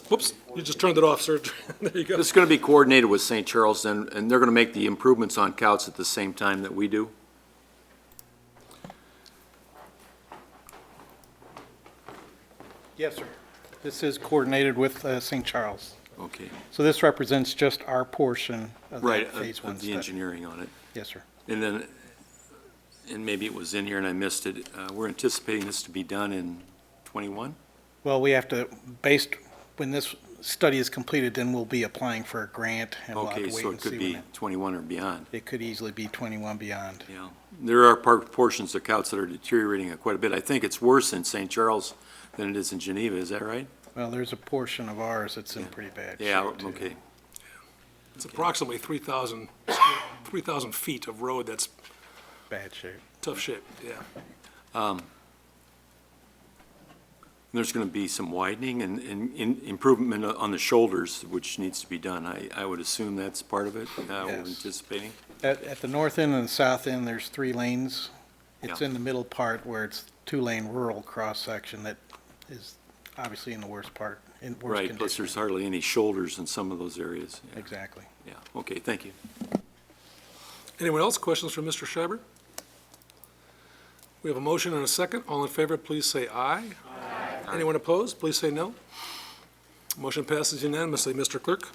Whoops, you just turned it off, sir. There you go. This is going to be coordinated with St. Charles, and they're going to make the improvements on Couts at the same time that we do? Yes, sir. This is coordinated with St. Charles. Okay. So this represents just our portion of Right, that Phase 1 of the study. engineering on it. Yes, sir. And then, and maybe it was in here and I missed it, we're anticipating this to be done in '21? Well, we have to, when this study is completed, then we'll be applying for a grant, and we'll have to Okay, wait so and it see could when be that. 21 or beyond. It could easily be 21 beyond. Yeah. There are portions of Couts that are deteriorating quite a bit. I think it's worse in St. Charles than it is in Geneva, is that right? Well, there's a portion of ours that's in pretty bad shape, Yeah, too. okay. It's approximately 3,000 feet of road that's Bad shape. tough shape, yeah. There's going to be some widening and improvement on the shoulders, which needs to be done. I would assume that's part of it, we're Yes. anticipating. At the north end and the south end, there's 3 lanes. It's Yeah. in the middle part where it's 2-lane rural cross-section that is obviously in the worst part, in worst Right, condition. plus there's hardly any shoulders in some of those areas. Yeah. Exactly. Yeah, okay, thank you. Anyone else? Questions for Mr. Schreiber? We have a motion and a second. All in favor, please say aye. Aye. Anyone opposed? Please say no. Motion passes unanimously, Mr. Clerk.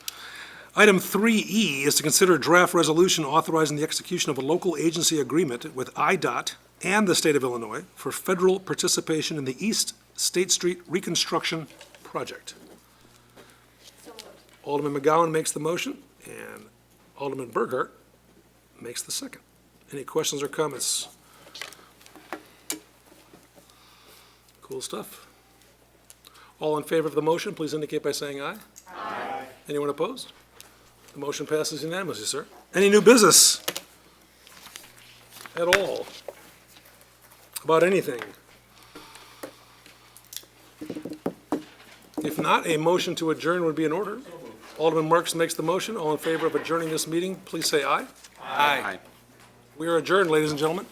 Item 3E is to consider a draft resolution authorizing the execution of a local agency agreement with IDOT and the state of Illinois for federal participation in the East State Street Reconstruction Project. Alderman McGowan makes the motion, and Alderman Burghardt makes the second. Any questions or comments? Cool stuff. All in favor of the motion, please indicate by saying aye. Aye. Anyone opposed? The motion passes unanimously, sir. Any new business? At all? About anything? If not, a motion to adjourn would be in order. Alderman Marks makes the motion. All in favor of adjourning this meeting, please say aye. Aye. We are adjourned, ladies and gentlemen.